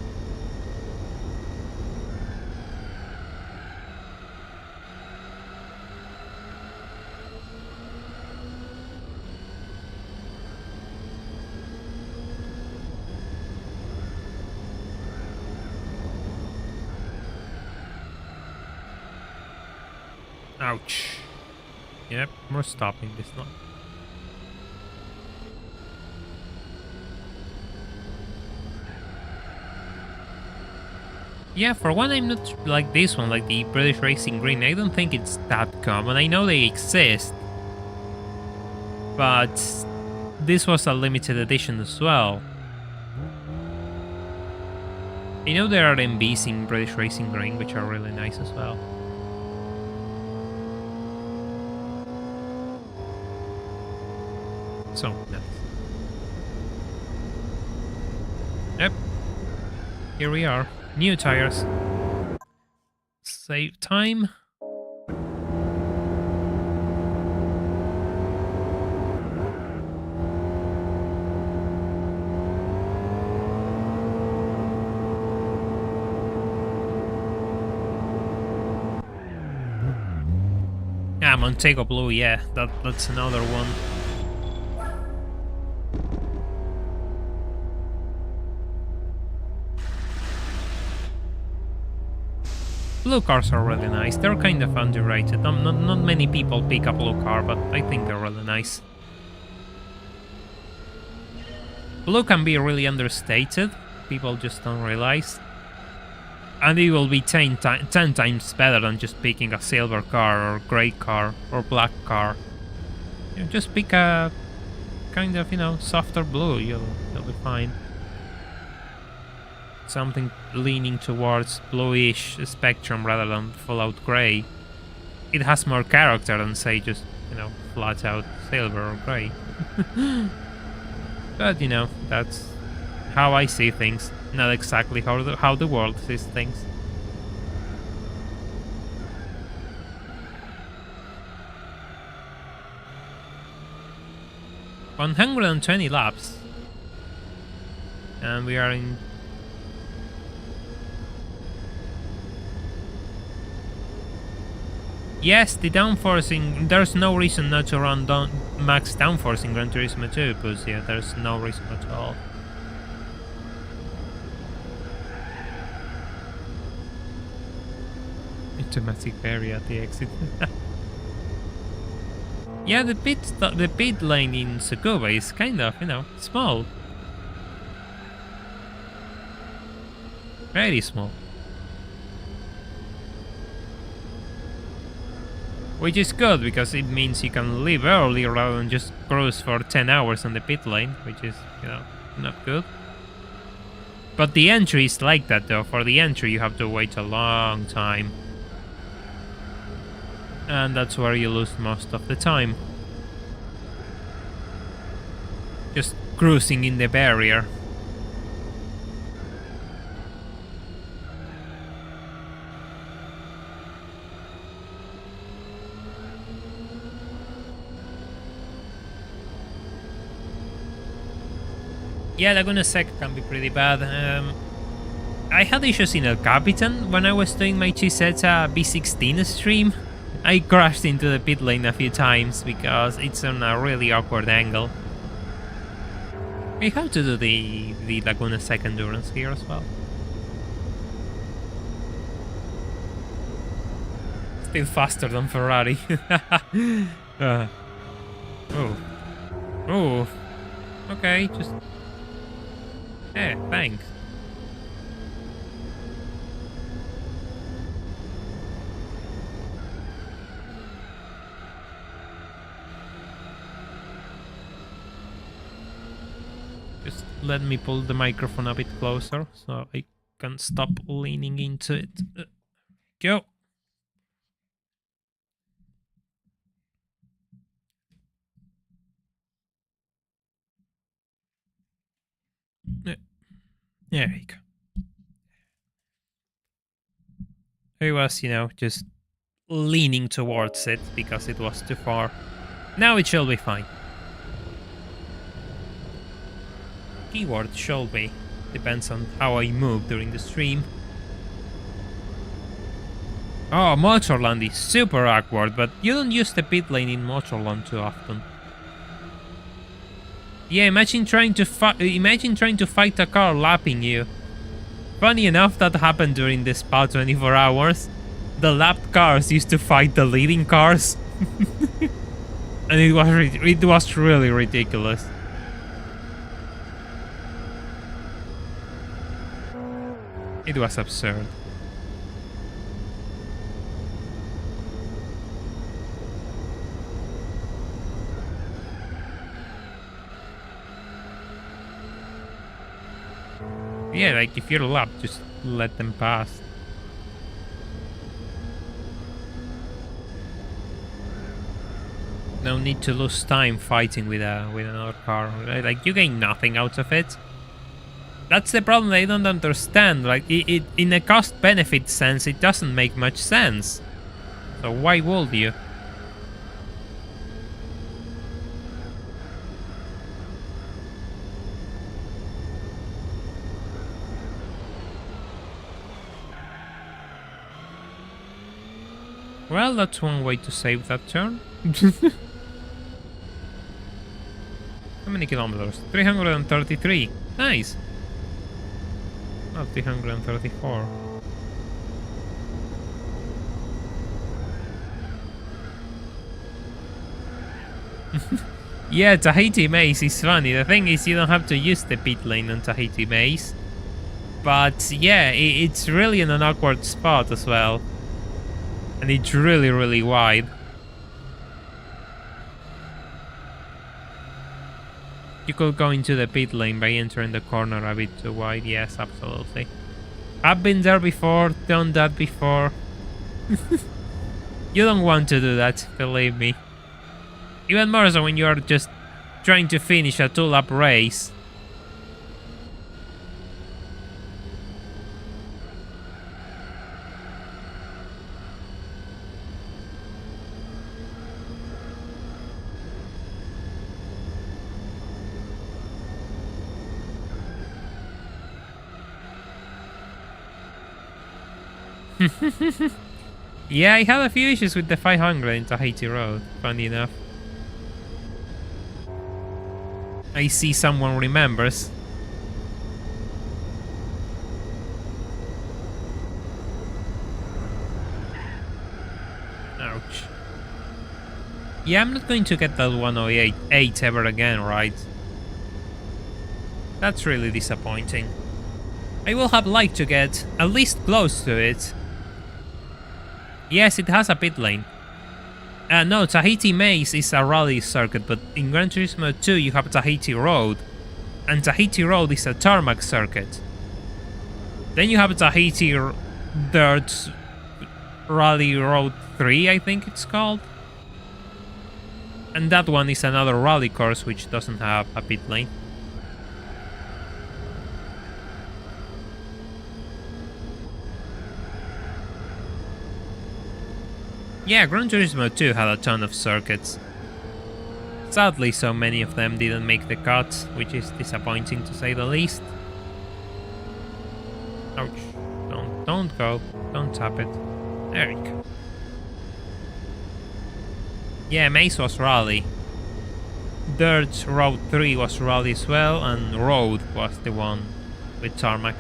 Ouch. Yep, we're stopping this one. Yeah, for one, I'm not like this one, like the British Racing Green. I don't think it's that common. I know they exist, but this was a limited edition as well. I know there are MBs in British Racing Green, which are really nice as well. So nice. Yep. Here we are. New tires. Save time. Montego Blue, yeah, that's another one. Blue cars are really nice. They're kind of underrated. Not many people pick a blue car, but I think they're really nice. Blue can be really understated. People just don't realize. And it will be 10 times better than just picking a silver car or grey car or black car. You know, just pick a kind of, you know, softer blue. You'll be fine. Something leaning towards bluish spectrum rather than full out grey. It has more character than, say, just, you know, flat out silver or grey. But, you know, that's how I see things, not exactly how the world sees things. $120 laps. And we are in... Yes, the downforcing, there's no reason not to run max downforce in Gran Turismo 2, because yeah, there's no reason at all. Automatic barrier at the exit. Yeah, the pit lane in Tsukuba is kind of, you know, small. Very small. Which is good, because it means you can leave early rather than just cruise for 10 hours on the pit lane, which is, you know, not good. But the entry is like that, though. For the entry, you have to wait a long time. And that's where you lose most of the time. Just cruising in the barrier. Yeah, Laguna Seca can be pretty bad. I had issues in El Capitan when I was doing my Chiseta B16 stream. I crashed into the pit lane a few times because it's on a really awkward angle. We have to do the Laguna Seca endurance here as well. Still faster than Ferrari. Oh. Okay, just... Hey, thanks. Just let me pull the microphone a bit closer so I can stop leaning into it. Go. There you go. I was, you know, just leaning towards it because it was too far. Now it shall be fine. Keyword shall be. Depends on how I move during the stream. Oh, Motorland is super awkward, but you don't use the pit lane in Motorland too often. Yeah, imagine trying to fight a car lapping you. Funny enough, that happened during the Spa 24 hours. The lapped cars used to fight the leading cars. And it was really ridiculous. It was absurd. Yeah, like if you're lapped, just let them pass. No need to lose time fighting with another car. Right? Like you gain nothing out of it. That's the problem I don't understand. Like it in a cost-benefit sense, it doesn't make much sense. So why would you? Well, that's one way to save that turn. How many kilometers? 333. Nice. Not 334. Yeah, Tahiti Maze is funny. The thing is, you don't have to use the pit lane on Tahiti Maze. But yeah, it's really in an awkward spot as well. And it's really, really wide. You could go into the pit lane by entering the corner a bit too wide. Yes, absolutely. I've been there before, done that before. You don't want to do that, believe me. Even more so when you are just trying to finish a 2-lap race. Yeah, I had a few issues with the 500 in Tahiti Road, funny enough. I see someone remembers. Ouch. Yeah, I'm not going to get that 108 ever again, right? That's really disappointing. I will have liked to get at least close to it. Yes, it has a pit lane. No, Tahiti Maze is a rally circuit, but in Gran Turismo 2 you have Tahiti Road, and Tahiti Road is a tarmac circuit. Then you have Tahiti Dirt Rally Road 3, I think it's called. And that one is another rally course which doesn't have a pit lane. Yeah, Gran Turismo 2 had a ton of circuits. Sadly, so many of them didn't make the cut, which is disappointing to say the least. Ouch. Don't go. Don't tap it. There you go. Yeah, Maze was rally. Dirt Road 3 was rally as well, and Road was the one with tarmac.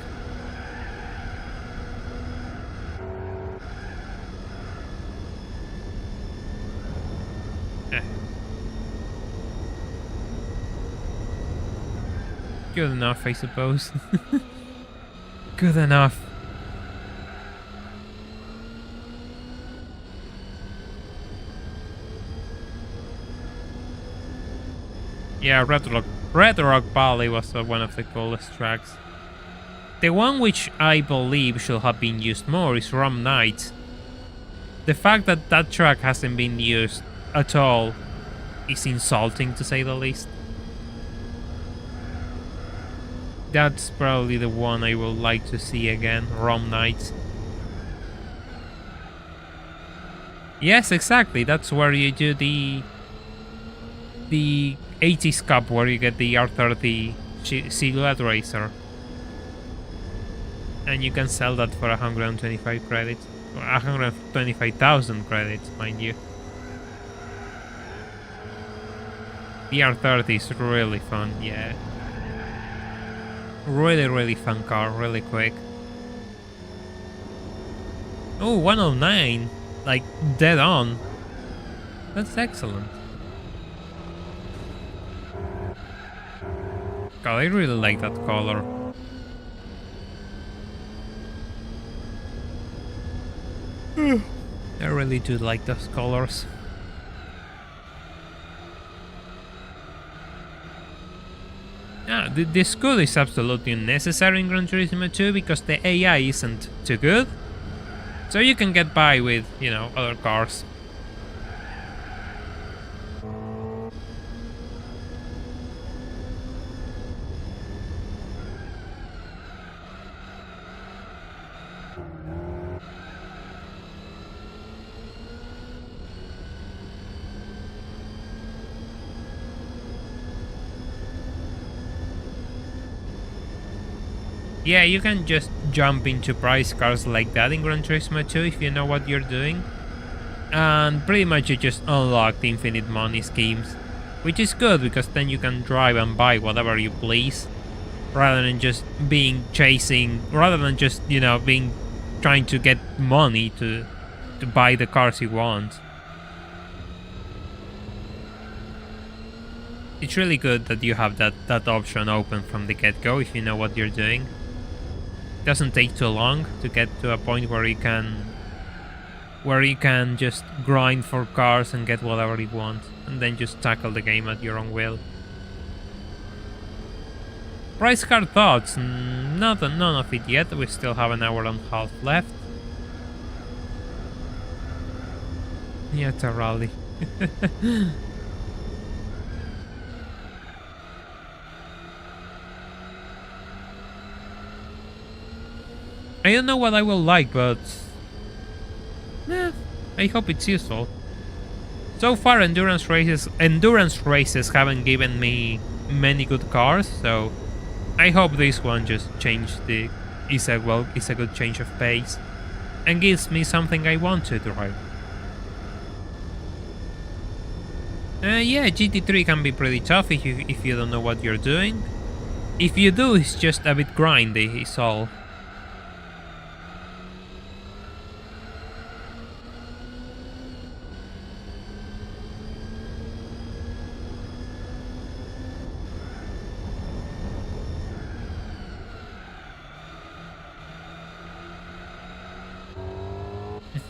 Good enough, I suppose. Good enough. Yeah, Red Rock Valley was one of the coolest tracks. The one which I believe should have been used more is Rum Night. The fact that that track hasn't been used at all is insulting, to say the least. That's probably the one I would like to see again, Rum Night. Yes, exactly, that's where you do the 80s Cup, where you get the R30 Silhouette Racer. And you can sell that for 125 credits. 125,000 credits, mind you. The R30 is really fun, yeah. Really, really fun car, really quick. Oh, 109! Like, dead on. That's excellent. God, I really like that color. I really do like those colors. Yeah, the school is absolutely unnecessary in Gran Turismo 2 because the AI isn't too good. So you can get by with, you know, other cars. Yeah, you can just jump into price cars like that in Gran Turismo 2 if you know what you're doing. And pretty much you just unlock the infinite money schemes, which is good because then you can drive and buy whatever you please, rather than just being trying to get money to buy the cars you want. It's really good that you have that option open from the get-go if you know what you're doing. It doesn't take too long to get to a point where you can just grind for cars and get whatever you want, and then just tackle the game at your own will. Price card thoughts? None of it yet. We still have an hour and a half left. Yeah, it's a rally. I don't know what I will like, but I hope it's useful. So far, endurance races haven't given me many good cars, so I hope this one just is a good change of pace and gives me something I want to drive. Yeah, GT3 can be pretty tough if you don't know what you're doing. If you do, it's just a bit grindy, is all.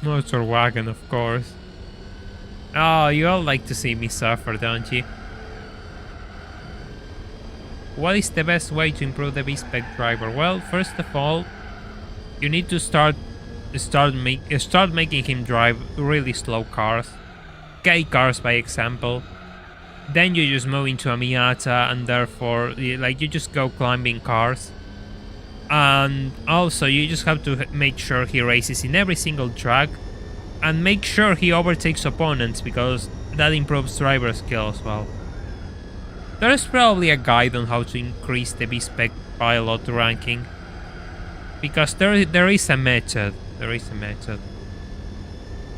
Motor wagon, of course. Oh, you all like to see me suffer, don't you? What is the best way to improve the B-Spec driver? Well, first of all, you need to start making him drive really slow cars, K cars by example. Then you just move into a Miata, and therefore, you just go climbing cars. And also, you just have to make sure he races in every single track, and make sure he overtakes opponents, because that improves driver skill as well. There is probably a guide on how to increase the B-Spec pilot ranking, because there is a method. You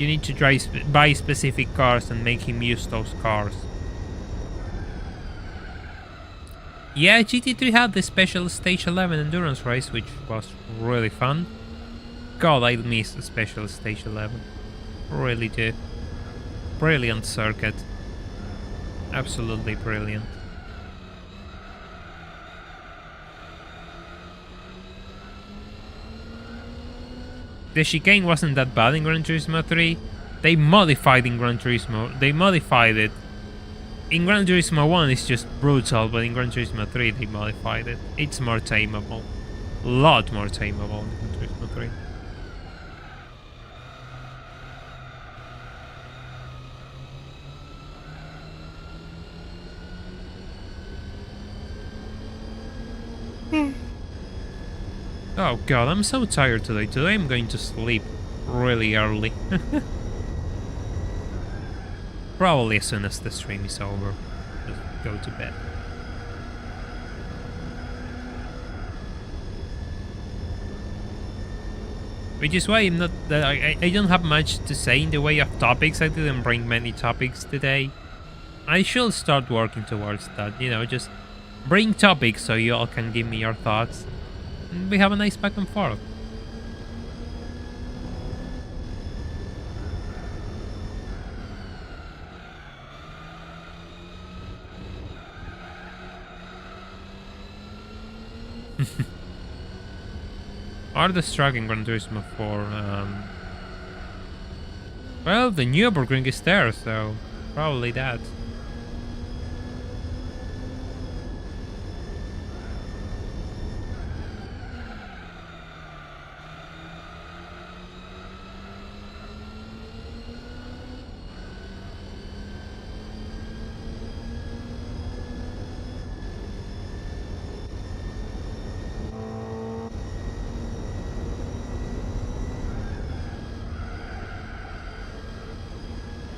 need to buy specific cars and make him use those cars. Yeah, GT3 had the special Stage 11 endurance race, which was really fun. God, I miss the special Stage 11. Really do. Brilliant circuit. Absolutely brilliant. The chicane wasn't that bad in Gran Turismo 3. They modified in Gran Turismo. They modified it. In Gran Turismo 1 it's just brutal, but in Gran Turismo 3 they modified it. It's more tameable. A lot more tameable in Gran Turismo 3. Oh god, I'm so tired today. Today I'm going to sleep really early. Probably as soon as the stream is over, just go to bed. Which is why I don't have much to say in the way of topics. I didn't bring many topics today. I should start working towards that, you know, just bring topics so you all can give me your thoughts. And we have a nice back and forth. Hardest track in Gran Turismo 4, well, the Nürburgring is there, so probably that.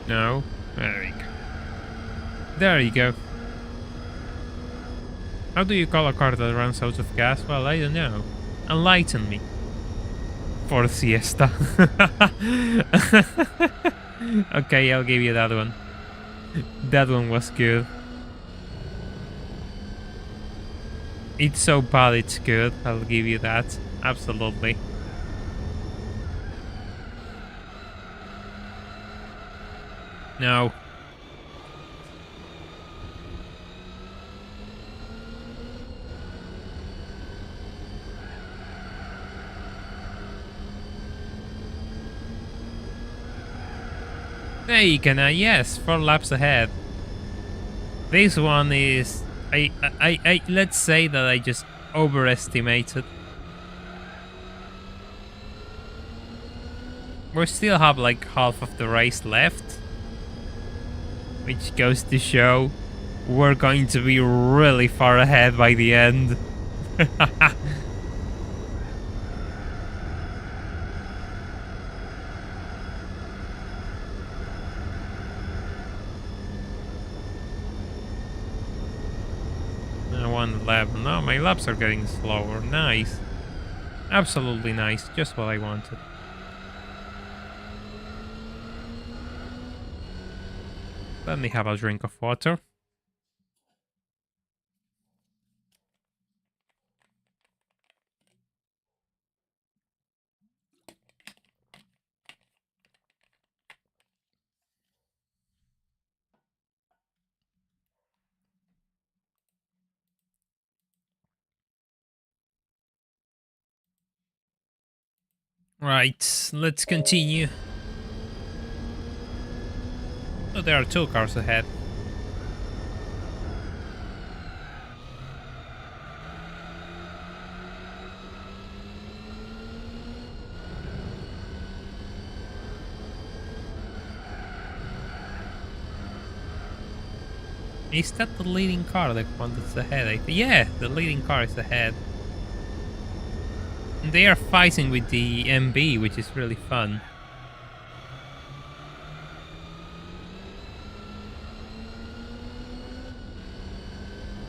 No. There you go. There you go. How do you call a car that runs out of gas? Well, I don't know. Enlighten me. Ford Siesta. Okay, I'll give you that one. That one was good. It's so bad it's good, I'll give you that. Absolutely. No. There you can, yes, 4 laps ahead. This one is... let's say that I just overestimated. We still have like half of the race left. Which goes to show we're going to be really far ahead by the end. One lap. No, my laps are getting slower. Nice. Absolutely nice. Just what I wanted. Let me have a drink of water. Right, let's continue. Oh, there are 2 cars ahead. Is that the leading car, the one that's ahead? Yeah, the leading car is ahead. And they are fighting with the MB, which is really fun.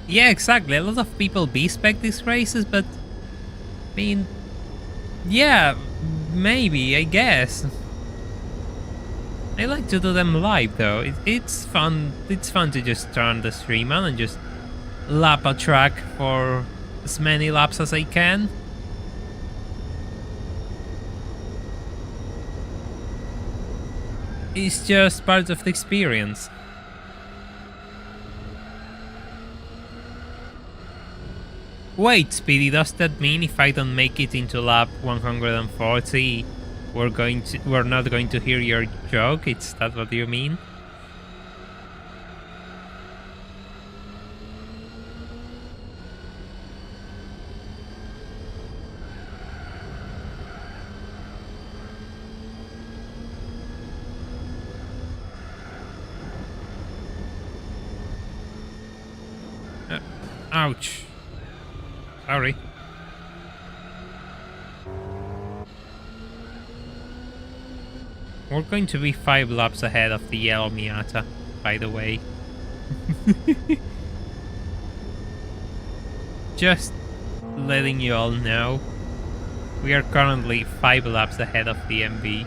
Yeah, exactly. A lot of people B-spec these races, but... I mean... Yeah, maybe, I guess. I like to do them live, though. It's fun. It's fun to just turn the stream on and just lap a track for as many laps as I can. It's just part of the experience. Wait, Speedy, does that mean if I don't make it into lap 140, we're not going to hear your joke? Is that what you mean? Ouch. Sorry. We're going to be 5 laps ahead of the yellow Miata, by the way. Just letting you all know, we are currently 5 laps ahead of the MB.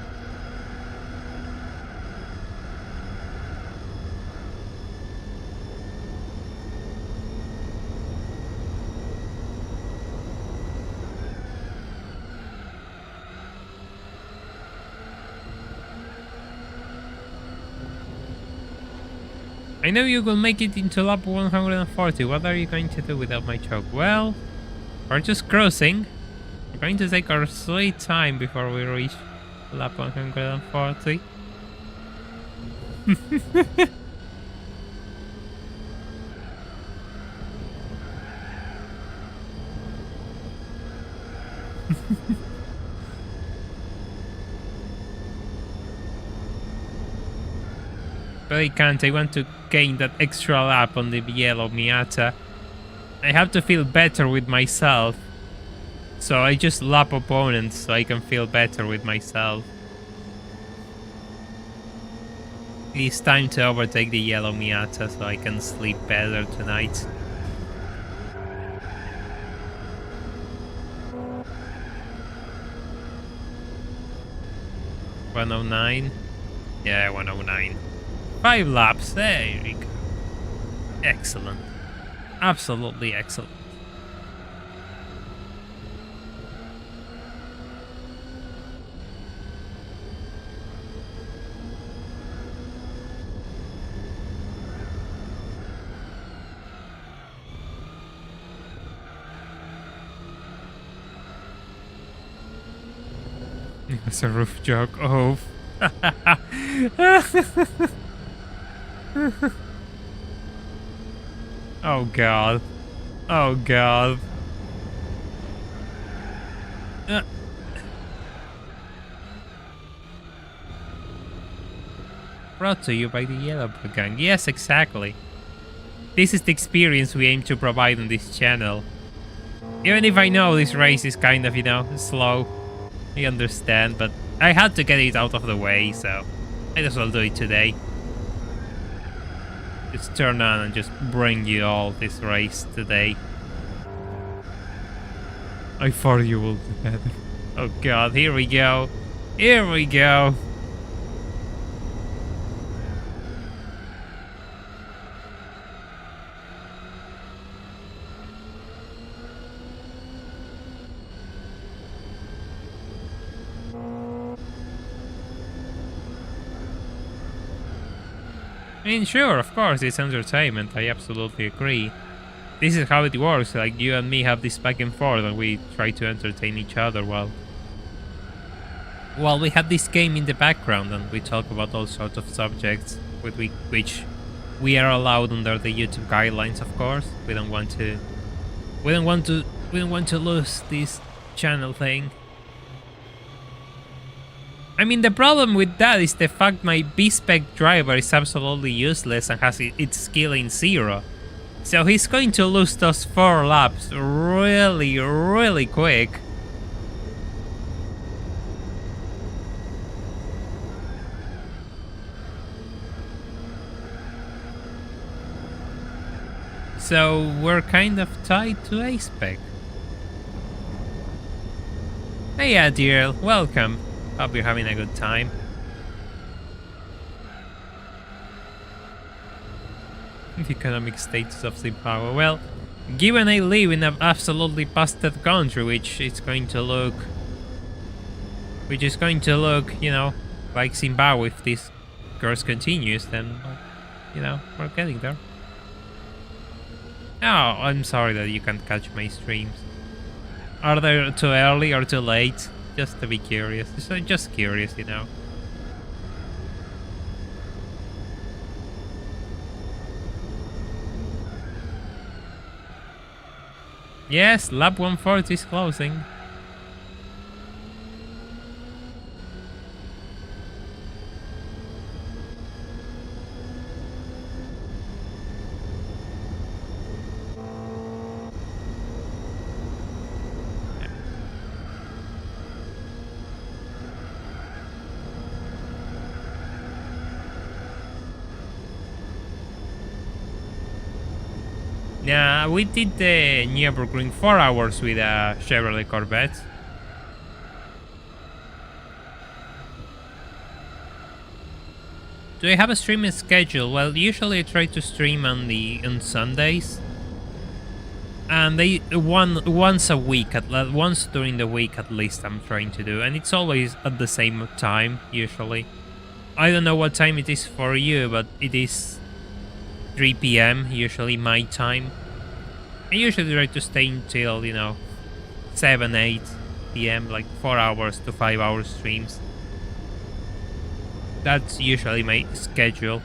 I know you will make it into lap 140. What are you going to do without my choke? Well, we're just crossing. We're going to take our sweet time before we reach lap 140. But I can't. I want to gain that extra lap on the yellow Miata. I have to feel better with myself. So I just lap opponents so I can feel better with myself. It's time to overtake the yellow Miata so I can sleep better tonight. $109. Yeah, 109. 5 laps. There we go. Excellent. Absolutely excellent. It's a roof joke. Oh. Oh god. Oh god. Brought to you by the Yellow Brick Gang. Yes, exactly. This is the experience we aim to provide on this channel. Even if I know this race is kind of, you know, slow. I understand, but I had to get it out of the way, so might as well do it today. Just turn on and just bring you all this race today. I thought you would do that. Oh god, here we go. Here we go. I mean, sure, of course, it's entertainment, I absolutely agree. This is how it works, like you and me have this back and forth and we try to entertain each other while we have this game in the background and we talk about all sorts of subjects which we are allowed under the YouTube guidelines, of course. We don't want to lose this channel thing. I mean, the problem with that is the fact my B-spec driver is absolutely useless and has its skill in 0. So he's going to lose those 4 laps really, really quick. So we're kind of tied to A-spec. Hey Adriel, welcome. Hope you're having a good time. The economic status of Zimbabwe. Well, given I live in an absolutely busted country, which is going to look, you know, like Zimbabwe if this course continues, then, you know, we're getting there. Oh, I'm sorry that you can't catch my streams. Are they too early or too late? Just to be curious. Just curious, you know. Yes, lap 140 is closing. Yeah, we did the Nürburgring 4 hours with a Chevrolet Corvette. Do I have a streaming schedule? Well, usually I try to stream on Sundays, and once a week, once during the week at least, I'm trying to do, and it's always at the same time usually. I don't know what time it is for you, but it is 3 PM, usually my time. I usually try to stay until, you know, 7, 8 PM, like 4 hours to 5 hour streams. That's usually my schedule.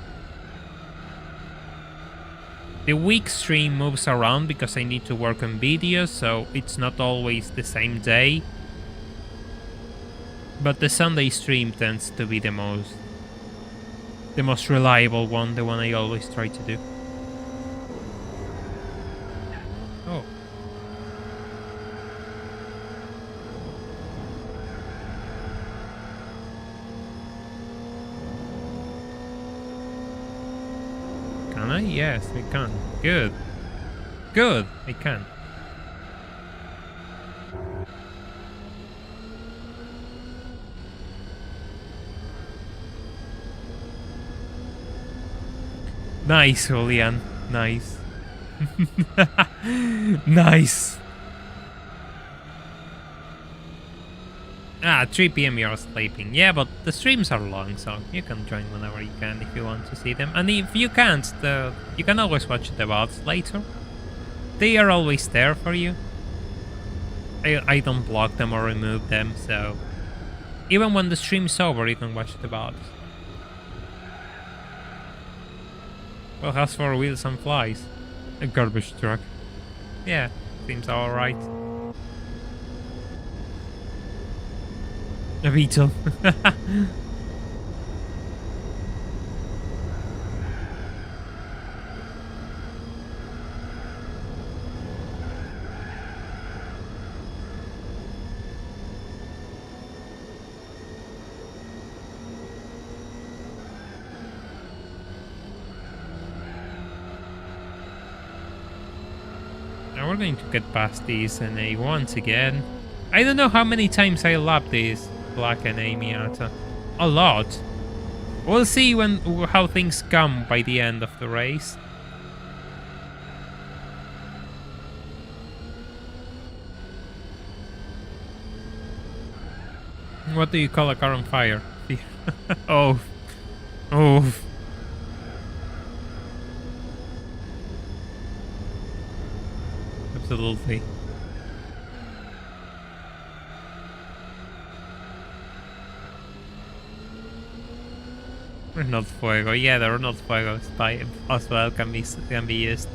The week stream moves around because I need to work on videos, so it's not always the same day. But the Sunday stream tends to be the most reliable one, the one I always try to do. Oh. Can I? Yes, I can. Good. Good, I can. Nice, Julian. Nice. Nice. 3 p.m. you're sleeping. Yeah, but the streams are long, so you can join whenever you can if you want to see them. And if you can't, you can always watch the VODs later. They are always there for you. I don't block them or remove them, so even when the stream's over, you can watch the VODs. Well, has 4 wheels and flies. A garbage truck. Yeah, seems alright. A beetle. Now we're going to get past these NA once again. I don't know how many times I lapped these Black and Miata. A lot. We'll see how things come by the end of the race. What do you call a car on fire? Oh. Oh. Absolutely. Not fuego. Yeah, the not fuego spy as well can be used.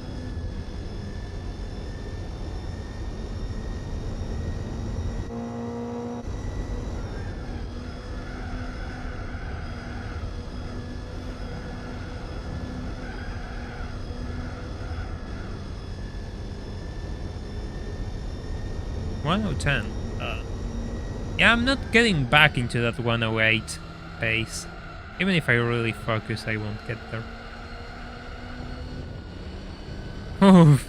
Yeah, I'm not getting back into that 108 pace. Even if I really focus, I won't get there. Oh.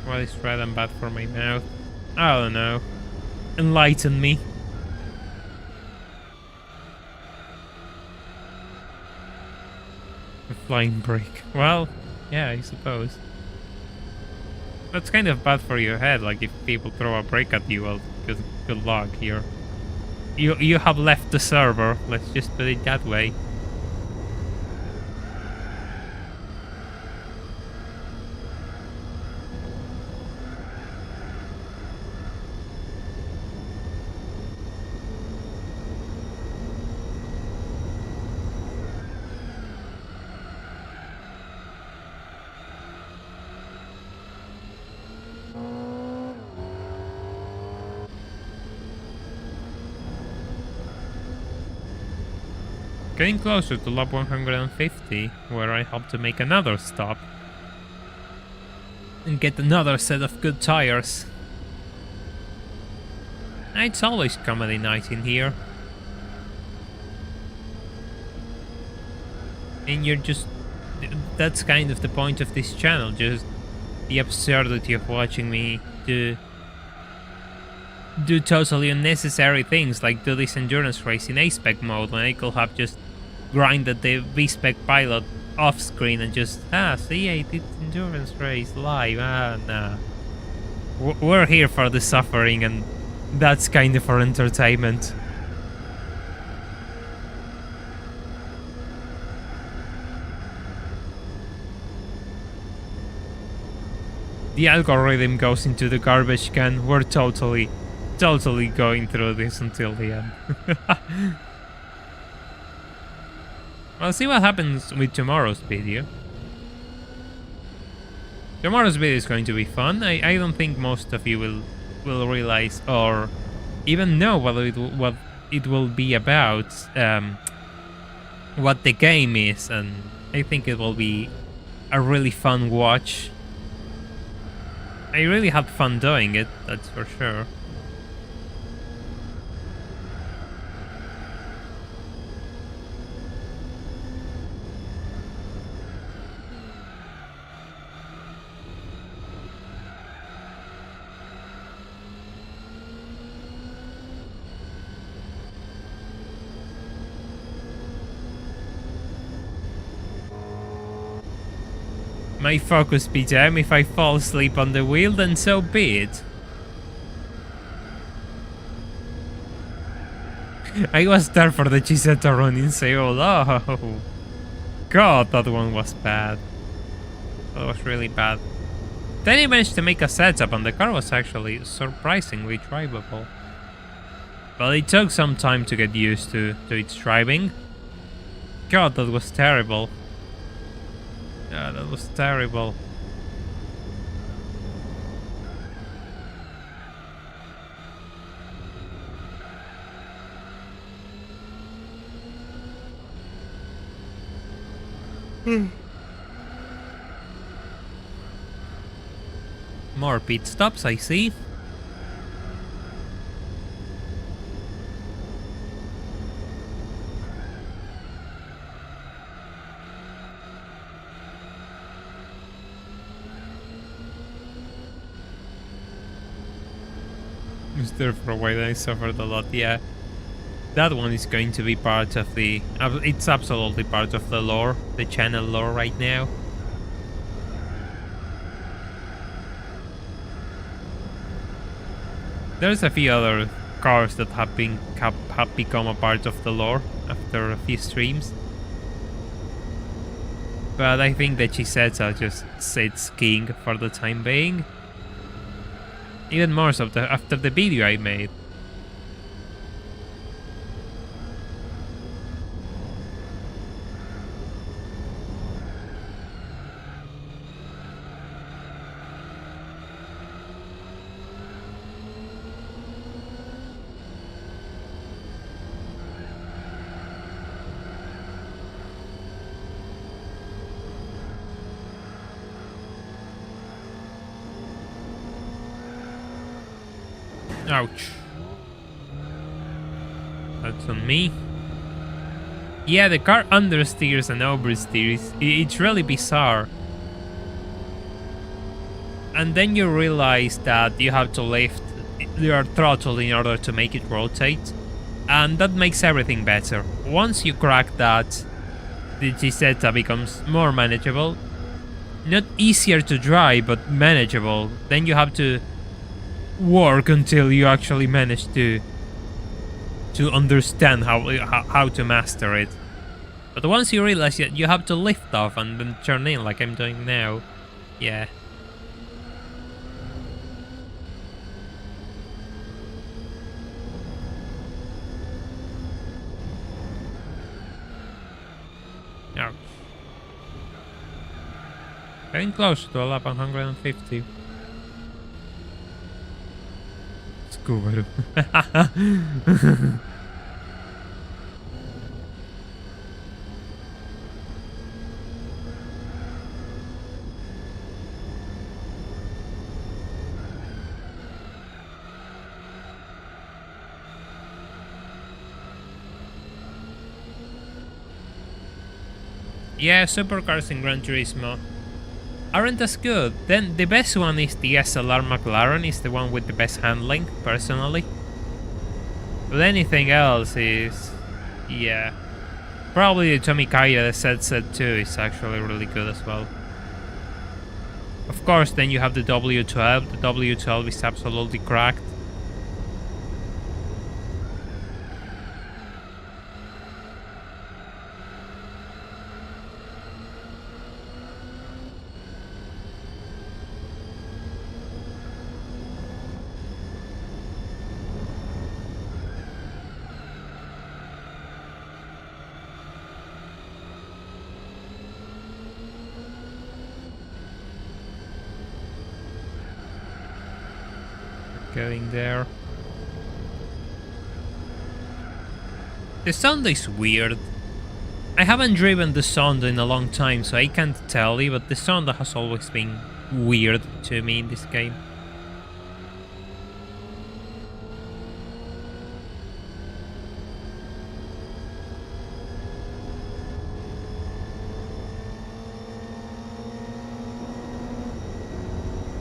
What is red and bad for my mouth? I don't know. Enlighten me. A flying brake. Well, yeah, I suppose. That's kind of bad for your head, like if people throw a brake at you, well, good luck. You have left the server, let's just put it that way. Getting closer to lap 150, where I hope to make another stop and get another set of good tires. It's always comedy night in here. And you're just... that's kind of the point of this channel, just the absurdity of watching me do totally unnecessary things, like do this endurance race in A-Spec mode when I could have just grinded the V-Spec pilot off screen and just, see, I did endurance race live, nah. We're here for the suffering, and that's kind of for entertainment. The algorithm goes into the garbage can. We're totally going through this until the end. We'll see what happens with tomorrow's video. Tomorrow's video is going to be fun. I don't think most of you will realize or even know what it will be about, what the game is, and I think it will be a really fun watch. I really had fun doing it, that's for sure. my focus PTM. If I fall asleep on the wheel, then so be it. I was there for the Chisetta run in Seoul. Oh, God, that one was bad. That was really bad. Then he managed to make a setup, and the car was actually surprisingly drivable. But it took some time to get used to its driving. God, that was terrible. Yeah, that was terrible. More pit stops, I see. Was there for a while. I suffered a lot, yeah. That one is going to be part of the... it's absolutely part of the lore, the channel lore right now. There's a few other cars that have become a part of the lore after a few streams. But I think that Chisetta just sits king for the time being. Even more so after the video I made. Ouch. That's on me. Yeah, the car understeers and oversteers. It's really bizarre. And then you realize that you have to lift your throttle in order to make it rotate. And that makes everything better. Once you crack that, the Chisetta becomes more manageable. Not easier to drive, but manageable. Then you have to work until you actually manage to understand how to master it. But once you realize that you have to lift off and then turn in like I'm doing now, yeah. Ouch. Getting close to a lap 150. Scooby. Yeah, supercars in Gran Turismo aren't as good. Then the best one is the SLR McLaren, is the one with the best handling, personally. But anything else is... yeah. Probably the Tommy Kaya, the ZZ2 is actually really good as well. Of course, then you have the W12. The W12 is absolutely cracked. Going there. The Sonda is weird. I haven't driven the Sonda in a long time, so I can't tell you, but the Sonda has always been weird to me in this game.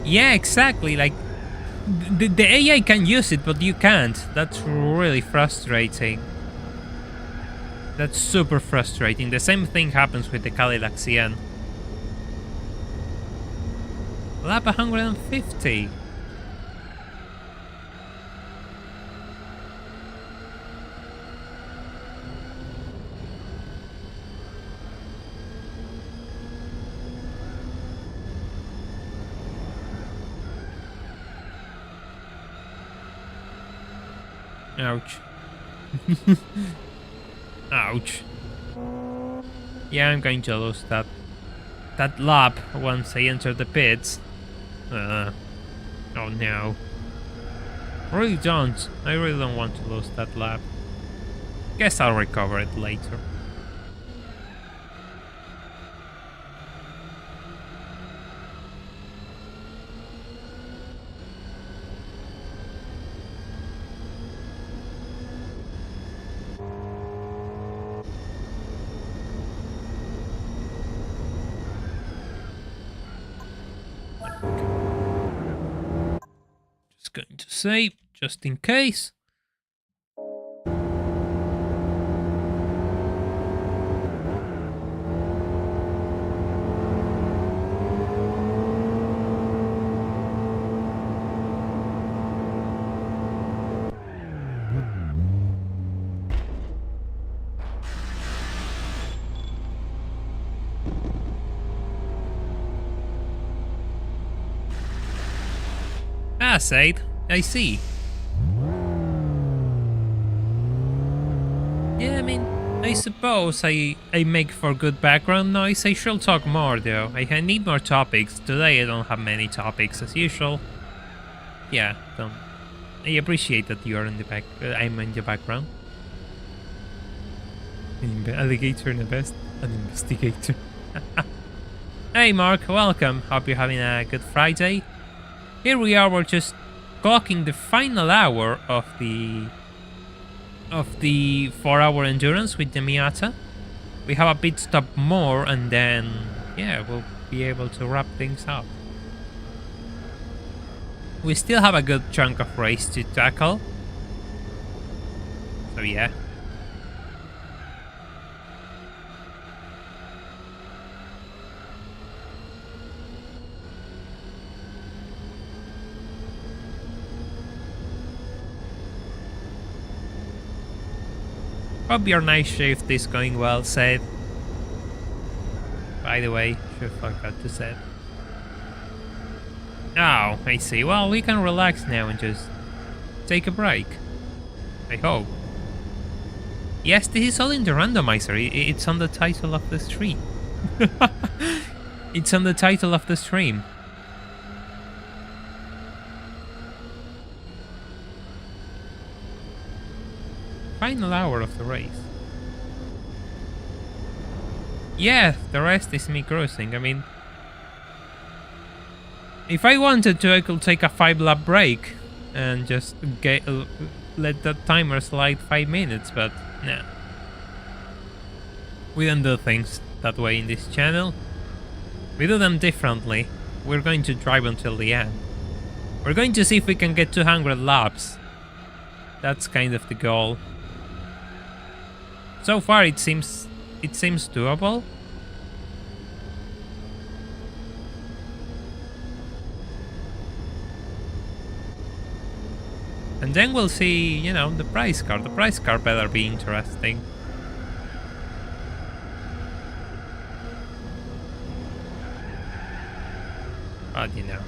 Yeah, exactly, like the AI can use it, but you can't. That's really frustrating. That's super frustrating. The same thing happens with the Cadillac CN. Lap 150. Ouch. Ouch. Yeah, I'm going to lose that lap once I enter the pits. Oh no. I really don't. I really don't want to lose that lap. Guess I'll recover it later. Going to save just in case. Ah, Said, I see. Yeah, I mean, I suppose I make for good background noise. I shall talk more though. I need more topics. Today I don't have many topics as usual. Yeah, I appreciate that you are in the back. I'm in the background. Alligator in the best, an investigator. Hey Mark, welcome. Hope you're having a good Friday. Here we are, we're just clocking the final hour of the 4-hour endurance with the Miata. We have a pit stop more and then, yeah, we'll be able to wrap things up. We still have a good chunk of race to tackle. So yeah. Hope your night shift is going well, Seth. By the way, should forgot to say. Oh, I see. Well, we can relax now and just take a break. I hope. Yes, this is all in the randomizer. It's on the title of the stream. It's on the title of the stream. Final hour of the race. Yeah, the rest is me cruising. I mean, if I wanted to, I could take a 5-lap break and just let that timer slide 5 minutes, but nah. We don't do things that way in this channel. We do them differently. We're going to drive until the end. We're going to see if we can get 200 laps. That's kind of the goal. So far it seems doable. And then we'll see, you know, the prize car. The prize car better be interesting. But, you know.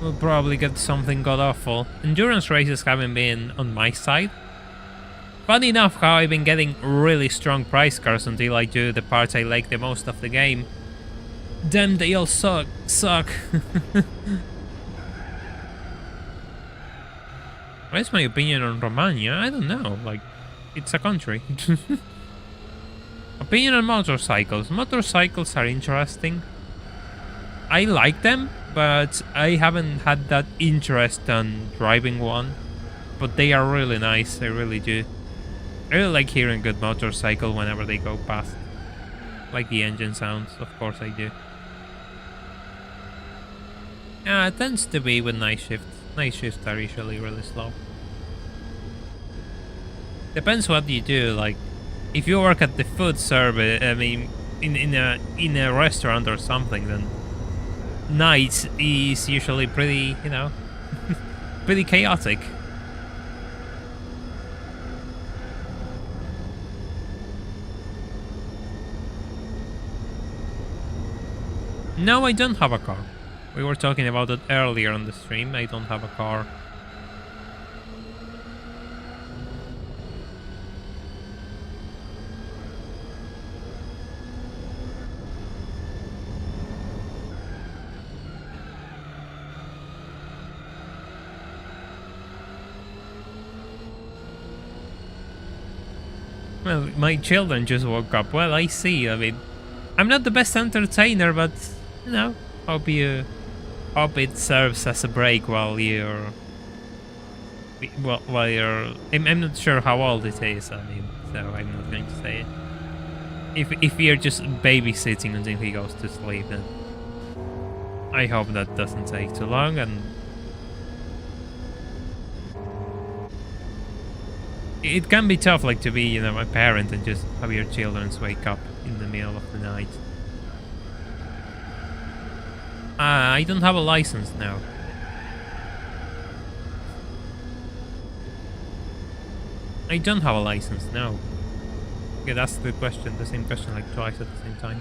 We'll probably get something god-awful. Endurance races haven't been on my side. Funny enough how I've been getting really strong prize cars until I do the parts I like the most of the game. Damn, they all suck. What's my opinion on Romania? I don't know, like, it's a country. Opinion on motorcycles. Motorcycles are interesting. I like them, but I haven't had that interest on driving one. But they are really nice, I really do. I really like hearing good motorcycle whenever they go past. Like the engine sounds, of course I do. Yeah, it tends to be with night shifts. Night shifts are usually really slow. Depends what you do, like, if you work at the food service, I mean, in a restaurant or something, then nights is usually pretty, you know, pretty chaotic. No, I don't have a car. We were talking about it earlier on the stream. I don't have a car. Well, my children just woke up. Well, I see. I mean, I'm not the best entertainer, but you know, hope it serves as a break while you're. While you're. I'm not sure how old it is. I mean, so I'm not going to say it. If you're just babysitting until he goes to sleep, then I hope that doesn't take too long. And it can be tough, like, to be, you know, a parent and just have your children wake up in the middle of the night. I don't have a license now. I don't have a license, no. Okay, that's the question, the same question like twice at the same time.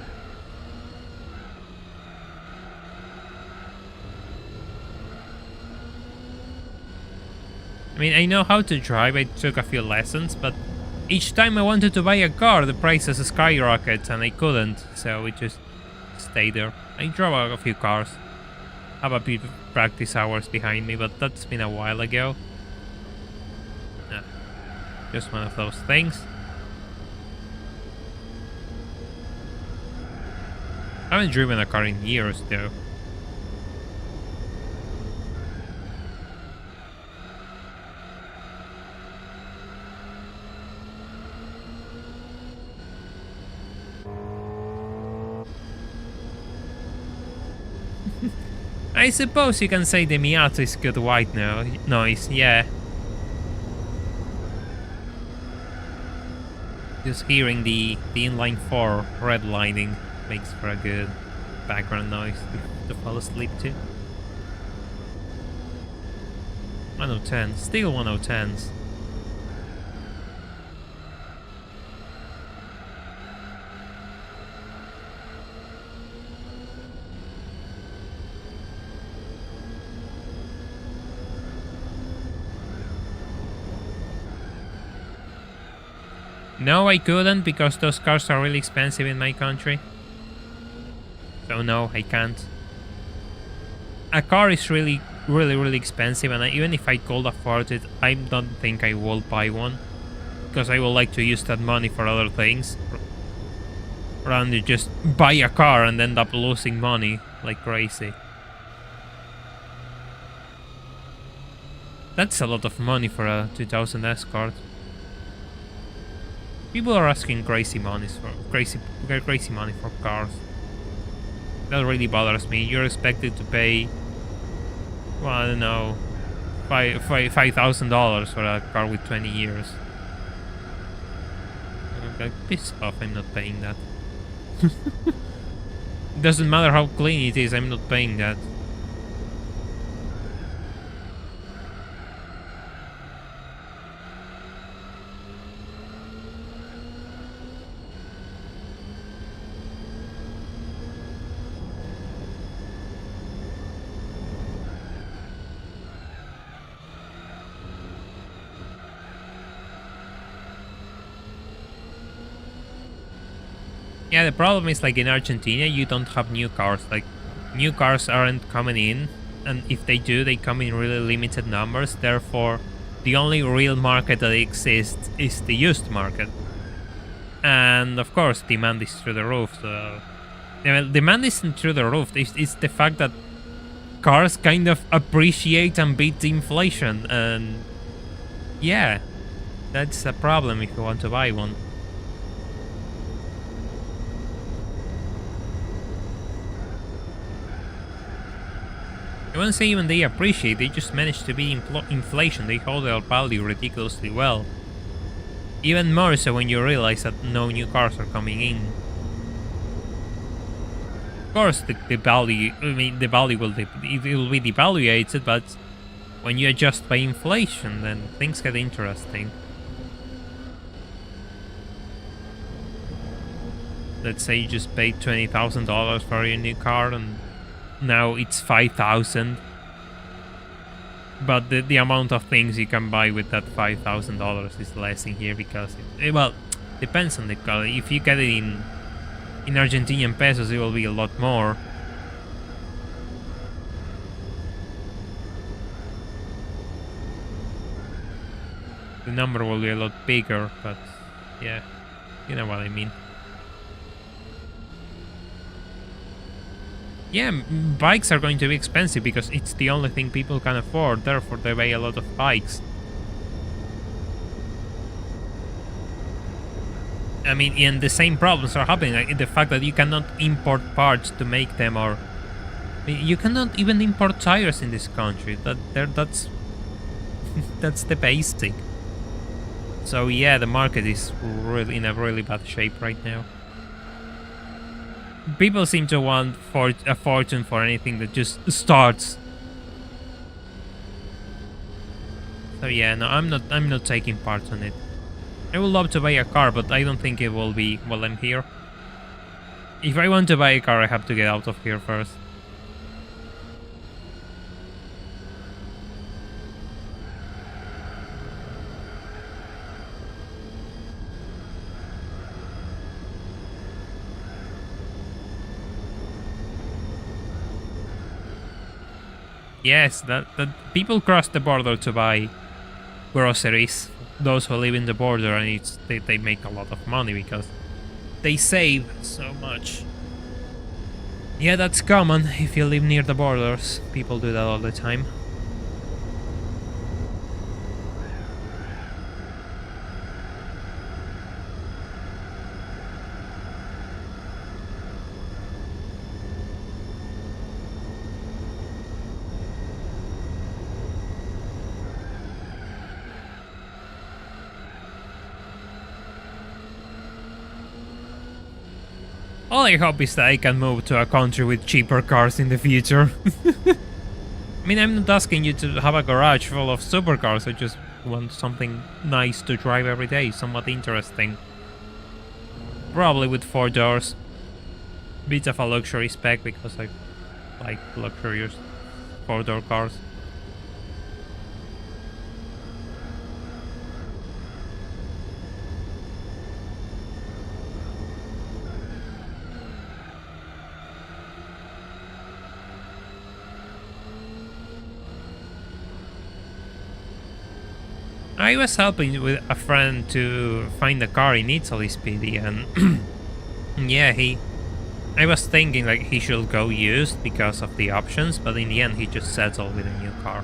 I mean, I know how to drive, I took a few lessons, but each time I wanted to buy a car, the prices skyrocketed and I couldn't, so it just stayed there. I drove a few cars, have a bit of practice hours behind me, but that's been a while ago. Just one of those things. I haven't driven a car in years, though. I suppose you can say the Miata is good white noise, yeah. Just hearing the inline 4 redlining makes for a good background noise to fall asleep to. 110, still 110s. No, I couldn't because those cars are really expensive in my country. So no, I can't. A car is really expensive, and even if I could afford it, I don't think I will buy one. Because I would like to use that money for other things. Rather than just buy a car and end up losing money like crazy. That's a lot of money for a 2000 Escort. People are asking crazy money for cars. That really bothers me. You're expected to pay, well, I don't know, $5,000 for a car with 20 years. Okay, piss off! I'm not paying that. Doesn't matter how clean it is. I'm not paying that. Yeah, the problem is, like, in Argentina, you don't have new cars. Like, new cars aren't coming in, and if they do, they come in really limited numbers. Therefore, the only real market that exists is the used market. And, of course, demand is through the roof. So, demand isn't through the roof. It's the fact that cars kind of appreciate and beat inflation. And, yeah, that's a problem if you want to buy one. I wouldn't say even they appreciate, they just manage to beat inflation. They hold their value ridiculously well. Even more so when you realize that no new cars are coming in. Of course, the value, I mean, the value will it will be devaluated, but when you adjust by inflation, then things get interesting. Let's say you just paid $20,000 for your new car, and now it's $5,000. But the amount of things you can buy with that $5,000 is less in here because well, depends on the car. If you get it in Argentinian pesos, it will be a lot more. The number will be a lot bigger, but yeah, you know what I mean. Yeah, bikes are going to be expensive because it's the only thing people can afford, therefore they buy a lot of bikes. I mean, and the same problems are happening, like the fact that you cannot import parts to make them, or I mean, you cannot even import tires in this country. That's that's the basic. So yeah, the market is really in a really bad shape right now. People seem to want a fortune for anything that just starts. So yeah, no, I'm not taking part on it. I would love to buy a car, but I don't think it will be while I'm here. If I want to buy a car, I have to get out of here first. Yes, that people cross the border to buy groceries. Those who live in the border, and they make a lot of money because they save so much. Yeah, that's common if you live near the borders. People do that all the time. All I hope is that I can move to a country with cheaper cars in the future. I mean, I'm not asking you to have a garage full of supercars. I just want something nice to drive every day, somewhat interesting. Probably with 4 doors. Bit of a luxury spec because I like luxurious 4-door cars. I was helping with a friend to find a car in Italy, Speedy, and yeah, I was thinking like he should go used because of the options, but in the end he just settled with a new car.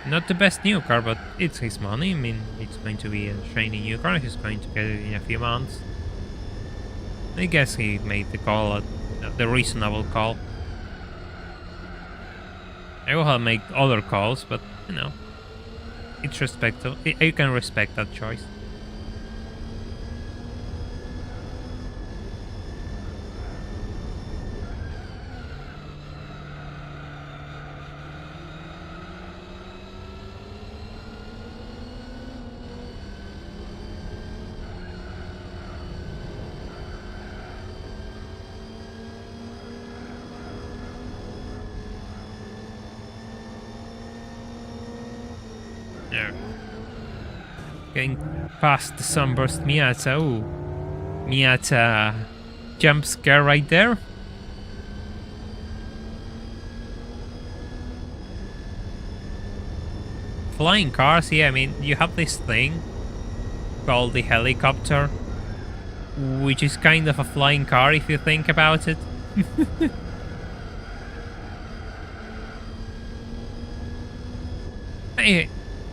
Not the best new car, but it's his money. I mean, it's going to be a shiny new car. He's going to get it in a few months. I guess he made the call, the reasonable call. I will make other calls, but you know, it's respectable. You can respect that choice. There. Getting past the sunburst Miata. Ooh. Miata jump scare right there. Flying cars, yeah, I mean, you have this thing called the helicopter, which is kind of a flying car if you think about it.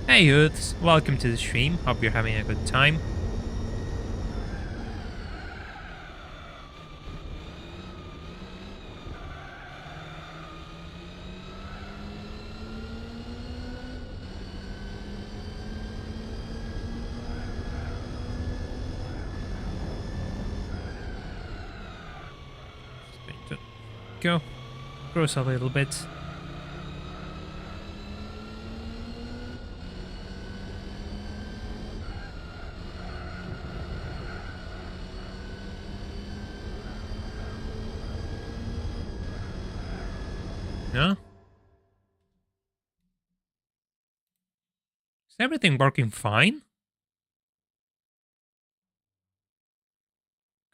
Hey youths, welcome to the stream. Hope you're having a good time. go. Cruise a little bit. No? Is everything working fine?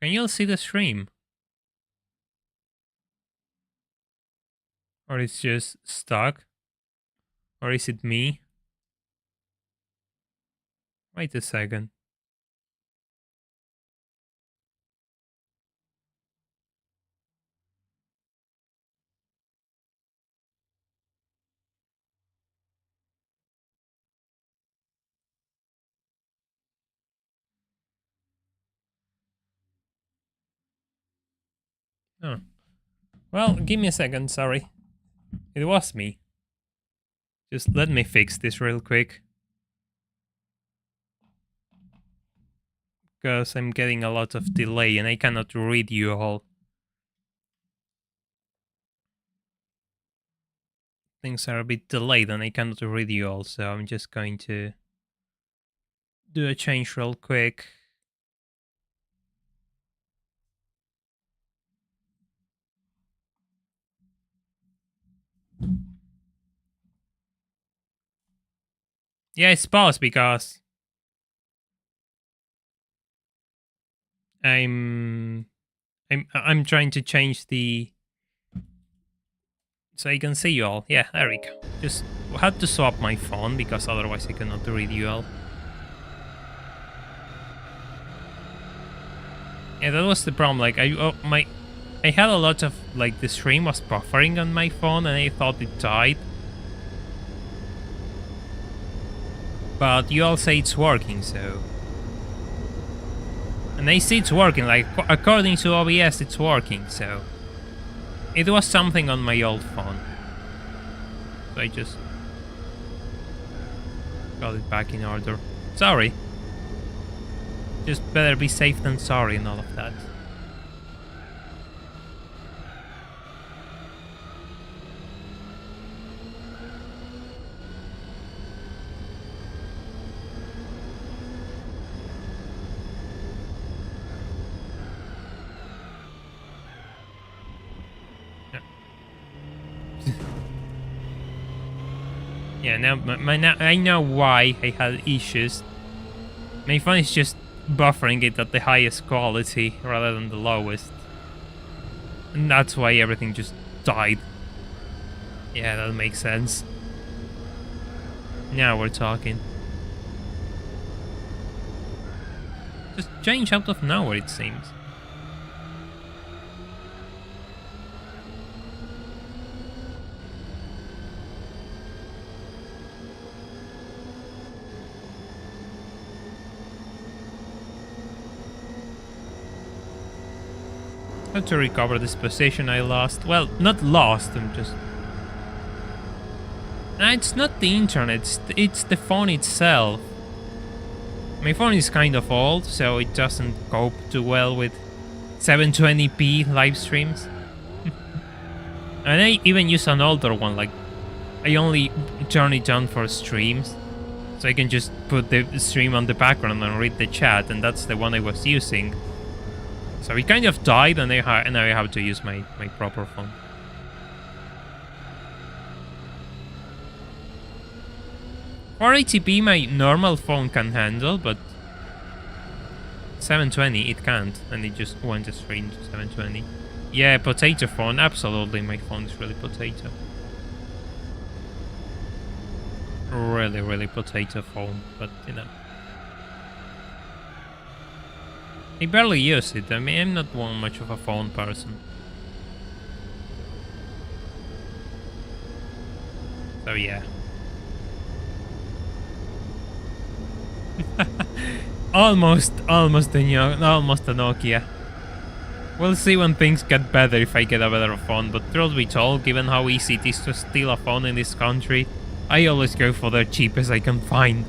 Can you all see the stream? Or it's just stuck? Or is it me? Wait a second. Oh. Well, give me a second, sorry. It was me. Just let me fix this real quick. Because I'm getting a lot of delay and I cannot read you all. Things are a bit delayed and I cannot read you all, so I'm just going to do a change real quick. Yeah, it's paused because I'm trying to change the so I can see you all. Yeah, there we go. Just had to swap my phone because otherwise I cannot read you all. Yeah, that was the problem. Like I had a lot of like the stream was buffering on my phone and I thought it died. But you all say it's working, so. And I see it's working, like according to OBS it's working, so. It was something on my old phone. So I just got it back in order. Sorry. Just better be safe than sorry and all of that. Yeah, now I know why I had issues. My phone is just buffering it at the highest quality rather than the lowest. And that's why everything just died. Yeah, that makes sense. Now we're talking. Just change out of nowhere, it seems. How to recover this position I lost? Well, not lost, I'm just... Nah, it's not the internet, it's the phone itself. My phone is kind of old, so it doesn't cope too well with 720p live streams. And I even use an older one, like I only turn it on for streams. So I can just put the stream on the background and read the chat, and that's the one I was using. So it kind of died, and now I have to use my proper phone. For 480p my normal phone can handle, but 720 it can't, and it just went straight to 720. Yeah, potato phone, absolutely, my phone is really potato. Really, really potato phone, but you know. I barely use it, I mean, I'm not much of a phone person. So yeah. almost a Nokia. We'll see when things get better if I get a better phone, but truth be told, given how easy it is to steal a phone in this country, I always go for the cheapest I can find.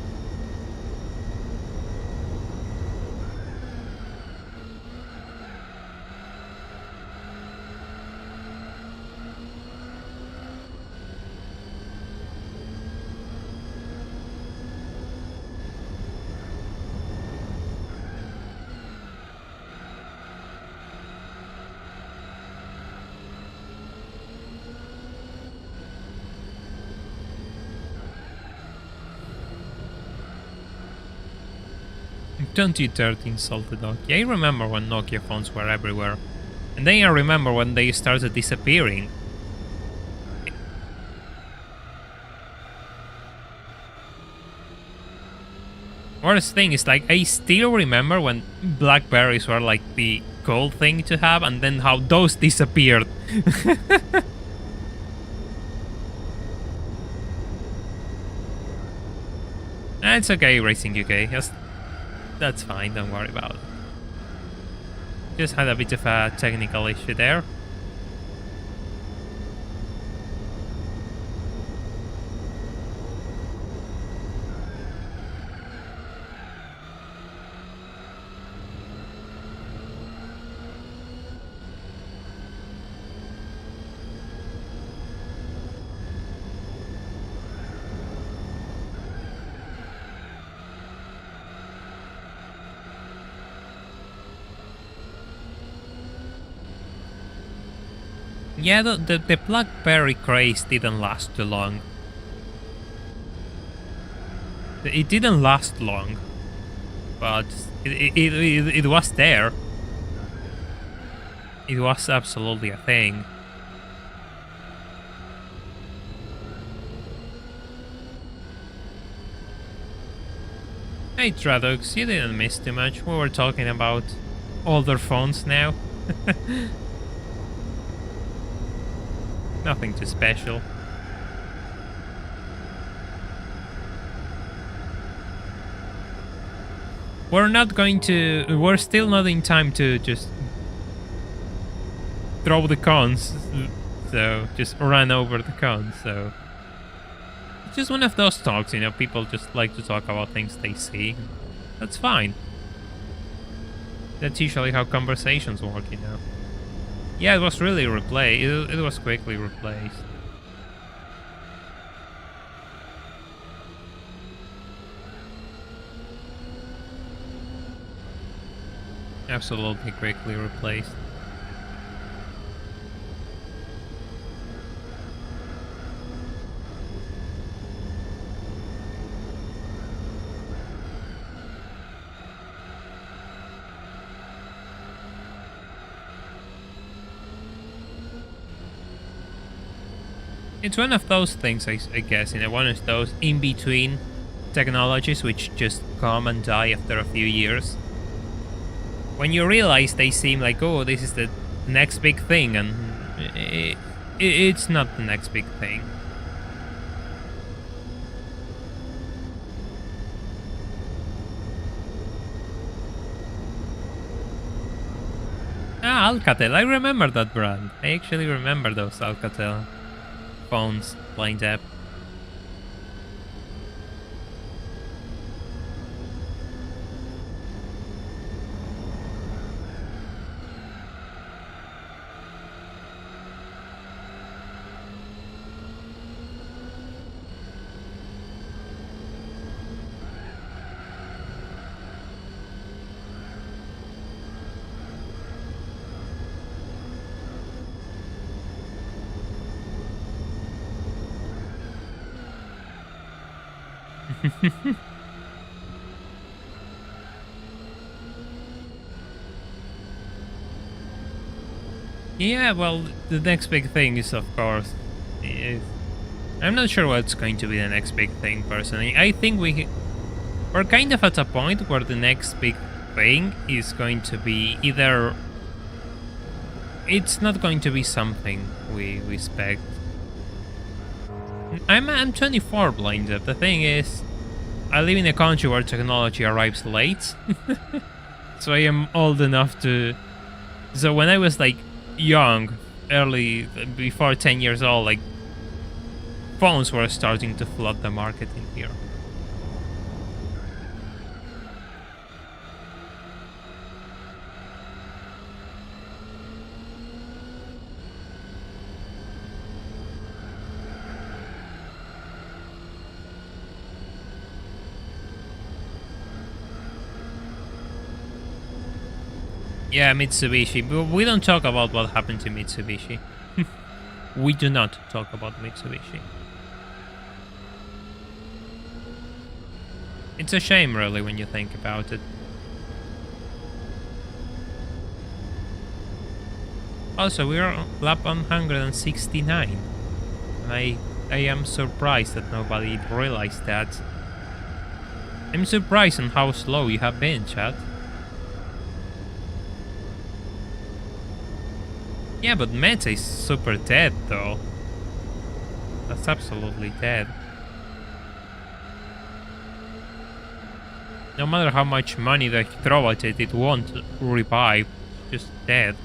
don't you dare to insult the Nokia. I remember when Nokia phones were everywhere. And then I remember when they started disappearing. Worst thing is, like, I still remember when Blackberries were like the cool thing to have, and then how those disappeared. It's okay, Racing UK. That's fine, don't worry about it. Just had a bit of a technical issue there. Yeah, the BlackBerry craze didn't last too long. It didn't last long, but it was there. It was absolutely a thing. Hey Tradux, you didn't miss too much. We were talking about older phones now. Nothing too special. We're still not in time to just throw the cons, so just run over the cons, so it's just one of those talks, you know, people just like to talk about things they see. That's fine. That's usually how conversations work, you know. Yeah, it was really replaced. It was quickly replaced. Absolutely quickly replaced. It's one of those things, I guess, you know, one of those in-between technologies which just come and die after a few years. When you realize they seem like, oh, this is the next big thing, and it's not the next big thing. Ah, Alcatel, I remember that brand. I actually remember those Alcatel phones lined up. Yeah, well, the next big thing is, of course, I'm not sure what's going to be the next big thing, personally. I think we're kind of at a point where the next big thing is going to be either... It's not going to be something we expect. I'm 24, blind up. The thing is, I live in a country where technology arrives late. So I am old enough to... So when I was like young, early, before 10 years old, like, phones were starting to flood the market in here. Yeah, Mitsubishi. But we don't talk about what happened to Mitsubishi. We do not talk about Mitsubishi. It's a shame, really, when you think about it. Also, we're on lap 169. And I am surprised that nobody realized that. I'm surprised on how slow you have been, chat. Yeah, but Meta is super dead, though. That's absolutely dead. No matter how much money they throw at it, it won't revive. It's just dead.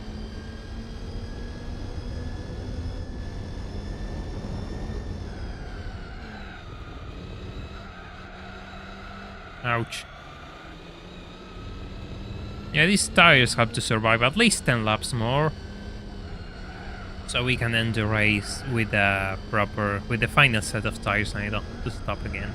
Ouch. Yeah, these tires have to survive at least 10 laps more. So we can end the race with with the final set of tires and I don't have to stop again.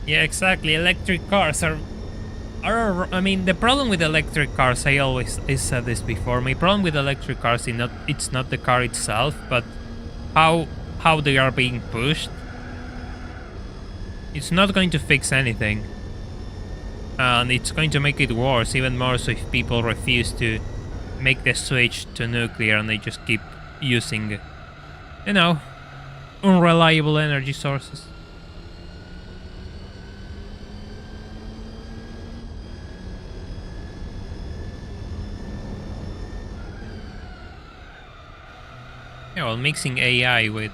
Yeah, exactly. Electric cars are I mean, the problem with electric cars, I said this before. My problem with electric cars is it's not the car itself, but how they are being pushed. It's not going to fix anything, and it's going to make it worse even more. So if people refuse to make the switch to nuclear and they just keep using, you know, unreliable energy sources. Yeah, well, mixing AI with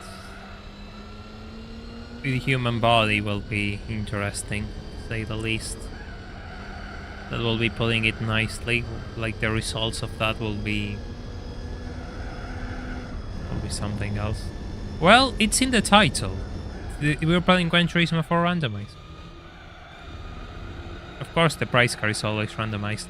the human body will be interesting, to say the least. That will be putting it nicely. Like the results of that will be something else. Well, it's in the title. We're playing Gran Turismo for randomized. Of course, the price car is always randomized.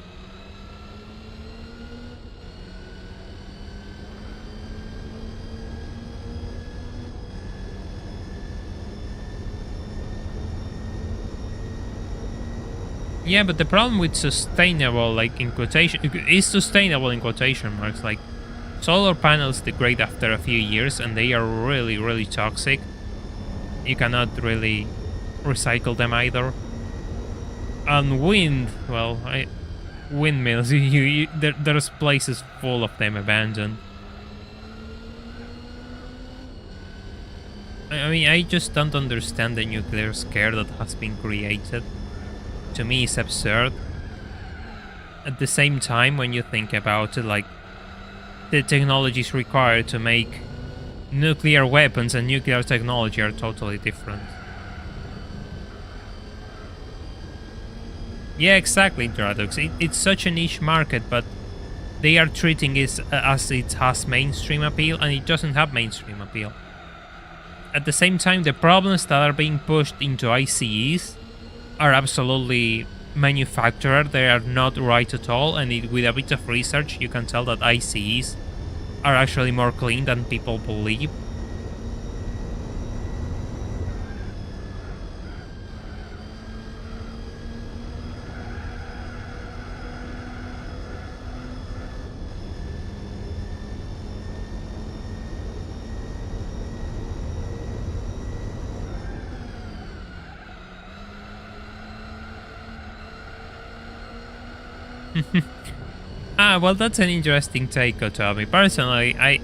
Yeah, but the problem with sustainable, like in quotation, is sustainable in quotation marks. Like solar panels degrade after a few years, and they are really, really toxic. You cannot really recycle them either. And wind, well, windmills. There's places full of them abandoned. I mean, I just don't understand the nuclear scare that has been created. To me, it's absurd. At the same time, when you think about it, like the technologies required to make nuclear weapons and nuclear technology are totally different. Yeah, exactly, Dradux. It's such a niche market, but they are treating it as it has mainstream appeal, and it doesn't have mainstream appeal. At the same time, the problems that are being pushed into ICEs are absolutely manufactured. They are not right at all, and with a bit of research you can tell that ICEs are actually more clean than people believe. Well, that's an interesting take, Otomi. Personally, I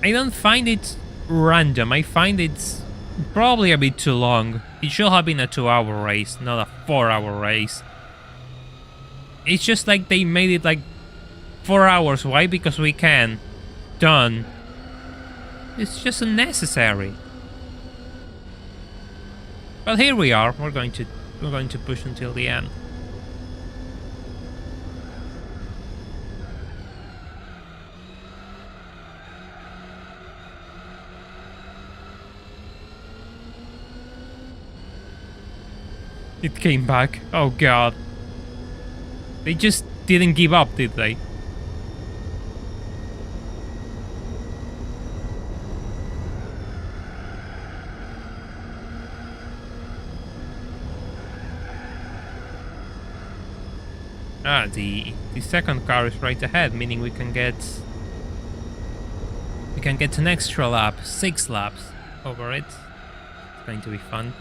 don't find it random. I find it probably a bit too long. It should have been a 2-hour race, not a 4-hour race. It's just like they made it like 4 hours. Why? Because we can. Done. It's just unnecessary. Well, here we are. We're going to push until the end. It came back. Oh god. They just didn't give up, did they? The second car is right ahead, meaning we can get an extra lap, 6 laps over it. It's going to be fun.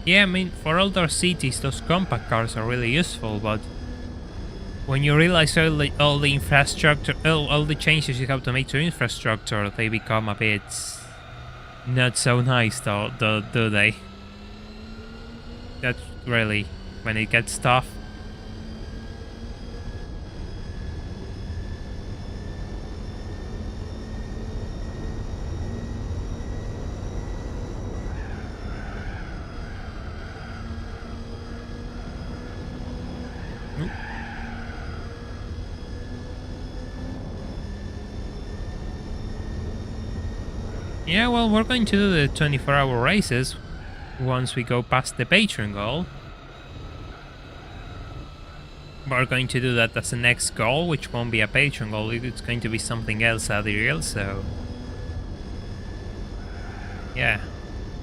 Yeah, I mean, for older cities, those compact cars are really useful, but when you realize all the infrastructure, all the changes you have to make to infrastructure, they become a bit not so nice, do they? That's really when it gets tough. Yeah, well, we're going to do the 24-hour races once we go past the patron goal. We're going to do that as the next goal, which won't be a patron goal, it's going to be something else at the real, so... yeah,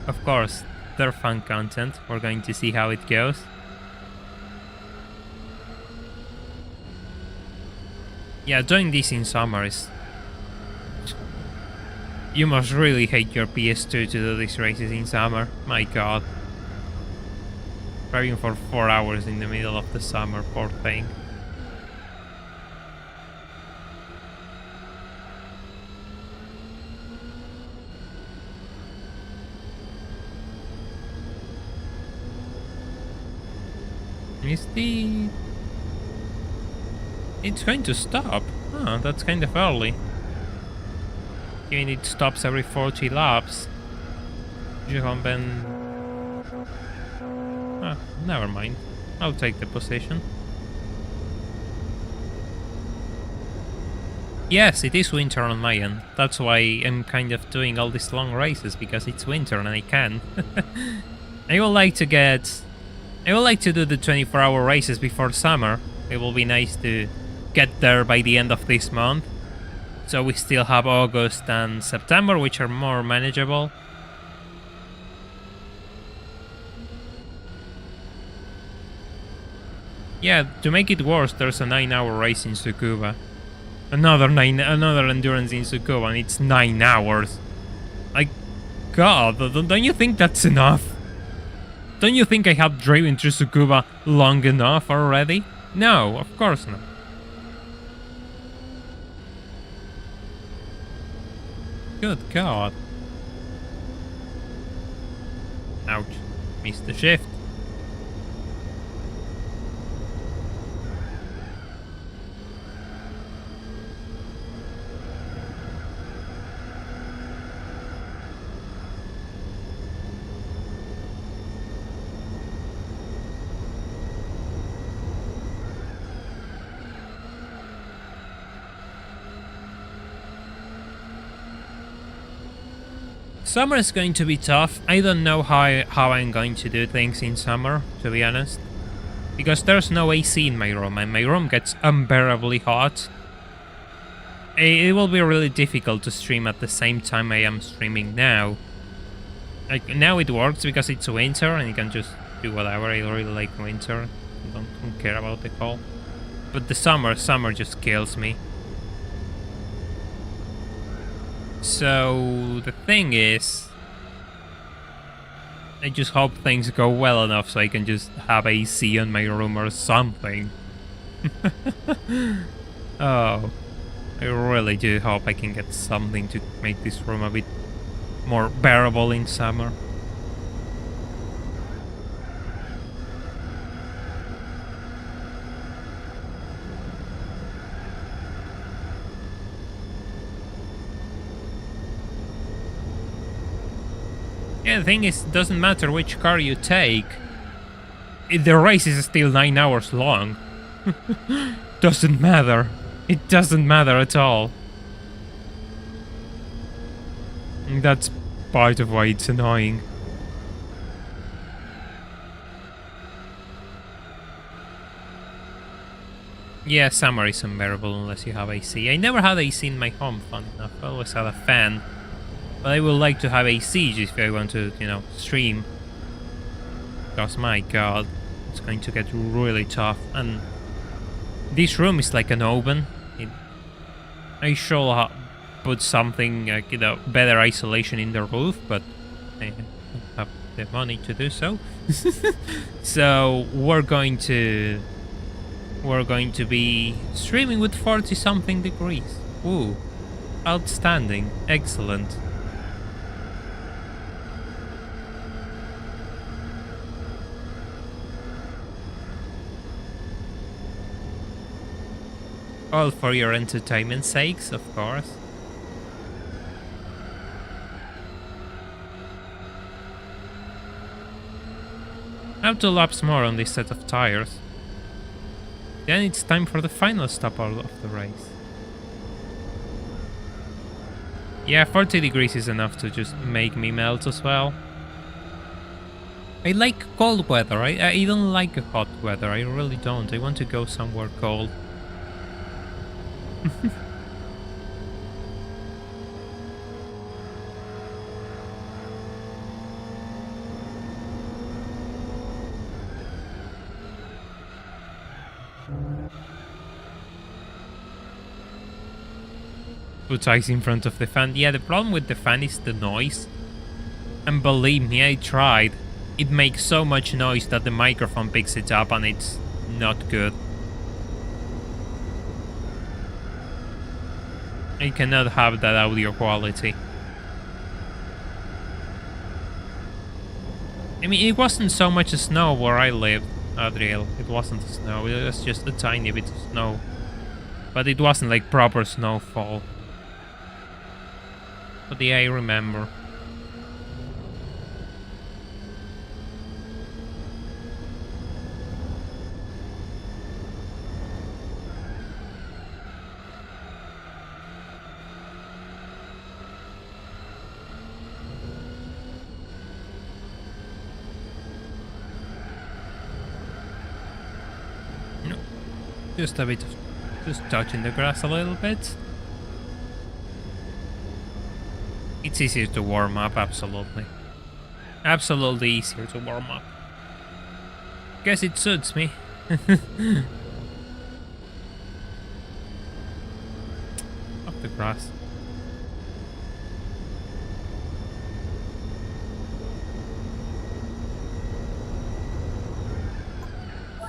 of course, they're fun content, we're going to see how it goes. Yeah, doing this in summer is... you must really hate your PS2 to do these races in summer, my god. Driving for 4 hours in the middle of the summer, poor thing. It's going to stop. Oh, that's kind of early. Given it stops every 40 laps. Ah, never mind. I'll take the position. Yes, it is winter on my end. That's why I'm kind of doing all these long races, because it's winter and I can. I would like to do the 24-hour races before summer. It will be nice to get there by the end of this month. So we still have August and September, which are more manageable. Yeah, to make it worse, there's a 9-hour race in Tsukuba. Another endurance in Tsukuba, and it's 9 hours. Like, God, don't you think that's enough? Don't you think I have driven through Tsukuba long enough already? No, of course not. Good God. Ouch. Missed the shift. Summer is going to be tough. I don't know how I'm going to do things in summer, to be honest. Because there's no AC in my room, and my room gets unbearably hot. It will be really difficult to stream at the same time I am streaming now. Like, now it works because it's winter, and you can just do whatever. I really like winter. I don't care about the cold. But the summer just kills me. So the thing is, I just hope things go well enough so I can just have AC in my room or something. Oh, I really do hope I can get something to make this room a bit more bearable in summer. Yeah, the thing is, it doesn't matter which car you take. The race is still 9 hours long. Doesn't matter. It doesn't matter at all. That's part of why it's annoying. Yeah, summer is unbearable unless you have AC. I never had AC in my home, fun enough. I always had a fan. But I would like to have AC if I want to, you know, stream. Because my god, it's going to get really tough. And this room is like an oven. I should put something like, you know, better isolation in the roof, but I don't have the money to do so. So we're going to be streaming with 40 something degrees. Ooh, outstanding, excellent. All for your entertainment sakes, of course. I have 2 laps more on this set of tires. Then it's time for the final stop of the race. Yeah, 40 degrees is enough to just make me melt as well. I like cold weather. I don't like hot weather. I really don't. I want to go somewhere cold. Put ice in front of the fan. Yeah, the problem with the fan is the noise. And believe me, I tried. It makes so much noise that the microphone picks it up and it's not good. I cannot have that audio quality. I mean, it wasn't so much snow where I lived, Adriel. It wasn't snow, it was just a tiny bit of snow. But it wasn't like proper snowfall. But yeah, I remember. No, just a bit of, just touching the grass a little bit. It's easier to warm up, absolutely. Absolutely easier to warm up. Guess it suits me. Off the grass.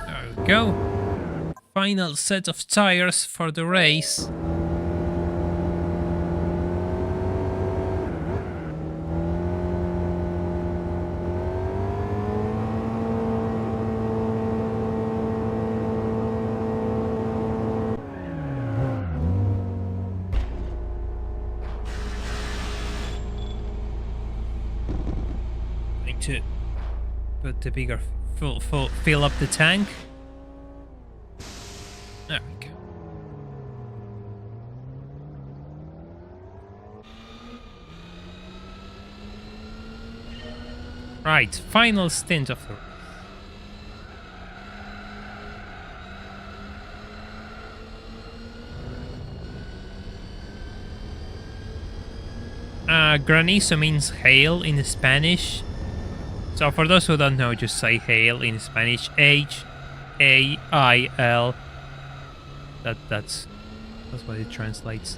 There we go. Final set of tires for the race. To put the bigger fill up the tank. There we go. Right, final stint of the granizo means hail in Spanish. So for those who don't know, just say hail in Spanish. H-A-I-L. That's what it translates.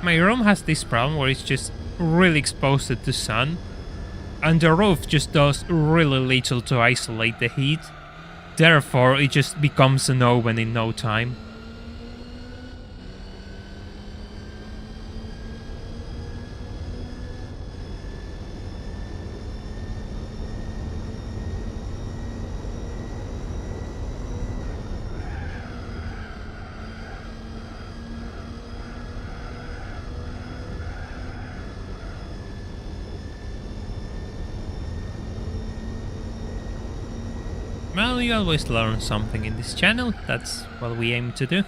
My room has this problem where it's just really exposed to the sun, and the roof just does really little to isolate the heat. Therefore, it just becomes an oven in no time. Well, Well, you always learn something in this channel. That's what we aim to do.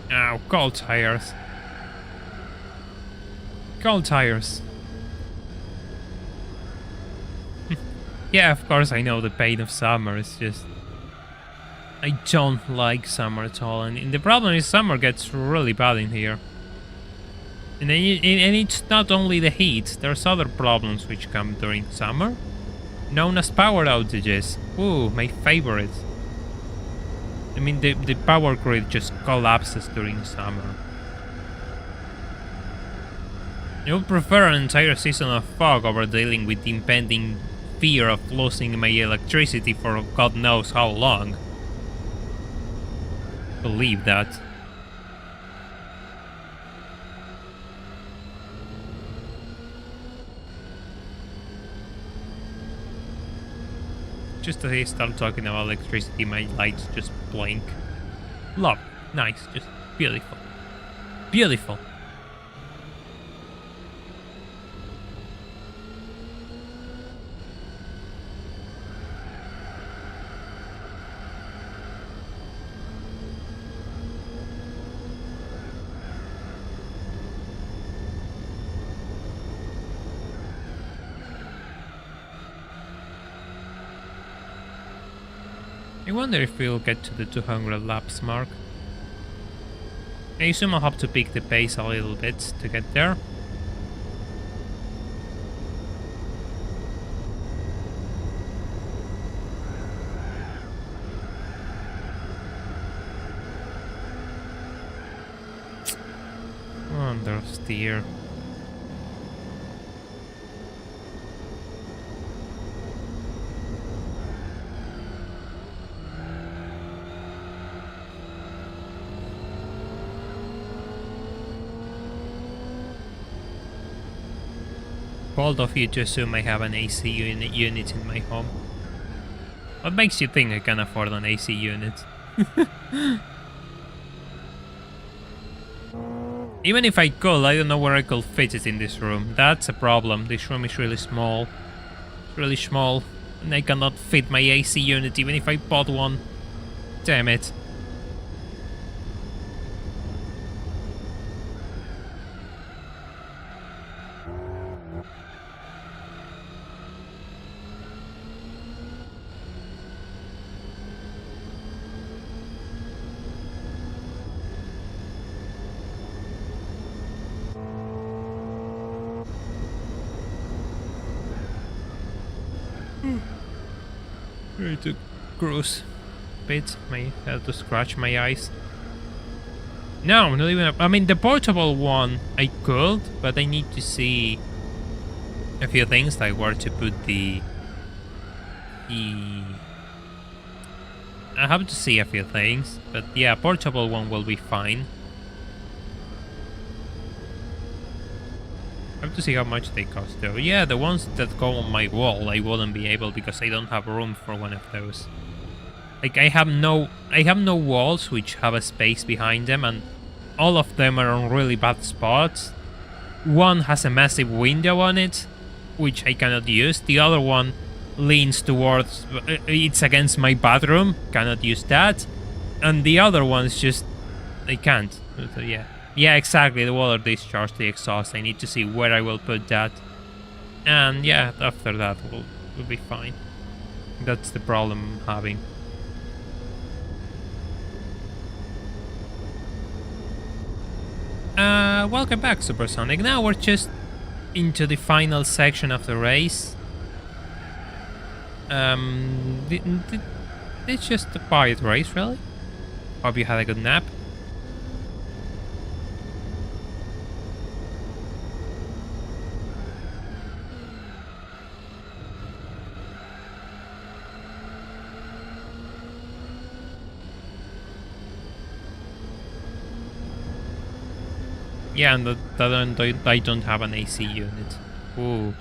Ow, cold tires. Cold tires. Yeah, of course I know the pain of summer. It's just I don't like summer at all, and the problem is summer gets really bad in here. And it's not only the heat. There's other problems which come during summer, known as power outages. Ooh, my favorite. I mean, the power grid just collapses during summer. I would prefer an entire season of fog over dealing with the impending fear of losing my electricity for God knows how long. Believe that. Just as I start talking about electricity, my lights just blink. Love. Nice. Just beautiful. Beautiful. I wonder if we'll get to the 200 laps mark. I assume I'll have to pick the pace a little bit to get there. Understeer. Bold of you to assume I have an AC unit in my home. What makes you think I can afford an AC unit? Even if I could, I don't know where I could fit it in this room. That's a problem. This room is really small. It's really small. And I cannot fit my AC unit even if I bought one. Damn it. Ready to cruise a bit. May have to scratch my eyes. No, not even. I mean, the portable one I could, but I need to see a few things, like where to put the. I have to see a few things, but yeah, portable one will be fine. I have to see how much they cost though. Yeah, the ones that go on my wall I wouldn't be able because I don't have room for one of those. Like I have no walls which have a space behind them, and all of them are on really bad spots. One has a massive window on it, which I cannot use. The other one leans towards, it's against my bathroom, cannot use that. And the other one's just, I can't. So yeah. Yeah, exactly, the water discharge, the exhaust. I need to see where I will put that. And yeah, after that we'll be fine. That's the problem I'm having. Welcome back, Supersonic. Now we're just into the final section of the race. It's just a quiet race, really. Hope you had a good nap. Yeah, and I don't have an AC unit. Ooh.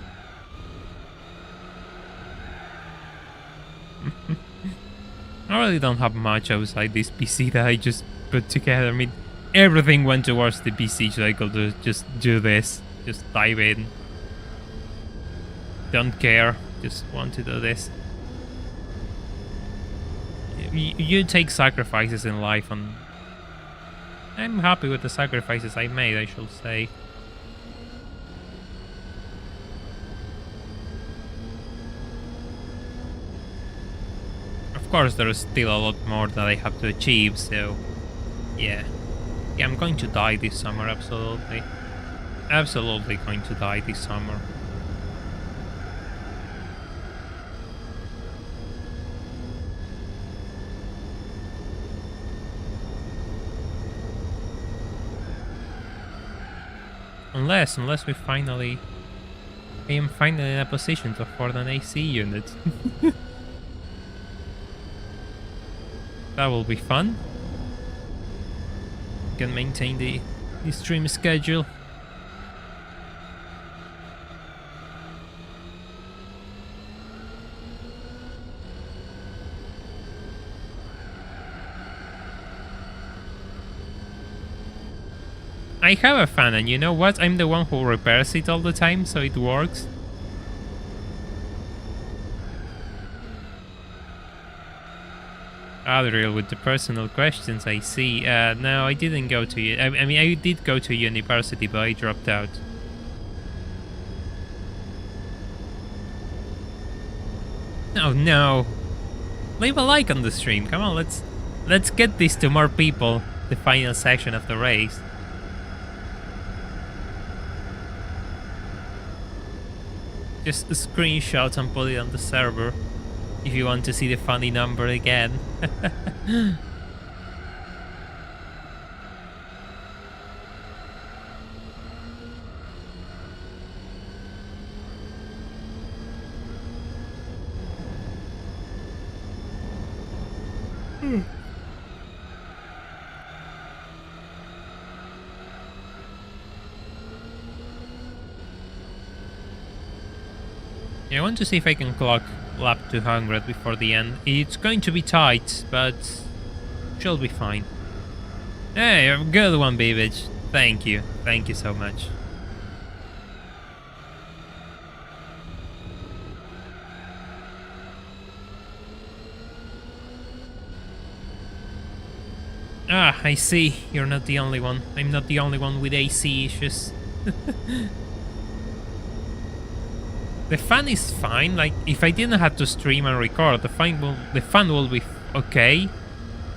I really don't have much outside this PC that I just put together. I mean, everything went towards the PC so I could just do this. Just dive in. Don't care. Just want to do this. You take sacrifices in life, and I'm happy with the sacrifices I made, I should say. Of course, there is still a lot more that I have to achieve, so yeah. Yeah, I'm going to die this summer, absolutely. Absolutely going to die this summer. Unless we finally... I am finally in a position to afford an AC unit. That will be fun. Can maintain the stream schedule. I have a fan, and you know what? I'm the one who repairs it all the time, so it works. Adriel with the personal questions, I see. No, I didn't go to... I mean, I did go to university, but I dropped out. Oh no! Leave a like on the stream. Come on, let's get this to more people. The final section of the race. Just a screenshot and put it on the server if you want to see the funny number again. I want to see if I can clock lap 200 before the end. It's going to be tight, but she'll be fine. Hey, a good one, Beavage. Thank you. Thank you so much. Ah, I see. You're not the only one. I'm not the only one with AC issues. The fan is fine. Like, if I didn't have to stream and record, the fan will be okay.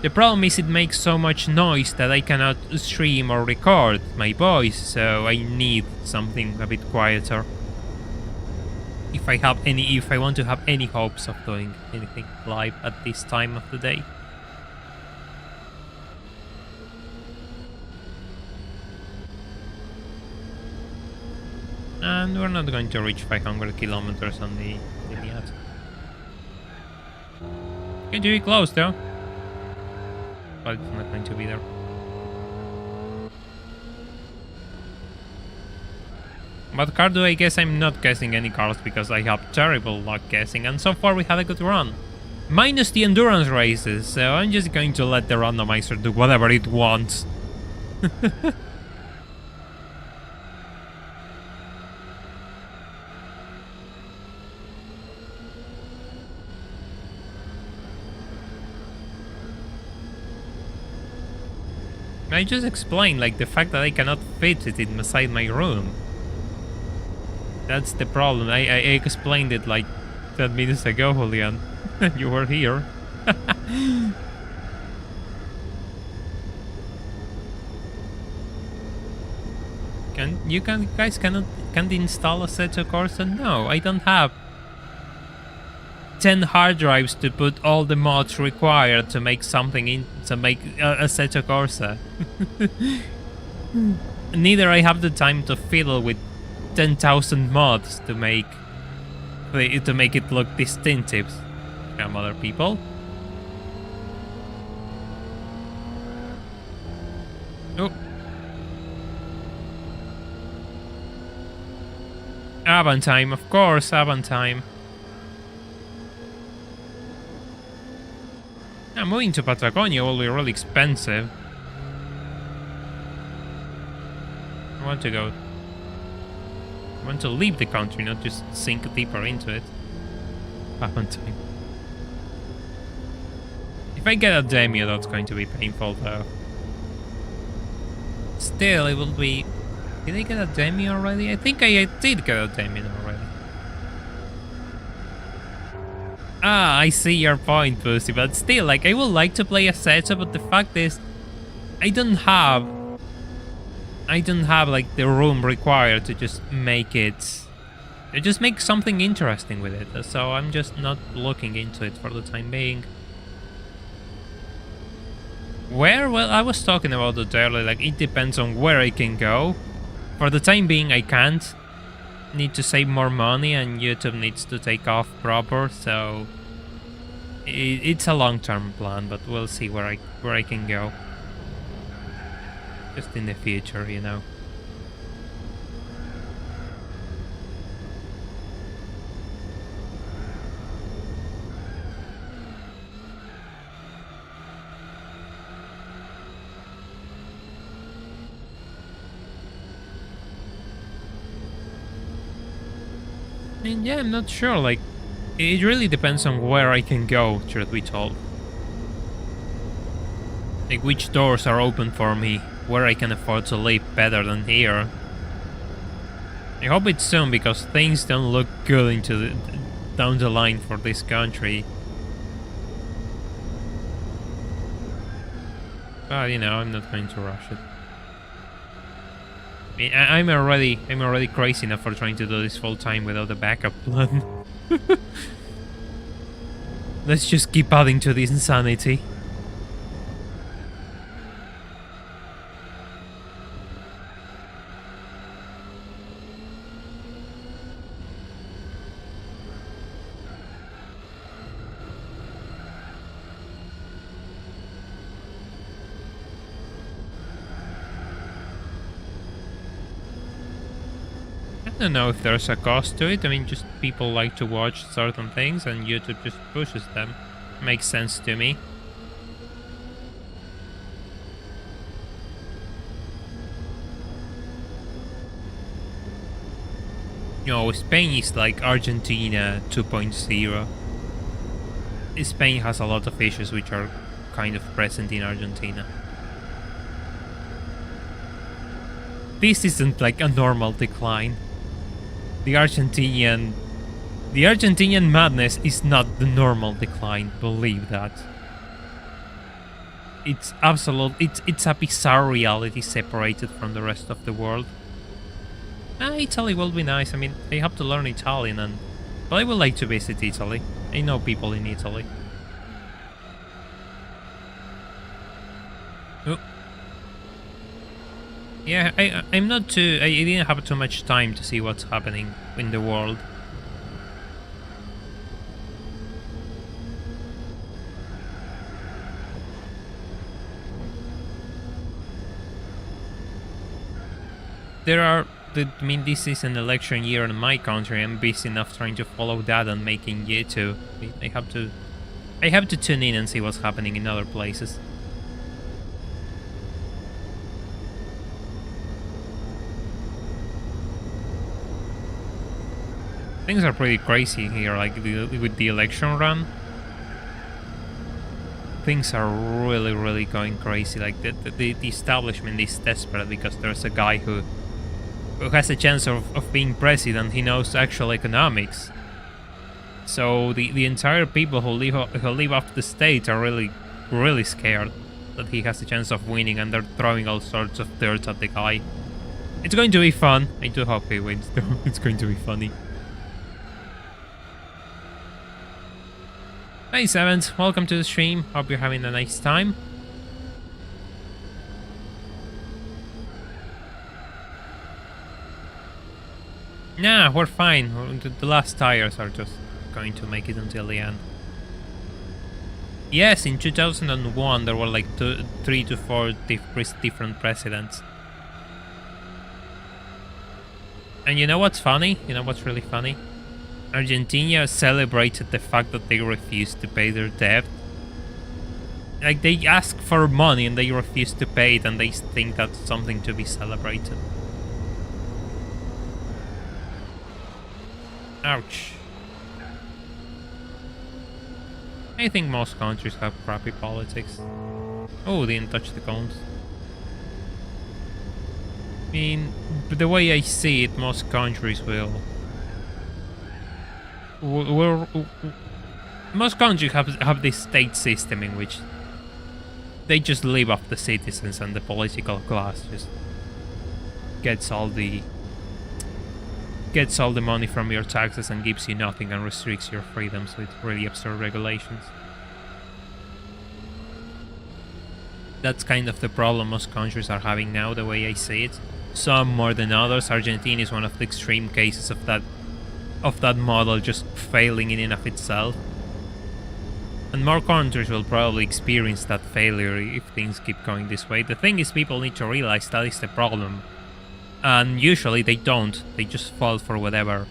The problem is it makes so much noise that I cannot stream or record my voice, so I need something a bit quieter. If I want to have any hopes of doing anything live at this time of the day. And we're not going to reach 500 kilometers on the thing yet. Going to be close though. But it's not going to be there. But Cardo, I guess I'm not guessing any cars because I have terrible luck guessing, and so far we had a good run. Minus the endurance races, so I'm just going to let the randomizer do whatever it wants. I just explained, like, the fact that I cannot fit it inside my room. That's the problem. I explained it like 10 minutes ago, Julian. You were here. Guys can't install a Assetto Corsa? No, I don't have 10 hard drives to put all the mods required to make something to make a Assetto Corsa. Neither I have the time to fiddle with 10,000 mods to make it look distinctive from other people. Oh. Havan time, of course, Havan time. Yeah, moving to Patagonia will be really expensive. I want to go. I want to leave the country, not just sink deeper into it. Havan time. If I get a Demio, that's going to be painful though. Still, it will be... Did I get a Demio already? I think I did get a Demio already. Ah, I see your point, Pussy, but still, like, I would like to play a setup, but the fact is, I don't have, like, the room required to just make it... To just make something interesting with it, so I'm just not looking into it for the time being. Where? Well, I was talking about it earlier, like, it depends on where I can go. For the time being, I can't. Need to save more money, and YouTube needs to take off proper, so... It's a long-term plan, but we'll see where I can go. Just in the future, you know. And yeah, I'm not sure, like, it really depends on where I can go, truth be told. Like, which doors are open for me, where I can afford to live better than here. I hope it's soon, because things don't look good down the line for this country. But, you know, I'm not going to rush it. I mean, I'm already crazy enough for trying to do this full time without a backup plan. Let's just keep adding to this insanity. I don't know if there's a cost to it. I mean, just people like to watch certain things and YouTube just pushes them. Makes sense to me. You know, Spain is like Argentina 2.0. Spain has a lot of issues which are kind of present in Argentina. This isn't like a normal decline. The Argentinian madness is not the normal decline, believe that. It's a bizarre reality separated from the rest of the world. Italy will be nice. I mean, I have to learn Italian, but I would like to visit Italy. I know people in Italy. Oh. Yeah, I'm not too... I didn't have too much time to see what's happening in the world. I mean, this is an election year in my country. I'm busy enough trying to follow that and making YouTube. I have to tune in and see what's happening in other places. Things are pretty crazy here, like with the election run. Things are really going crazy. Like the establishment is desperate because there's a guy who has a chance of being president. He knows actual economics. So the entire people who live off the state are really scared that he has a chance of winning, and they're throwing all sorts of dirt at the guy. It's going to be fun. I do hope he wins though. It's going to be funny. Hey Sevens, welcome to the stream. Hope you're having a nice time. Nah, we're fine. The last tires are just going to make it until the end. Yes, in 2001 there were like 3 to 4 different presidents. And you know what's funny? You know what's really funny? Argentina celebrated the fact that they refused to pay their debt. Like, they ask for money and they refuse to pay it, and they think that's something to be celebrated. Ouch. I think most countries have crappy politics. Oh, they didn't touch the cones. I mean, the way I see it, most countries will... most countries have this state system in which they just live off the citizens, and the political class just gets all the money from your taxes and gives you nothing and restricts your freedoms with really absurd regulations. That's kind of the problem most countries are having now, the way I see it. Some more than others. Argentina is one of the extreme cases of that model just failing in and of itself. And more countries will probably experience that failure if things keep going this way. The thing is, people need to realize that is the problem. And usually they don't. They just fall for whatever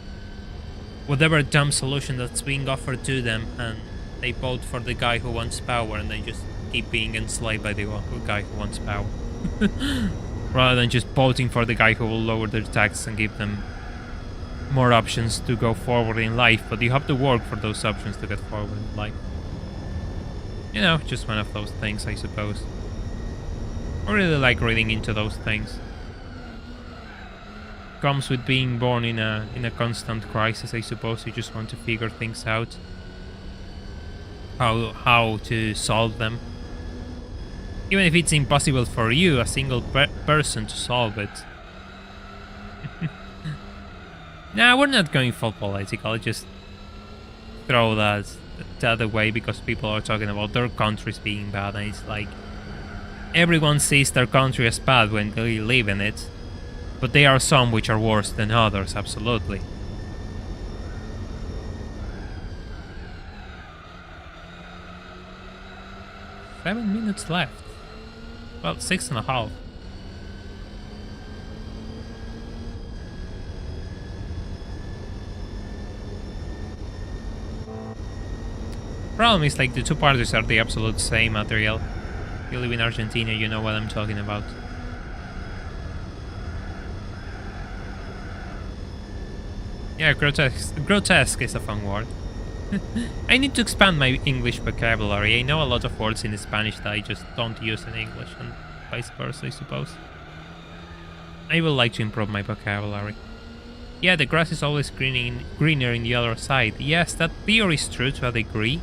dumb solution that's being offered to them, and they vote for the guy who wants power, and they just keep being enslaved by the guy who wants power. Rather than just voting for the guy who will lower their taxes and give them more options to go forward in life. But you have to work for those options to get forward in life. You know, just one of those things, I suppose. I really like reading into those things. Comes with being born in a constant crisis, I suppose. You just want to figure things out. How to solve them. Even if it's impossible for you, a single person, to solve it. Nah, we're not going full political. Just throw that away because people are talking about their countries being bad, and it's like everyone sees their country as bad when they live in it, but there are some which are worse than others, absolutely. Seven minutes left. Well, 6.5. Problem is, like, the two parties are the absolute same material. If you live in Argentina, you know what I'm talking about. Yeah, grotesque is a fun word. I need to expand my English vocabulary. I know a lot of words in Spanish that I just don't use in English, and vice versa, I suppose. I would like to improve my vocabulary. Yeah, the grass is always greener in the other side. Yes, that theory is true to a degree.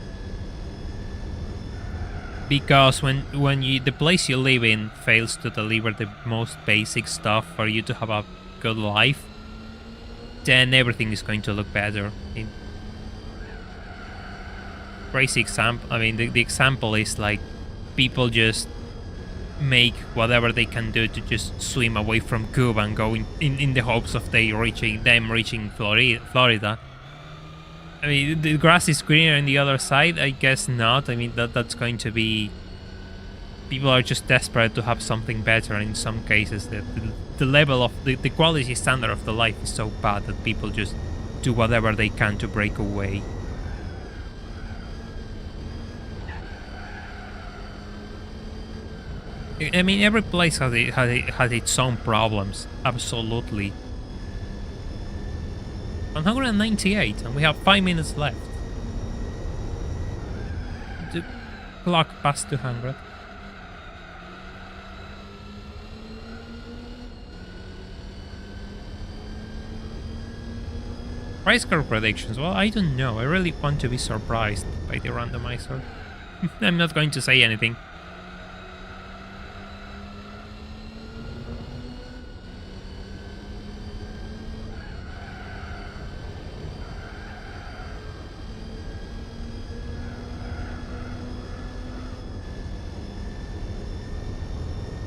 Because when the place you live in fails to deliver the most basic stuff for you to have a good life, then everything is going to look better. Crazy example. I mean, the example is like people just make whatever they can do to just swim away from Cuba and go in the hopes of them reaching Florida. I mean, the grass is greener on the other side. I guess not. I mean, that's going to be... People are just desperate to have something better. In some cases, the level of the quality standard of the life is so bad that people just do whatever they can to break away. I mean, every place has its own problems, absolutely. 198, and we have 5 minutes left. The clock past 200. Price curve predictions, well, I don't know. I really want to be surprised by the randomizer. I'm not going to say anything.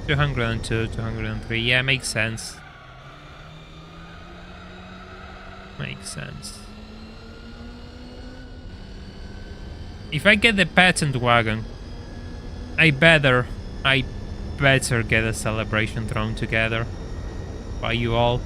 $202, $203, yeah, makes sense. Makes sense. If I get the patent wagon, I better get a celebration thrown together by you all.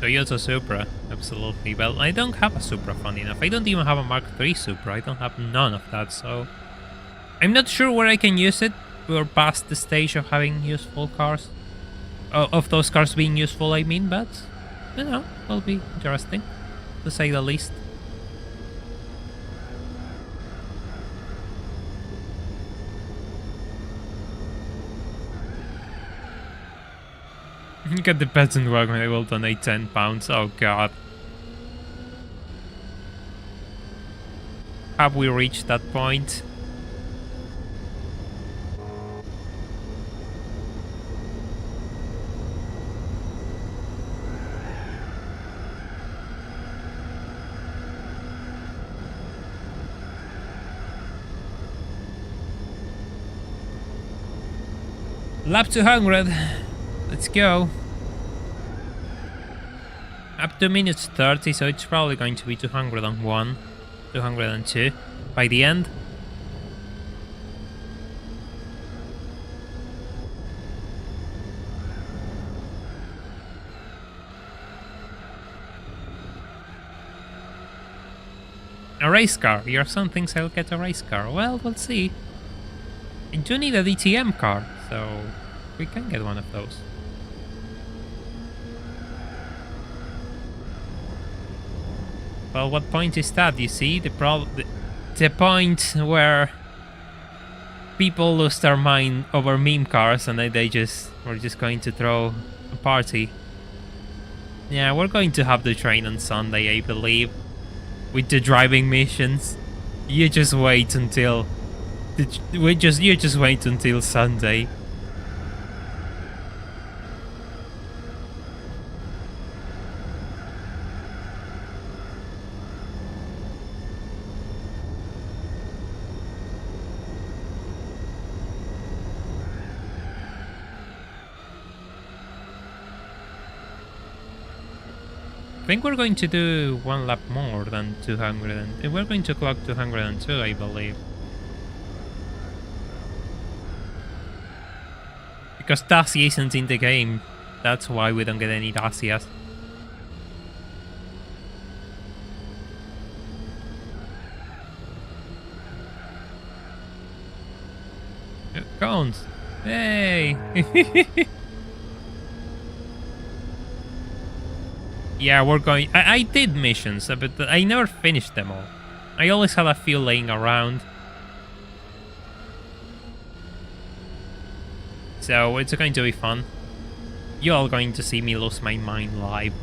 Toyota Supra, absolutely. Well, I don't have a Supra, funny enough. I don't even have a Mark III Supra. I don't have none of that, so I'm not sure where I can use it. We're past the stage of having useful cars. Of those cars being useful, I mean, but, you know, will be interesting, to say the least. Get the peasant wagon, I will donate £10. Oh god. Have we reached that point? Lap 200. Let's go. Up to minutes 30, so it's probably going to be 201, 202 by the end. A race car. Your son thinks I'll get a race car. Well, we'll see. I do need a DTM car, so we can get one of those. Well, what point is that? You see, the point where people lose their mind over meme cars and we're just going to throw a party. Yeah, we're going to have the train on Sunday, I believe, with the driving missions. You just wait until you just wait until Sunday. I think we're going to do one lap more than 200, and we're going to clock 202, I believe. Because Dacia isn't in the game, that's why we don't get any Dacias. Cones! Hey! Yeah, we're going... I did missions, but I never finished them all. I always had a few laying around. So it's going to be fun. You're all going to see me lose my mind live.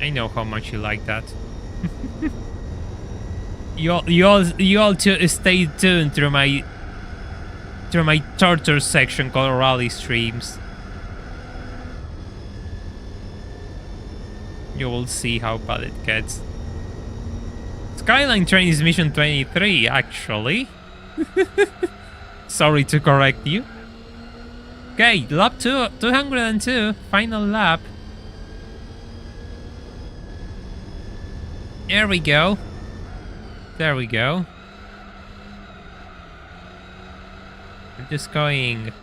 I know how much you like that. you all stay tuned through my torture section called rally streams. You will see how bad it gets. Skyline Train is mission 23, actually. Sorry to correct you. Okay, lap 202, final lap. There we go. There we go. We're just going...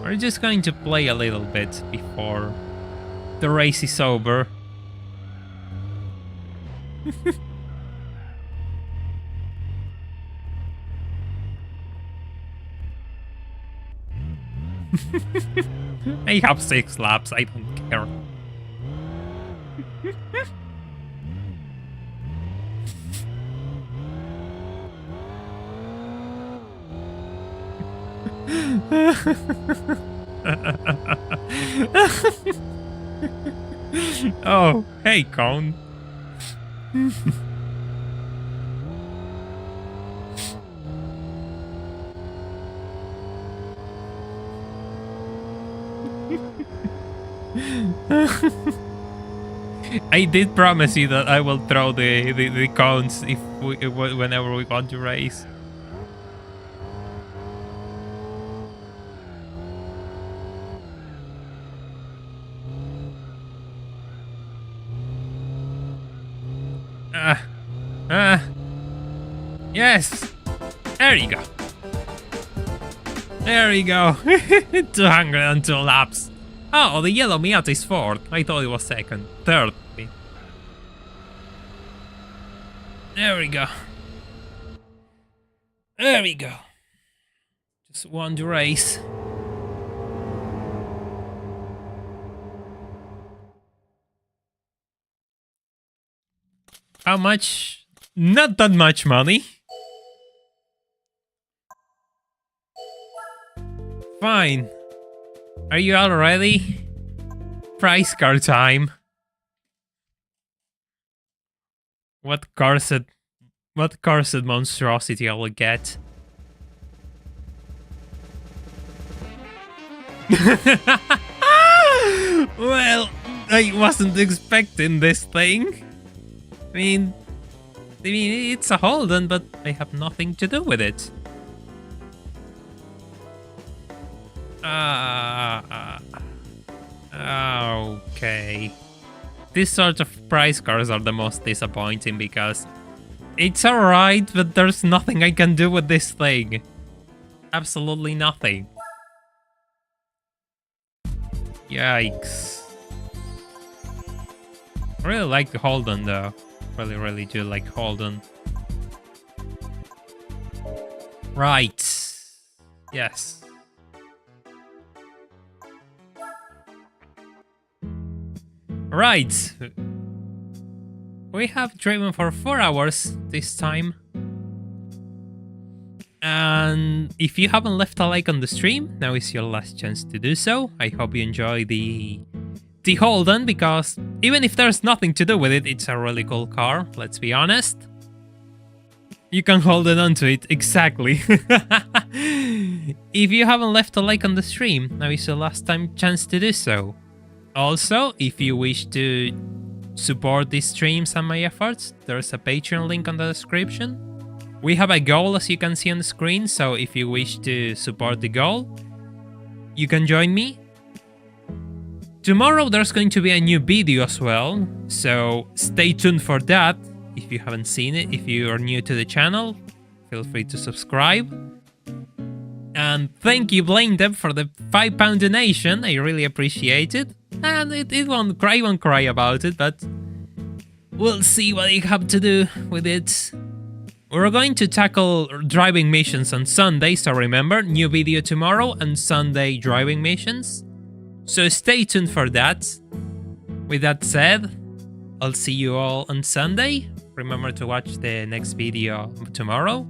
We're just going to play a little bit before the race is over. I have 6 laps, I don't care. Oh, hey, Cone. I did promise you that I will throw the cones whenever we want to race. Yes. There you go. There you go. 202 laps. Oh, the yellow Miata is fourth. I thought it was second. Third. There we go. There we go. Just won the race. How much? Not that much money. Fine. Are you all ready? Price car time. What cursed monstrosity I will get? Well, I wasn't expecting this thing. I mean, it's a Holden, but I have nothing to do with it. Okay. These sort of price cars are the most disappointing because it's alright, but there's nothing I can do with this thing. Absolutely nothing. Yikes. I really like the Holden though. Really do like Holden. Right. Yes. Right. We have driven for 4 hours this time. And if you haven't left a like on the stream, now is your last chance to do so. I hope you enjoy the Holden, because even if there's nothing to do with it, it's a really cool car, let's be honest. You can hold it onto it, exactly. If you haven't left a like on the stream, now is your last chance to do so. Also, if you wish to support these streams and my efforts, there's a Patreon link on the description. We have a goal, as you can see on the screen, so if you wish to support the goal, you can join me. Tomorrow there's going to be a new video as well, so stay tuned for that. If you haven't seen it, if you are new to the channel, feel free to subscribe. And thank you, Blindeb, for the £5 donation. I really appreciate it. And I won't cry about it, but we'll see what I have to do with it. We're going to tackle driving missions on Sunday, so remember, new video tomorrow and Sunday driving missions. So stay tuned for that. With that said, I'll see you all on Sunday. Remember to watch the next video tomorrow.